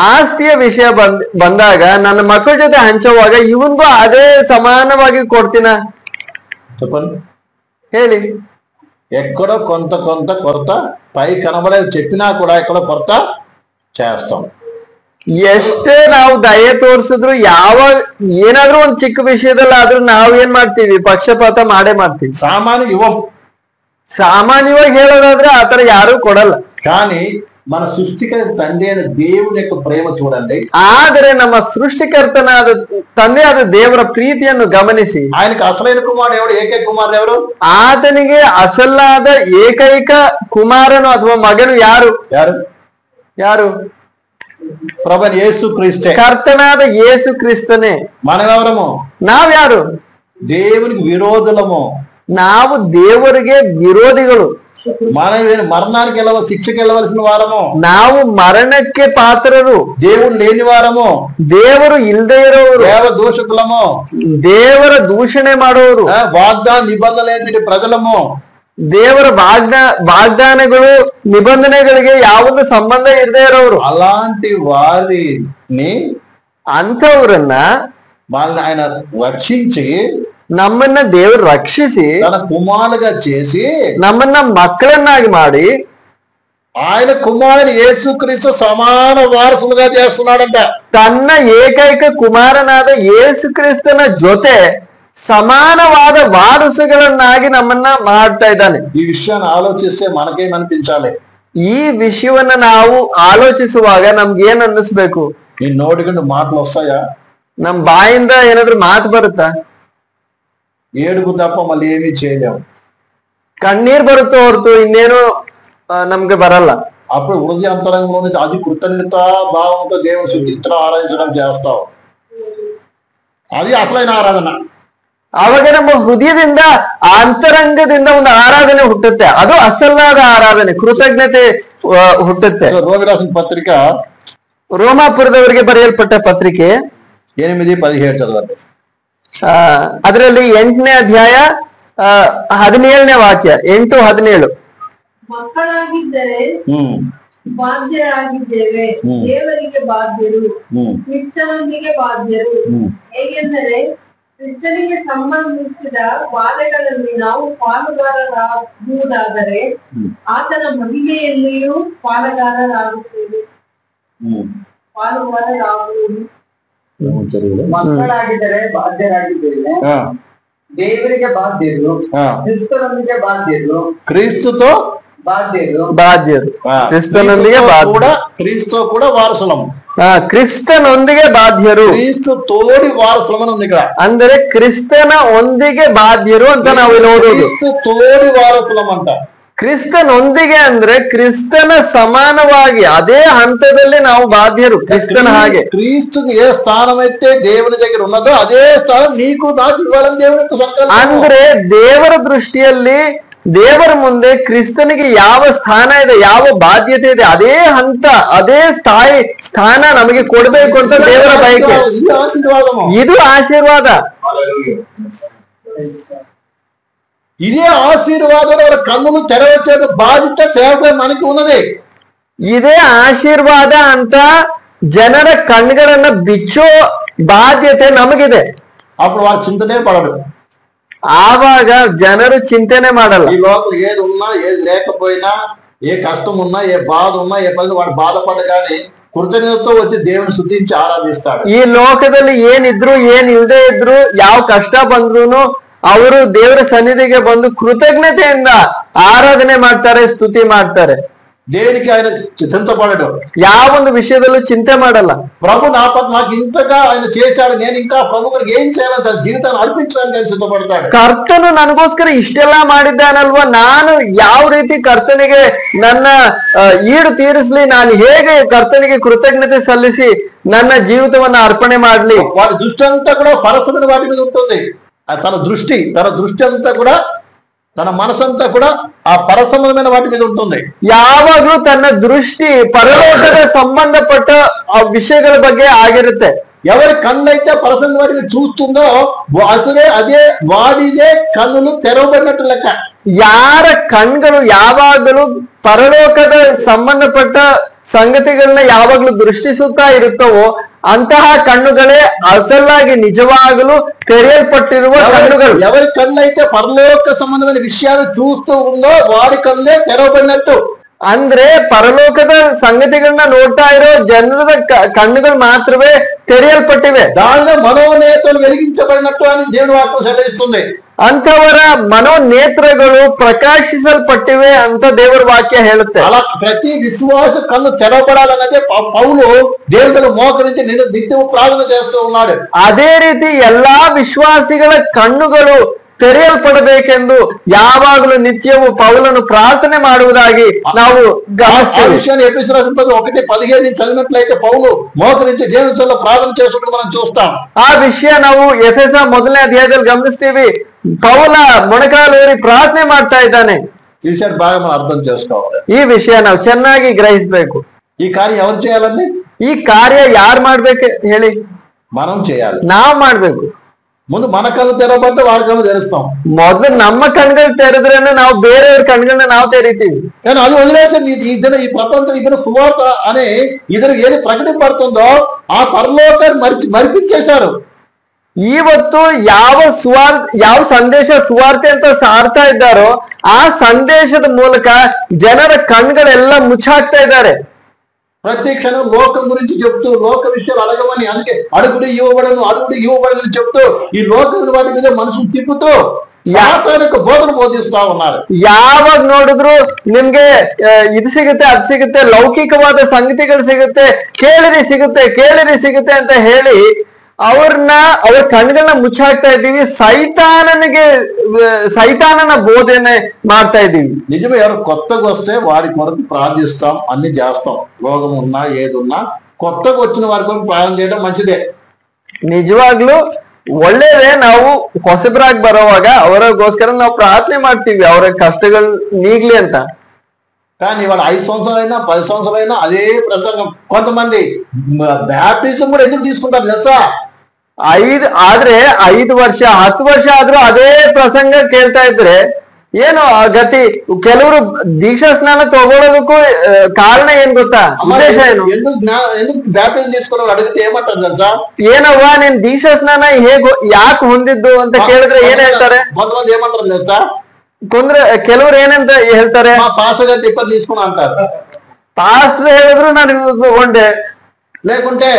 ಆಸ್ತಿಯ ವಿಷಯ ಬಂದಾಗ ನನ್ನ ಮಕ್ಕಳ ಜೊತೆ ಹಂಚುವಾಗ ಇವನ್ಗೂ ಅದೇ ಸಮಾನವಾಗಿ ಕೊಡ್ತೀನ? చెప్పండి, ಹೇಳಿ. ఎక్కడో కొంత కొరత పై కనబడేది చెప్పినా కూడా ఎక్కడో కొరత చేస్తాం. ಎಷ್ಟೇ ನಾವು ದಯೆ ತೋರಿಸಿದ್ರು, ಏನಾದ್ರೂ ಒಂದ್ ಚಿಕ್ಕ ವಿಷಯದಲ್ಲಾದ್ರೂ ನಾವ್ ಏನ್ ಮಾಡ್ತೀವಿ, ಪಕ್ಷಪಾತ ಮಾಡೇ ಮಾಡ್ತೀವಿ. ಸಾಮಾನ್ಯವಾಗಿ ಹೇಳೋದಾದ್ರೆ ಆತರ ಯಾರು ಕೊಡಲ್ಲ. కానీ మన సృష్టికర్త తండ్రి అయిన దేవుని యొక్క ప్రేమ చూడండి. ಆದರೆ ನಮ್ಮ ಸೃಷ್ಟಿಕರ್ತನಾದ ತಂದೆಯಾದ ದೇವರ ಪ್ರೀತಿಯನ್ನು ಗಮನಿಸಿ. ఆయనకు అసలైన కుమారుడు ఎవరు? ఏకైక కుమారుడు ఎవరు? ಆತನಿಗೆ ಅಸಲಾದ ಏಕೈಕ ಕುಮಾರನು ಅಥವಾ ಮಗನು ಯಾರು? ಯಾರು? ప్రభువైన యేసు క్రీస్తే, ಕರ್ತನಾದ ಯೇಸು ಕ್ರಿಸ್ತನೇ. మనమెవరము? ನಾವ್ಯಾರು? దేవునికి విరోధులము. ನಾವು ದೇವರಿಗೆ ವಿರೋಧಿಗಳು. మరణానికి శిక్షకి వెళ్ళవలసిన వారము. ನಾವು ಮರಣಕ್ಕೆ ಪಾತ್ರರು. దేవుడు లేని ವಾರము. ದೇವರು ಇಲ್ಲದೆ ಇರೋರು. ದೇವ ದೂಷకులము. ದೇವರ ದೂಷಣೆ ಮಾಡೋರು. వాగ్దాన నిబంధనలేని ప్రజలము. ದೇವರ ವಾಗ್ದಾನಗಳು, ನಿಬಂಧನೆಗಳಿಗೆ ಯಾವೊಂದು ಸಂಬಂಧ ಇರದೇ ಇರೋರು. అలాంటి వారిని, ಅಂಥವ್ರನ್ನ వాళ్ళని ఆయన రక్షించి, ನಮ್ಮನ್ನ ದೇವರು ರಕ್ಷಿಸಿ తన కుమారులుగా చేసి ನಮ್ಮನ್ನ ಮಕ್ಕಳನ್ನಾಗಿ ಮಾಡಿ ఆయన కుమారుడు యేసుక్రీస్తు సమాన వారసులుగా చేస్తున్నాడంట. ತನ್ನ ಏಕೈಕ ಕುಮಾರನಾದ ಯೇಸು ಕ್ರಿಸ್ತನ ಜೊತೆ ಸಮಾನವಾದ ವಾರಸುಗಳನ್ನಾಗಿ ನಮ್ಮನ್ನ ಮಾಡ್ತಾ ಇದ್ದಾನೆ. ఈ విషయాన్ని ఆలోచిస్తే మనకేమనిపించాలి? ಈ ವಿಷಯವನ್ನ ನಾವು ಆಲೋಚಿಸುವಾಗ ನಮ್ಗೆ ಏನ್ ಅನ್ನಿಸ್ಬೇಕು? ఈ నోటికంటే మాటలు వస్తాయా? ನಮ್ ಬಾಯಿಂದ ಏನಾದ್ರು ಮಾತು ಬರುತ್ತಾ? ఏడుపు తప్ప మళ్ళీ ఏమీ చేయలేము. ಕಣ್ಣೀರ್ ಬರುತ್ತೋ ಹೊರತು ಇನ್ನೇನು ನಮ್ಗೆ ಬರಲ್ಲ. అప్పుడు హృదయాంతరంలో నుంచి అది కృతజ్ఞత భావంతో దేవుని స్తుతించడం, ఆరాధించడం చేస్తావు. అది అసలైన ఆరాధన. ಆವಾಗ ನಮ್ಮ ಹೃದಯದಿಂದ, ಅಂತರಂಗದಿಂದ ಒಂದು ಆರಾಧನೆ ಹುಟ್ಟುತ್ತೆ. ಅದು ಅಸಲಾದ ಆರಾಧನೆ, ಕೃತಜ್ಞತೆ ಹುಟ್ಟುತ್ತೆ. రోమి రాసిన పత్రిక, ರೋಮಾಪುರದವರಿಗೆ ಬರೆಯಲ್ಪಟ್ಟ ಪತ್ರಿಕೆ 8:17 చదవండి. ಅದರಲ್ಲಿ 8ನೇ ಅಧ್ಯಾಯ 17ನೇ ವಾಕ್ಯ, 8:17. ಮಕ್ಕಳಾಗಿದ್ದರೆ ಬಾಧ್ಯರಾಗಿದ್ದೇವೆ, ದೇವರಿಗೆ ಬಾಧ್ಯರು, ಕ್ರಿಸ್ತನೊಂದಿಗೆ ಬಾಧ್ಯರು. ಹೇಗೆಂದರೆ ಕ್ರಿಸ್ತನಿಗೆ ಸಂಬಂಧಿಸಿದ ಬಾಧೆಗಳಲ್ಲಿ ನಾವು ಪಾಲುಗಾರರಾಗುವುದಾದರೆ ಆತನ ಮಹಿಮೆಯಲ್ಲಿಯೂ ಪಾಲುಗಾರರಾಗುತ್ತೇವೆ. ಪಾಲುಗಾರರಾಗುವುದು. ಮಕ್ಕಳಾಗಿದ್ದರೆ ಬಾಧ್ಯರಾಗಿದ್ದೇವೆ, ದೇವರಿಗೆ ಬಾಧ್ಯರು, ಕ್ರಿಸ್ತನೊಂದಿಗೆ ಬಾಧ್ಯರು, క్రీస్తుతో ಬಾಧ್ಯರು, ಕ್ರಿಸ್ತನೊಂದಿಗೆ క్రీస్తు కూడా వారసులము. ಕ್ರಿಸ್ತನೊಂದಿಗೆ ಬಾಧ್ಯರು, క్రీస్తు తోడి వారసులమని ఉంది ఇక్కడ. ಅಂದರೆ ಕ್ರಿಸ್ತನ ಒಂದಿಗೆ ಬಾಧ್ಯರು ಅಂತ ನಾವು ಇಲ್ಲಿ ಓದೋದು. క్రీస్తు తోడి వారసులం అంట. ಕ್ರಿಸ್ತನೊಂದಿಗೆ ಅಂದ್ರೆ ಕ್ರಿಸ್ತನ సమానವಾಗಿ అదే హంతದಲ್ಲಿ ನಾವು బాధ్యరు క్రిస్తన ಹಾಗೆ. క్రీస్తుకు ఏ స్థానం అయితే దేవుని దగ్గర ఉన్నదో అదే స్థానం నీకు నాకు ఇవ్వాలని దేవుని యొక్క సంకల్పం. ಅಂದ್ರೆ ದೇವರ ದೃಷ್ಟಿಯಲ್ಲಿ ದೇವರ ಮುಂದೆ ಕ್ರಿಸ್ತನಿಗೆ ಯಾವ ಸ್ಥಾನ ಇದೆ, ಯಾವ ಬಾಧ್ಯತೆ ಇದೆ, ಅದೇ ಹಂತ ಅದೇ ಸ್ಥಾನ ನಮಗೆ ಕೊಡ್ಬೇಕು ಅಂತ ದೇವರ ಬಯಕೆ. ఇది ఆశీర్వాదము. ಇದು ಆಶೀರ್ವಾದ. ఇదే ఆశీర్వాదం ಅವರ కన్నులు తెరవచ్చే బాధ్యత సేవకులు మనకి ఉన్నది. ಇದೇ ಆಶೀರ್ವಾದ ಅಂತ ಜನರ ಕಣ್ಗಳನ್ನ ಬಿಚ್ಚೋ ಬಾಧ್ಯತೆ ನಮಗಿದೆ. అప్పుడు వారు చింతనే పడడు. ಆವಾಗ ಜನರು ಚಿಂತೆನೆ ಮಾಡಲ್ಲ. ఈ లోపల ఏది ఉన్నా ఏది లేకపోయినా ఏ కష్టం ఉన్నా ఏ బాధ ఉన్నా ఏ పని వాడు బాధపడగానే కృతజ్ఞతతో వచ్చి దేవుని స్తుతించి ఆరాధిస్తాడు. ಈ ಲೋಕದಲ್ಲಿ ಏನಿದ್ರು ಏನ್ ಇಲ್ಲದೆ ಇದ್ರು ಯಾವ ಕಷ್ಟ ಬಂದ್ರು ಅವರು ದೇವರ ಸನ್ನಿಧಿಗೆ ಬಂದು ಕೃತಜ್ಞತೆಯಿಂದ ಆರಾಧನೆ ಮಾಡ್ತಾರೆ, ಸ್ತುತಿ ಮಾಡ್ತಾರೆ. దేనికి ఆయన చింతపడడు. ಯಾವೊಂದು ವಿಷಯದಲ್ಲೂ ಚಿಂತೆ ಮಾಡಲ್ಲ. ప్రభు నాకు ఇంతగా ఆయన చేశాడు, నేను ఇంకా ప్రభు గారికి ఏం చేయాలని తన జీవితాన్ని అర్పించడానికి ఆయన సిద్ధపడతాడు. ಕರ್ತನು ನನಗೋಸ್ಕರ ಇಷ್ಟೆಲ್ಲ ಮಾಡಿದ್ದಾನಲ್ವಾ, ನಾನು ಯಾವ ರೀತಿ ಕರ್ತನಿಗೆ ನನ್ನ ಈಡು ತೀರಿಸ್ಲಿ, ನಾನು ಹೇಗೆ ಕರ್ತನಿಗೆ ಕೃತಜ್ಞತೆ ಸಲ್ಲಿಸಿ ನನ್ನ ಜೀವಿತವನ್ನ ಅರ್ಪಣೆ ಮಾಡ್ಲಿ. వాడి దృష్టి అంతా కూడా పరసమైన వాటి మీద ఉంటుంది. తన దృష్టి అంతా కూడా తన మనసంతా కూడా ఆ పరసమైన వాటి మీద ఉంటుంది. ಯಾವಾಗ್ಲೂ ತನ್ನ ದೃಷ್ಟಿ ಪರಲೋಕದ ಸಂಬಂಧಪಟ್ಟ ವಿಷಯಗಳ ಬಗ್ಗೆ ಆಗಿರುತ್ತೆ. ఎవరి కళ్ళైతే పరసమైన వాటిని చూస్తుందో అదే వాడిదే కన్నులు తెరవబడినట్టు లెక్క. ಯಾರ ಕಣ್ಗಳು ಯಾವಾಗಲೂ ಪರಲೋಕದ ಸಂಬಂಧಪಟ್ಟ ಸಂಗತಿಗಳನ್ನ ಯಾವಾಗ್ಲೂ ದೃಷ್ಟಿಸುತ್ತಾ ಇರುತ್ತವೋ ಅಂತಹ ಕಣ್ಣುಗಳೇ ಅಸಲಾಗಿ ನಿಜವಾಗಲೂ ತೆರೆಯಲ್ಪಟ್ಟಿರುವ ಕಣ್ಣುಗಳು. ఎవరి కళ్ళైతే పరలోక సంబంధమైన విషయాలు చూస్తూ ఉందో వాడి కళ్ళే తెరవబడినట్టు. ಅಂದ್ರೆ ಪರಲೋಕದ ಸಂಗತಿಗಳನ್ನ ನೋಡ್ತಾ ಇರೋ ಜನರದ ಕಣ್ಣುಗಳು ಮಾತ್ರವೇ ತೆರೆಯಲ್ಪಟ್ಟಿವೆ. దానిలో మనోనేతలు వెలిగించబడినట్టు అని దేవుని వాక్యం సెలవిస్తుంది. ಅಂಥವರ ಮನೋನೇತ್ರಗಳು ಪ್ರಕಾಶಿಸಲ್ಪಟ್ಟಿವೆ ಅಂತ ದೇವರ ವಾಕ್ಯ ಹೇಳುತ್ತೆ. అలా ప్రతి విశ్వాస కన్ను తెరవబడాలన్నదే పౌలు దేవుడు మోకరించి నిత్యము ప్రార్థన చేస్తూ ఉన్నాడు. ಅದೇ ರೀತಿ ಎಲ್ಲಾ ವಿಶ್ವಾಸಿಗಳ ಕಣ್ಣುಗಳು ತೆರೆಯಲ್ಪಡಬೇಕೆಂದು ಯಾವಾಗಲೂ ನಿತ್ಯವೂ ಪೌಲನು ಪ್ರಾರ್ಥನೆ ಮಾಡುವುದಾಗಿ ನಾವು ಗಮನಿಸ್ತೇವೆ. ఎఫెసీయులకు రాసిన పత్రిక 1:15 చదివినట్లయితే పౌలు మోకరించి దేవుని సన్నిధిలో ప్రార్థన చేస్తున్నట్టు మనం చూస్తాం. ಆ ವಿಷಯ ನಾವು ಎಫೆಸ 1ನೇ ಅಧ್ಯಾಯದಲ್ಲಿ ಗಮನಿಸ್ತೀವಿ. ಪೌಲ ಮೊಣಕಾಲೂರಿ ಪ್ರಾರ್ಥನೆ ಮಾಡ್ತಾ ಇದ್ದಾನೆ. ఈ విషయాన్ని బాగా మనం అర్థం చేసుకోవాలి. ಈ ವಿಷಯ ನಾವು ಚೆನ್ನಾಗಿ ಗ್ರಹಿಸಬೇಕು. ఈ కార్యం ఎవరు చేయాలండి? ಈ ಕಾರ್ಯ ಯಾರು ಮಾಡ್ಬೇಕು ಹೇಳಿ? మనం చేయాలి. ನಾವ್ ಮಾಡ್ಬೇಕು. ముందు మన కళ్ళు తెరవబడితే వాడి కళ్ళు తెరుస్తాం. ಮೊದಲು ನಮ್ಮ ಕಣ್ಗಳು ತೆರೆದ್ರೇನೆ ನಾವು ಬೇರೆಯವ್ರ ಕಣ್ಗಳನ್ನ ನಾವು ತೆರಿತೀವಿ. కానీ అది వదిలేస్తే ఈ ప్రపంచం ఇతను సువార్త అనే ఇతను ఏది ప్రకటింపడుతుందో ఆ పరలోకాన్ని మరిపించేశారు. ಇವತ್ತು ಯಾವ ಸಂದೇಶ ಸುವಾರ್ತೆ ಅಂತ ಸಾರ್ತಾ ಇದ್ದಾರೋ ಆ ಸಂದೇಶದ ಮೂಲಕ ಜನರ ಕಣ್ಗಳೆಲ್ಲ ಮುಚ್ಚಾಕ್ತಾ ಇದ್ದಾರೆ. ప్రతి క్షణం లోకం గురించి చెప్తూ లోక విషయాలు అడగమని, అందుకే అడుగుడు ఇవ్వబడని చెప్తూ ఈ లోకం వాటి మీద మనసు తిప్పుతూ సాతానిక బోధన బోధిస్తా ఉన్నారు. ಯಾವಾಗ ನೋಡಿದ್ರು ನಿಮ್ಗೆ ಇದು ಸಿಗುತ್ತೆ ಅದು ಸಿಗುತ್ತೆ, ಲೌಕಿಕವಾದ ಸಂಗತಿಗಳು ಸಿಗುತ್ತೆ, ಕೇಳಿರಿ ಸಿಗುತ್ತೆ ಅಂತ ಹೇಳಿ ಅವ್ರ ಕಣ್ಗಳನ್ನ ಮುಚ್ಚಾಕ್ತಾ ಇದ್ದೀವಿ. సైతానన బోధనే ಮಾಡ್ತಾ ఇದ್ದೀವಿ. నిజమే, ఎవరు కొత్తగా వస్తే వారి కొరకు ప్రార్థిస్తాం, అన్ని చేస్తాం. రోగం ఉన్నా ఏదున్నా కొత్తగా వచ్చిన వారి కొరకు ప్రార్థన చేయడం మంచిదే. ನಿಜವಾಗ್ಲೂ ಒಳ್ಳೇದೇ. ನಾವು ಹೊಸಬರಾಗಿ ಬರೋವಾಗ ಅವರಿಗೋಸ್ಕರ ನಾವು ಪ್ರಾರ್ಥನೆ ಮಾಡ್ತೀವಿ, ಅವರ ಕಷ್ಟಗಳು ನೀಗ್ಲಿ ಅಂತ. కానీ వాడు 5 సంవత్సరాలైనా 10 సంవత్సరాలైనా అదే ప్రసంగం. కొంతమంది బ్యాప్టిజం కూడా ఎందుకు తీసుకుంటారు తెలుసా? 5 ವರ್ಷ 10 ವರ್ಷ ಆದ್ರೂ ಅದೇ ಪ್ರಸಂಗ ಕೇಳ್ತಾ ಇದ್ರೆ ಏನು ಗತಿ? ಕೆಲವರು ದೀಕ್ಷಾ ಸ್ನಾನ ತಗೊಳ್ಳೋದಕ್ಕೂ ಕಾರಣ ಏನ್ ಗೊತ್ತಾ? ಉದ್ದೇಶ ಏನು? ఎందుకు బ్యాప్టిజం తీసుకుని అడిగితే ఏమంటారు తెలుసా? ಏನವ್ವ ನೀನ್ ದೀಕ್ಷಾ ಸ್ನಾನ ಯಾಕೆ ಹೊಂದಿದ್ದು ಅಂತ ಕೇಳಿದ್ರೆ ಏನ್ ಹೇಳ್ತಾರೆ? కొంతమంది ఏమంటారు తెలుసా? ಕೆಲವ್ರು ಏನಂತ ಹೇಳ್ತಾರೆ? మా పాస్టర్ గారు చెప్పారు తీసుకున్నా అంటారు. పాస్టర్ ಹೇಳಿದ್ರು ನಾನು ತಗೊಂಡೆ, లేకుంటే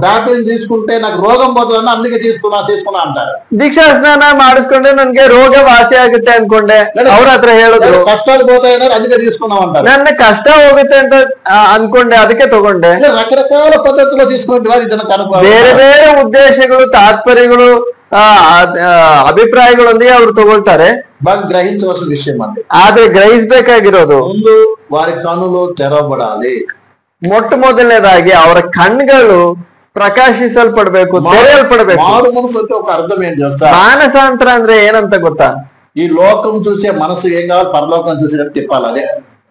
ಬ್ಯಾಪ್ಟಿజಂ తీసుకుంటే నాకు రోగం పోతుందని అందుకే తీసుకున్నా అంటారు. ದೀಕ್ಷಾ ಸ್ನಾನ ಮಾಡಿಸ್ಕೊಂಡ್ರೆ ನನ್ಗೆ ರೋಗ ವಾಸಿ ಆಗುತ್ತೆ ಅನ್ಕೊಂಡೆ, ಅವ್ರ ಹತ್ರ ಹೇಳಿದ್ರು. కష్టాలు పోతాయన్నారు అందుకే తీసుకున్నాం అంటారు. ನನ್ನ ಕಷ್ಟ ಹೋಗುತ್ತೆ ಅಂತ ಅನ್ಕೊಂಡೆ, ಅದಕ್ಕೆ ತಗೊಂಡೆ. రకరకాల పద్ధతిలో తీసుకునే వారు ಇದನ್ನ ಬೇರೆ ಬೇರೆ ಉದ್ದೇಶಗಳು ತಾತ್ಪರ್ಯಗಳು అభిప్రాయಗಳೊಂದಿಗೆ ಅವರು ತಗೊಳ್ತಾರೆ. బాగా గ్రహించవలసిన విషయం అండి. ಆದ್ರೆ ಗ್ರಹಿಸಬೇಕಾಗಿರೋದು ముందు వారి కన్నులు తెరవబడాలి. ಮೊಟ್ಟಮೊದಲನೇದಾಗಿ ಅವರ ಕಣ್ಗಳು ಪ್ರಕಾಶಿಸಲ್ಪಡ್ಬೇಕು, ತೆರೆಯಲ್ಪಡ್ಬೇಕು. మారు మనసు అంటే ఒక అర్థం ఏం చేస్తారు? ಮಾನಸಾಂತರ ಅಂದ್ರೆ ಏನಂತ ಗೊತ್ತಾ? ఈ లోకం చూసే మనసు ఏం కావాలి? పరలోకం చూసేటట్టు తిప్పాలి. అదే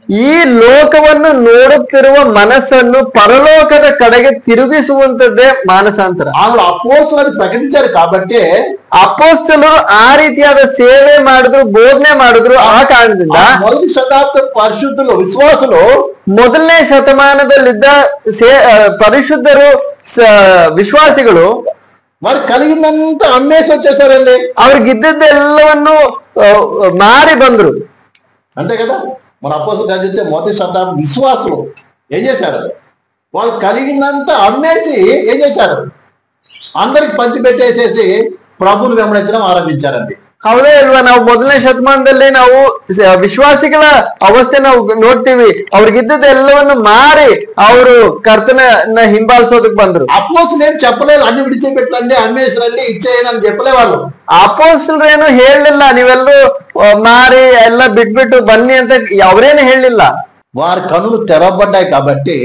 ಈ ಲೋಕವನ್ನು ನೋಡುತ್ತಿರುವ ಮನಸ್ಸನ್ನು ಪರಲೋಕದ ಕಡೆಗೆ ತಿರುಗಿಸುವಂತದ್ದೇ ಮಾನಸಾಂತರ. ఆవిడ అపోస్తలు అది ప్రకటించారు కాబట్టి ಅಪೋಸ್ತಲರು ಆ ರೀತಿಯಾದ ಸೇವೆ ಮಾಡಿದ್ರು, ಬೋಧನೆ ಮಾಡಿದ್ರು. ಆ ಕಾರಣದಿಂದ మొదటి శతాబ్ద పరిశుద్ధులు విశ్వాసులు ಮೊದಲನೇ ಶತಮಾನದಲ್ಲಿದ್ದ ಪರಿಶುದ್ಧರು ವಿಶ್ವಾಸಿಗಳು వారు కలిగినంత అమ్మేసి వచ్చేసారండి. ಅವ್ರಿಗಿದ್ದದ್ದೆಲ್ಲವನ್ನು ಮಾರಿ ಬಂದ್ರು. అంతే కదా. మన అపోస్తలు చదివితే మొదటి శతాబ్దం విశ్వాసులు ఏం చేశారు? వాళ్ళు కలిగినంత అమ్మేసి ఏం చేశారు? అందరికి పంచిపెట్టేసేసి ప్రభుని వెంబడించడం ఆరంభించారండి. ಹೌದೇ ಅಲ್ವಾ? ನಾವು ಮೊದಲನೇ ಶತಮಾನದಲ್ಲಿ ನಾವು ವಿಶ್ವಾಸಿಗಳ ಅವಸ್ಥೆ ನಾವು ನೋಡ್ತೀವಿ. ಅವ್ರಿಗಿದ್ದದೆಲ್ಲವನ್ನು ಮಾರಿ ಅವರು ಕರ್ತನ ಹಿಂಬಾಲಿಸೋದಕ್ಕೆ ಬಂದ್ರು. అపోస్తలు ఏం చెప్పలేదు, అన్ని విడిచిపెట్టండి, అమ్మేసిరండి, ఇచ్చేయండి అని చెప్పలే వాళ్ళు. ಅಪೋಸ್ತಲರೇನು ಹೇಳಲಿಲ್ಲ ನೀವೆಲ್ಲರೂ ಮಾರಿ ಎಲ್ಲ ಬಿಟ್ಬಿಟ್ಟು ಬನ್ನಿ ಅಂತ ಅವರೇನು ಹೇಳಲಿಲ್ಲ. వారి కనులు తెరవబడ్డాయి కాబట్టి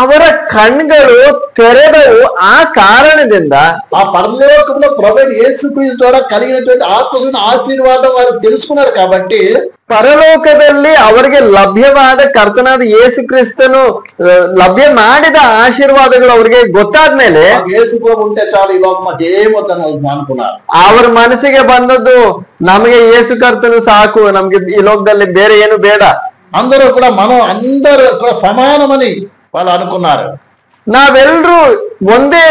ಅವರ ಕಣ್ಗಳು ತೆರೆದವು. ಆ ಕಾರಣದಿಂದ ఆ పరలోకంలో ప్రభువైన యేసుక్రీస్తు ద్వారా కలిగినటువంటి ఆత్మీయ ఆశీర్వాదం వారు తెలుసుకున్నారు కాబట్టి ಪರಲೋಕದಲ್ಲಿ ಅವರಿಗೆ ಲಭ್ಯವಾದ ಕರ್ತನಾದ ಯೇಸು ಕ್ರಿಸ್ತನು ಲಭ್ಯ ಮಾಡಿದ ಆಶೀರ್ವಾದಗಳು ಅವರಿಗೆ ಗೊತ್ತಾದ್ಮೇಲೆ యేసు ప్రభు ఉంటే చాలు, ఈ లోకం మాకు ఏమొద్దని అనుకున్నారు. ಅವರ ಮನಸ್ಸಿಗೆ ಬಂದದ್ದು ನಮಗೆ ಯೇಸು ಕರ್ತನು ಸಾಕು, ನಮ್ಗೆ ಈ ಲೋಕದಲ್ಲಿ ಬೇರೆ ಏನು ಬೇಡ. అందరూ కూడా అందరూ కూడా సమానమని వాళ్ళు అనుకున్నారు. ನಾವೆಲ್ಲರೂ ಒಂದೇ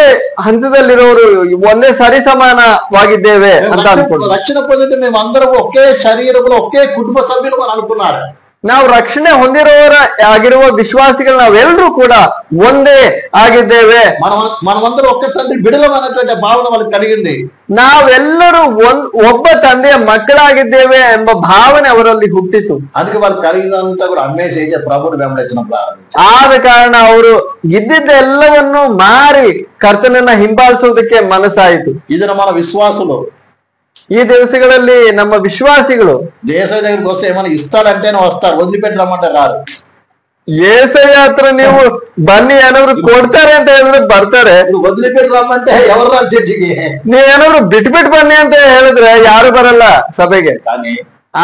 ಹಂತದಲ್ಲಿರೋರು, ಒಂದೇ ಸರಿಸಮಾನವಾಗಿದ್ದೇವೆ ಅಂತ ಅನ್ಕೊಂಡು రక్షణ పొందితే మేము అందరం ఒకే శరీరంలో ఒకే కుటుంబ సభ్యులు అని అనుకున్నారు. ನಾವು ರಕ್ಷಣೆ ಹೊಂದಿರೋರ ಆಗಿರುವ ವಿಶ್ವಾಸಿಗಳು ನಾವೆಲ್ಲರೂ ಕೂಡ ಒಂದೇ ಆಗಿದ್ದೇವೆ. మనమందరం ఒక్క తండ్రి బిడలం అన్నటువంటి భావన వాళ్ళకి కలిగింది. ನಾವೆಲ್ಲರೂ ಒಬ್ಬ ತಂದೆಯ ಮಕ್ಕಳಾಗಿದ್ದೇವೆ ಎಂಬ ಭಾವನೆ ಅವರಲ್ಲಿ ಹುಟ್ಟಿತು. అందుకే వాళ్ళు కలిగినంతా కూడా అమ్మేసి ప్రభుని వెంబడించడం ప్రారంభించారు. ಆದ ಕಾರಣ ಅವರು ಇದ್ದಿದ್ದೆಲ್ಲವನ್ನು ಮಾರಿ ಕರ್ತನನ್ನ ಹಿಂಬಾಲಿಸುವುದಕ್ಕೆ ಮನಸ್ಸಾಯಿತು. ಇದನ್ನ మన విశ్వాసులు ಈ ದಿವಸಗಳಲ್ಲಿ ನಮ್ಮ ವಿಶ್ವಾಸಿಗಳು దేశ దగ్గరికి వస్తే ఏమైనా ఇస్తాడంటేనే వస్తారు, వదిలిపెట్టి రమ్మంటే రారు. ಏಸಯ್ಯ ಹತ್ರ ನೀವು ಬನ್ನಿ ಏನಾದ್ರು ಕೊಡ್ತಾರೆ ಅಂತ ಹೇಳಿದ್ರೆ ಬರ್ತಾರೆ. వదిలిపెట్టి రమ్మంటే ఎవరు రారు చర్చికి. ನೀವೇನಾದ್ರು ಬಿಟ್ಬಿಟ್ಟು ಬನ್ನಿ ಅಂತ ಹೇಳಿದ್ರೆ ಯಾರು ಬರಲ್ಲ ಸಭೆಗೆ. కానీ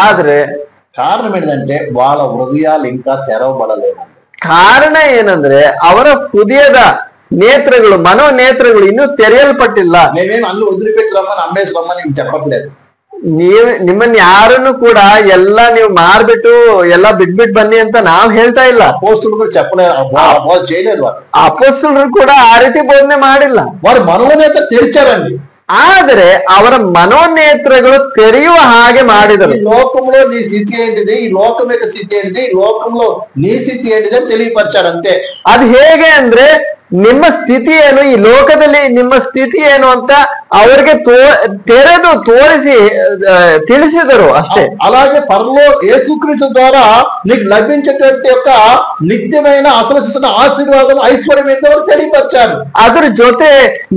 ಆದ್ರೆ కారణం ఏంటంటే వాళ్ళ హృదయాలు ఇంకా తెరవబడలేదు. ಕಾರಣ ಏನಂದ್ರೆ ಅವರ ಹೃದಯದ ನೇತ್ರಗಳು, ಮನೋನೇತ್ರಗಳು ಇನ್ನೂ ತೆರೆಯಲ್ಪಟ್ಟಿಲ್ಲ. మేమేమి అన్ని వదిలిపెట్టి రమ్మని అమ్మేసి రమ్మని నేను చెప్పట్లేదు. ನಿಮ್ಮನ್ನ ಯಾರನ್ನು ಕೂಡ ಎಲ್ಲ ನೀವು ಮಾರ್ಬಿಟ್ಟು ಎಲ್ಲ ಬಿಟ್ಬಿಟ್ಟು ಬನ್ನಿ ಅಂತ ನಾವ್ ಹೇಳ್ತಾ ಇಲ್ಲ. అపోస్తలు కూడా చెప్పలేదు, చేయలేదు. వాళ్ళు ಅಪೊಸ್ತಲರು ಕೂಡ ಆ ರೀತಿ ಬೋಧನೆ ಮಾಡಿಲ್ಲ. వారు మనోనేత తెరిచారండి. ಆದ್ರೆ ಅವರ ಮನೋನೇತ್ರಗಳು ತೆರೆಯುವ ಹಾಗೆ ಮಾಡಿದರು. ఈ లోకంలో నీ స్థితి ఏంటిది, ఈ లోకం యొక్క స్థితి ఏంటిది, ఈ లోకంలో నీ స్థితి ఏంటిది అని తెలియపరిచారు అంతే. ಅದು ಹೇಗೆ ಅಂದ್ರೆ ನಿಮ್ಮ ಸ್ಥಿತಿ ಏನು, ಈ ಲೋಕದಲ್ಲಿ ನಿಮ್ಮ ಸ್ಥಿತಿ ಏನು ಅಂತ ಅವರಿಗೆ ತೆರೆದು ತೋರಿಸಿ ತಿಳಿಸಿದರು ಅಷ್ಟೇ. అలాగే యేసుక్రీస్తు ద్వారా నీకు లభించేటువంటి యొక్క నిత్యమైన అసలు ఆశీర్వాదం ఐశ్వర్యం ఏంటో తెలియపరిచారు. ಅದ್ರ ಜೊತೆ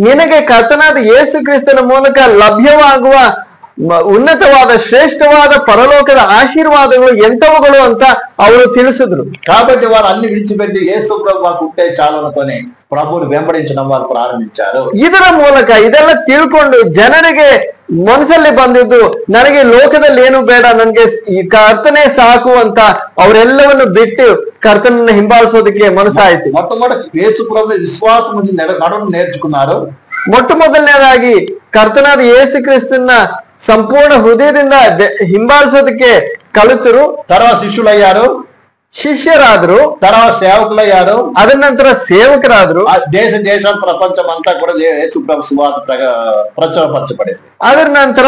ನಿನಗೆ ಕರ್ತನಾದ ಯೇಸು ಕ್ರಿಸ್ತನ ಮೂಲಕ ಲಭ್ಯವಾಗುವ ಉನ್ನತವಾದ ಶ್ರೇಷ್ಠವಾದ ಪರಲೋಕದ ಆಶೀರ್ವಾದಗಳು ಎಂತವುಗಳು ಅಂತ ಅವರು ತಿಳಿಸಿದ್ರು. కాబట్టి వారు అన్ని విడిచిపెట్టి యేసు ప్రభు మాకు ఉంటే చాలు అనుకొని ప్రభువుని వెంబడించడం వారు ಪ್ರಾರಂಭಿంచారు. ಇದರ ಮೂಲಕ ಇದೆಲ್ಲ ತಿಳ್ಕೊಂಡು ಜನರಿಗೆ ಮನಸ್ಸಲ್ಲಿ ಬಂದಿದ್ದು ನನಗೆ ಲೋಕದಲ್ಲಿ ಏನು ಬೇಡ, ನನಗೆ ಈ ಕರ್ತನೇ ಸಾಕು ಅಂತ ಅವರೆಲ್ಲವನ್ನು ಬಿಟ್ಟು ಕರ್ತನನ್ನ ಹಿಂಬಾಲಿಸೋದಕ್ಕೆ ಮನಸ್ಸಾಯ್ತು. మొట్టమొదటి యేసు ప్రభు విశ్వాసం నుంచి నడవడం నేర్చుకున్నారు. ಮೊಟ್ಟಮೊದಲನೇದಾಗಿ ಕರ್ತನಾದ ಯೇಸು ಕ್ರಿಸ್ತನ ಸಂಪೂರ್ಣ ಹೃದಯದಿಂದ ಹಿಂಬಾಲಿಸೋದಕ್ಕೆ ಕಲಿತರು. తర్వాత శిష్యులయ్యారు, ಶಿಷ್ಯರಾದ್ರು, తర్వాత సేవకులయ్యారు, ಅದರ ನಂತರ ಸೇವಕರಾದ್ರು. దేశాలు ప్రపంచం అంతా కూడా యేసు ప్రభు సువార్త ప్రచురపరచబడేది. ಅದರ ನಂತರ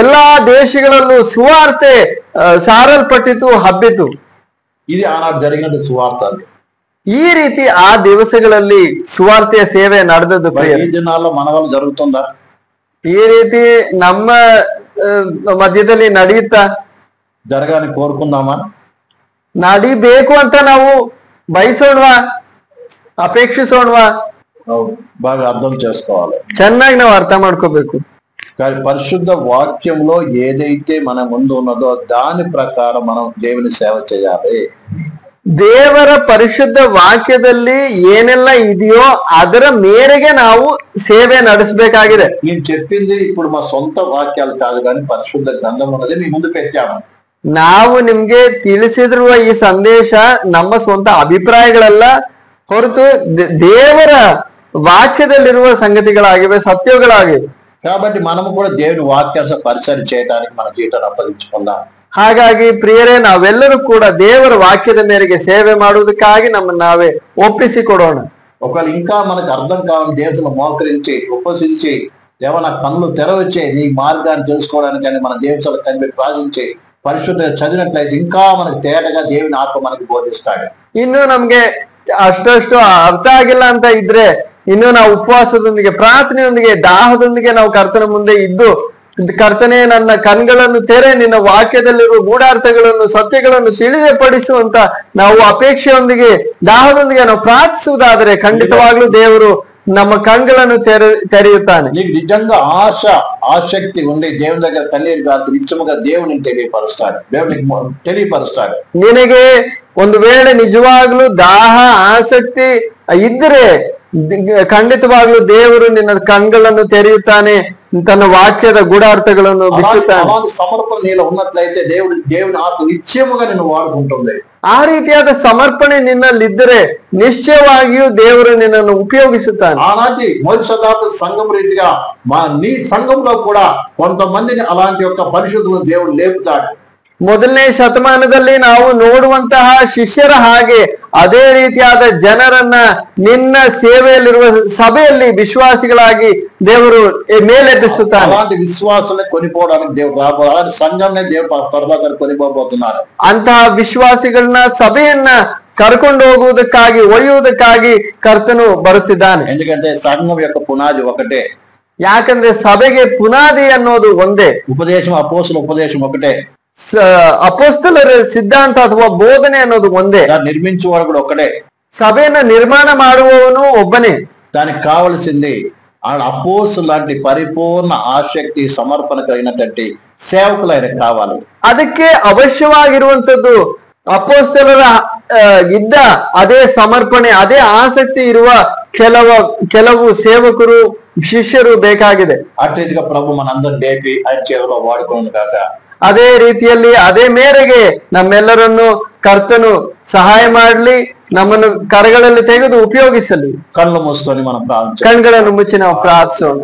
ಎಲ್ಲಾ ದೇಶಗಳಲ್ಲೂ ಸುವಾರ್ತೆ ಸಾರಲ್ಪಟ್ಟಿತು, ಹಬ್ಬಿತು. ఇది ఆనాడు జరిగిన సువార్త. ಈ ರೀತಿ ಆ ದಿವಸಗಳಲ್ಲಿ ಸುವಾರ್ತೆಯ ಸೇವೆ ನಡೆದದ್ದು. ఈ దినాల్లో మన వాళ్ళు జరుగుతుందా? ಈ ರೀತಿ ನಮ್ಮ ಮಧ್ಯದಲ್ಲಿ ನಡೆಯುತ್ತಾ? జరగాలని కోరుకుందామా? ನಡಿಬೇಕು ಅಂತ ನಾವು ಬಯಸೋಣವಾ, ಅಪೇಕ್ಷಿಸೋಣವಾ? బాగా అర్థం చేసుకోవాలి. ಚೆನ್ನಾಗಿ ನಾವು ಅರ್ಥ ಮಾಡ್ಕೋಬೇಕು. కానీ పరిశుద్ధ వాక్యంలో ఏదైతే మన ముందు ఉన్నదో దాని ప్రకారం మనం దేవుని సేవ చేయాలి. ದೇವರ ಪರಿಶುದ್ಧ ವಾಕ್ಯದಲ್ಲಿ ಏನೆಲ್ಲ ಇದೆಯೋ ಅದರ ಮೇರೆಗೆ ನಾವು ಸೇವೆ ನಡೆಸಬೇಕಾಗಿದೆ. నేను చెప్పింది ఇప్పుడు మా సొంత వాక్యాలు కాదు, కానీ పరిశుద్ధ గ్రంథం ఉన్నది మీ ముందు పెట్టాము. ನಾವು ನಿಮ್ಗೆ ತಿಳಿಸಿರುವ ಈ ಸಂದೇಶ ನಮ್ಮ ಸ್ವಂತ ಅಭಿಪ್ರಾಯಗಳಲ್ಲ, ಹೊರತು ದೇವರ ವಾಕ್ಯದಲ್ಲಿರುವ ಸಂಗತಿಗಳಾಗಿವೆ, ಸತ್ಯಗಳಾಗಿವೆ. కాబట్టి మనము కూడా దేవుని వాక్యాస పరిచయం చేయడానికి మన జీవితాన్ని అప్పగించుకుందాం. ಹಾಗಾಗಿ ಪ್ರಿಯರೇ, ನಾವೆಲ್ಲರೂ ಕೂಡ ದೇವರ ವಾಕ್ಯದ ಮೇರೆಗೆ ಸೇವೆ ಮಾಡುವುದಕ್ಕಾಗಿ ನಮ್ಮನ್ನು ನಾವೇ ಒಪ್ಪಿಸಿಕೊಡೋಣ. ఒకవేళ ఇంకా మనకు అర్థం కావాలని దేవుని మోకరించి ఉపసించి ఏమైనా కన్నులు తెరవచ్చే నీ మార్గాన్ని తెలుసుకోవడానికి అని మన దేవుని కనిపెట్టి ప్రార్థించి పరిశుద్ధ చదివినట్లయితే ఇంకా మనకు తేటగా దేవుని ఆత్మ మనకు బోధిస్తాడు. ಇನ್ನು ನಮ್ಗೆ ಅಷ್ಟಷ್ಟು ಅರ್ಥ ಆಗಿಲ್ಲ ಅಂತ ಇದ್ರೆ ಇನ್ನು ನಾವು ಉಪವಾಸದೊಂದಿಗೆ, ಪ್ರಾರ್ಥನೆಯೊಂದಿಗೆ, ದಾಹದೊಂದಿಗೆ ನಾವು ಕರ್ತನ ಮುಂದೆ ಇದ್ದು, ಕರ್ತನೆ ನನ್ನ ಕಣ್ಗಳನ್ನು ತೆರೆ, ನಿನ್ನ ವಾಕ್ಯದಲ್ಲಿರುವ ಗೂಢಾರ್ಥಗಳನ್ನು, ಸತ್ಯಗಳನ್ನು ತಿಳಿಯಪಡಿಸುವಂತ ನಾವು ಅಪೇಕ್ಷೆಯೊಂದಿಗೆ, ದಾಹದೊಂದಿಗೆ ನಾವು ಪ್ರಾರ್ಥಿಸುವುದಾದರೆ ಖಂಡಿತವಾಗ್ಲೂ ದೇವರು ನಮ್ಮ ಕಣ್ಗಳನ್ನು ತೆರೆಯುತ್ತಾನೆ. నీకు నిజంగా ఆసక్తి ఉండి దేవుని దగ్గర కన్నీరు కాల్చి నిత్యముగా దేవుని తెలియపరుస్తాడు, దేవునికి తెలియపరుస్తాడు. ನಿನಗೆ ಒಂದು ವೇಳೆ ನಿಜವಾಗ್ಲೂ ದಾಹ, ಆಸಕ್ತಿ ಇದ್ರೆ ಖಂಡಿತವಾಗ್ಲೂ ದೇವರು ನಿನ್ನ ಕಣ್ಗಳನ್ನು ತೆರೆಯುತ್ತಾನೆ, ತನ್ನ ವಾಕ್ಯದ ಗೂಢಾರ್ಥಗಳನ್ನು ಬಿಚ್ಚುತ್ತಾನೆ. సమర్పణ నీలో ఉన్నట్లయితే దేవుని ఆత్మ నిత్యముగా నిన్ను వాడుకుంటుంది. ಆ ರೀತಿಯಾದ ಸಮರ್ಪಣೆ ನಿನ್ನಲ್ಲಿದ್ದರೆ ನಿಶ್ಚಯವಾಗಿಯೂ ದೇವರು ನಿನ್ನನ್ನು ಉಪಯೋಗಿಸುತ್ತಾನೆ. ఆనాటి మొదటి శతాబ్ద సంఘం రీతిగా నీ సంఘంలో కూడా కొంతమందిని అలాంటి యొక్క పరిశుద్ధులను దేవుడు లేపుతాడు. ಮೊದಲನೇ ಶತಮಾನದಲ್ಲಿ ನಾವು ನೋಡುವಂತಹ ಶಿಷ್ಯರ ಹಾಗೆ ಅದೇ ರೀತಿಯಾದ ಜನರನ್ನ ನಿನ್ನ ಸೇವೆಯಲ್ಲಿರುವ ಸಭೆಯಲ್ಲಿ ವಿಶ್ವಾಸಿಗಳಾಗಿ ದೇವರು ಮೇಲೆಬ್ಬಿಸುತ್ತಾನೆ. అలాంటి విశ్వాసాన్ని కొనిపోవడానికి దేవుడు రాబోతున్నాడు. అలాంటి సంఘంనే దేవుడు త్వరగా కొనిపోబోతున్నారు. ಅಂತಹ ವಿಶ್ವಾಸಿಗಳನ್ನ, ಸಭೆಯನ್ನ ಕರ್ಕೊಂಡು ಹೋಗುವುದಕ್ಕಾಗಿ, ಒಯ್ಯುವುದಕ್ಕಾಗಿ ಕರ್ತನು ಬರುತ್ತಿದ್ದಾನೆ. ఎందుకంటే సంఘం యొక్క పునాది ఒకటే. ಯಾಕಂದ್ರೆ ಸಭೆಗೆ ಪುನಾದಿ ಅನ್ನೋದು ಒಂದೇ. ఉపదేశం, అపోస్తల ఉపదేశం ఒకటే. ಅಪೊಸ್ತಲರ ಸಿದ್ಧಾಂತ ಅಥವಾ ಬೋಧನೆ ಅನ್ನೋದು ಒಂದೇ. దాన్ని నిర్మించేవాడు కూడా ఒకటే. సభೆಯನ್ನು ನಿರ್ಮಾಣ ಮಾಡುವವನು ಒಬ್ಬನೇ. దానికి కావలసింది అపోస్తలు లాంటి పరిపూర్ణ ఆసక్తి, సమర్పణ కలిగినటువంటి సేవకులు ఆయనకు కావాలి. ಅದಕ್ಕೆ ಅವಶ್ಯವಾಗಿರುವಂತದ್ದು ಅಪೊಸ್ತಲರ ಇದ್ದ ಅದೇ ಸಮರ್ಪಣೆ, ಅದೇ ಆಸಕ್ತಿ ಇರುವ ಕೆಲವು ಸೇವಕರು, ಶಿಷ್ಯರು ಬೇಕಾಗಿದೆ. అటు రీతిగా ప్రభు మనందరం లేపి ఆయన చేతిలో వాడుకోను కాక. ಅದೇ ರೀತಿಯಲ್ಲಿ ಅದೇ ಮೇರೆಗೆ ನಮ್ಮೆಲ್ಲರನ್ನು ಕರ್ತನು ಸಹಾಯ ಮಾಡಲಿ, ನಮ್ಮನ್ನು ಕರಗಳಲ್ಲಿ ತೆಗೆದು ಉಪಯೋಗಿಸಲಿ. కళ్ళు మూసుకొని మనం ప్రార్థన ಕಣ್ಗಳನ್ನು ಮುಚ್ಚಿ ನಾವು ಪ್ರಾರ್ಥಿಸೋಣ.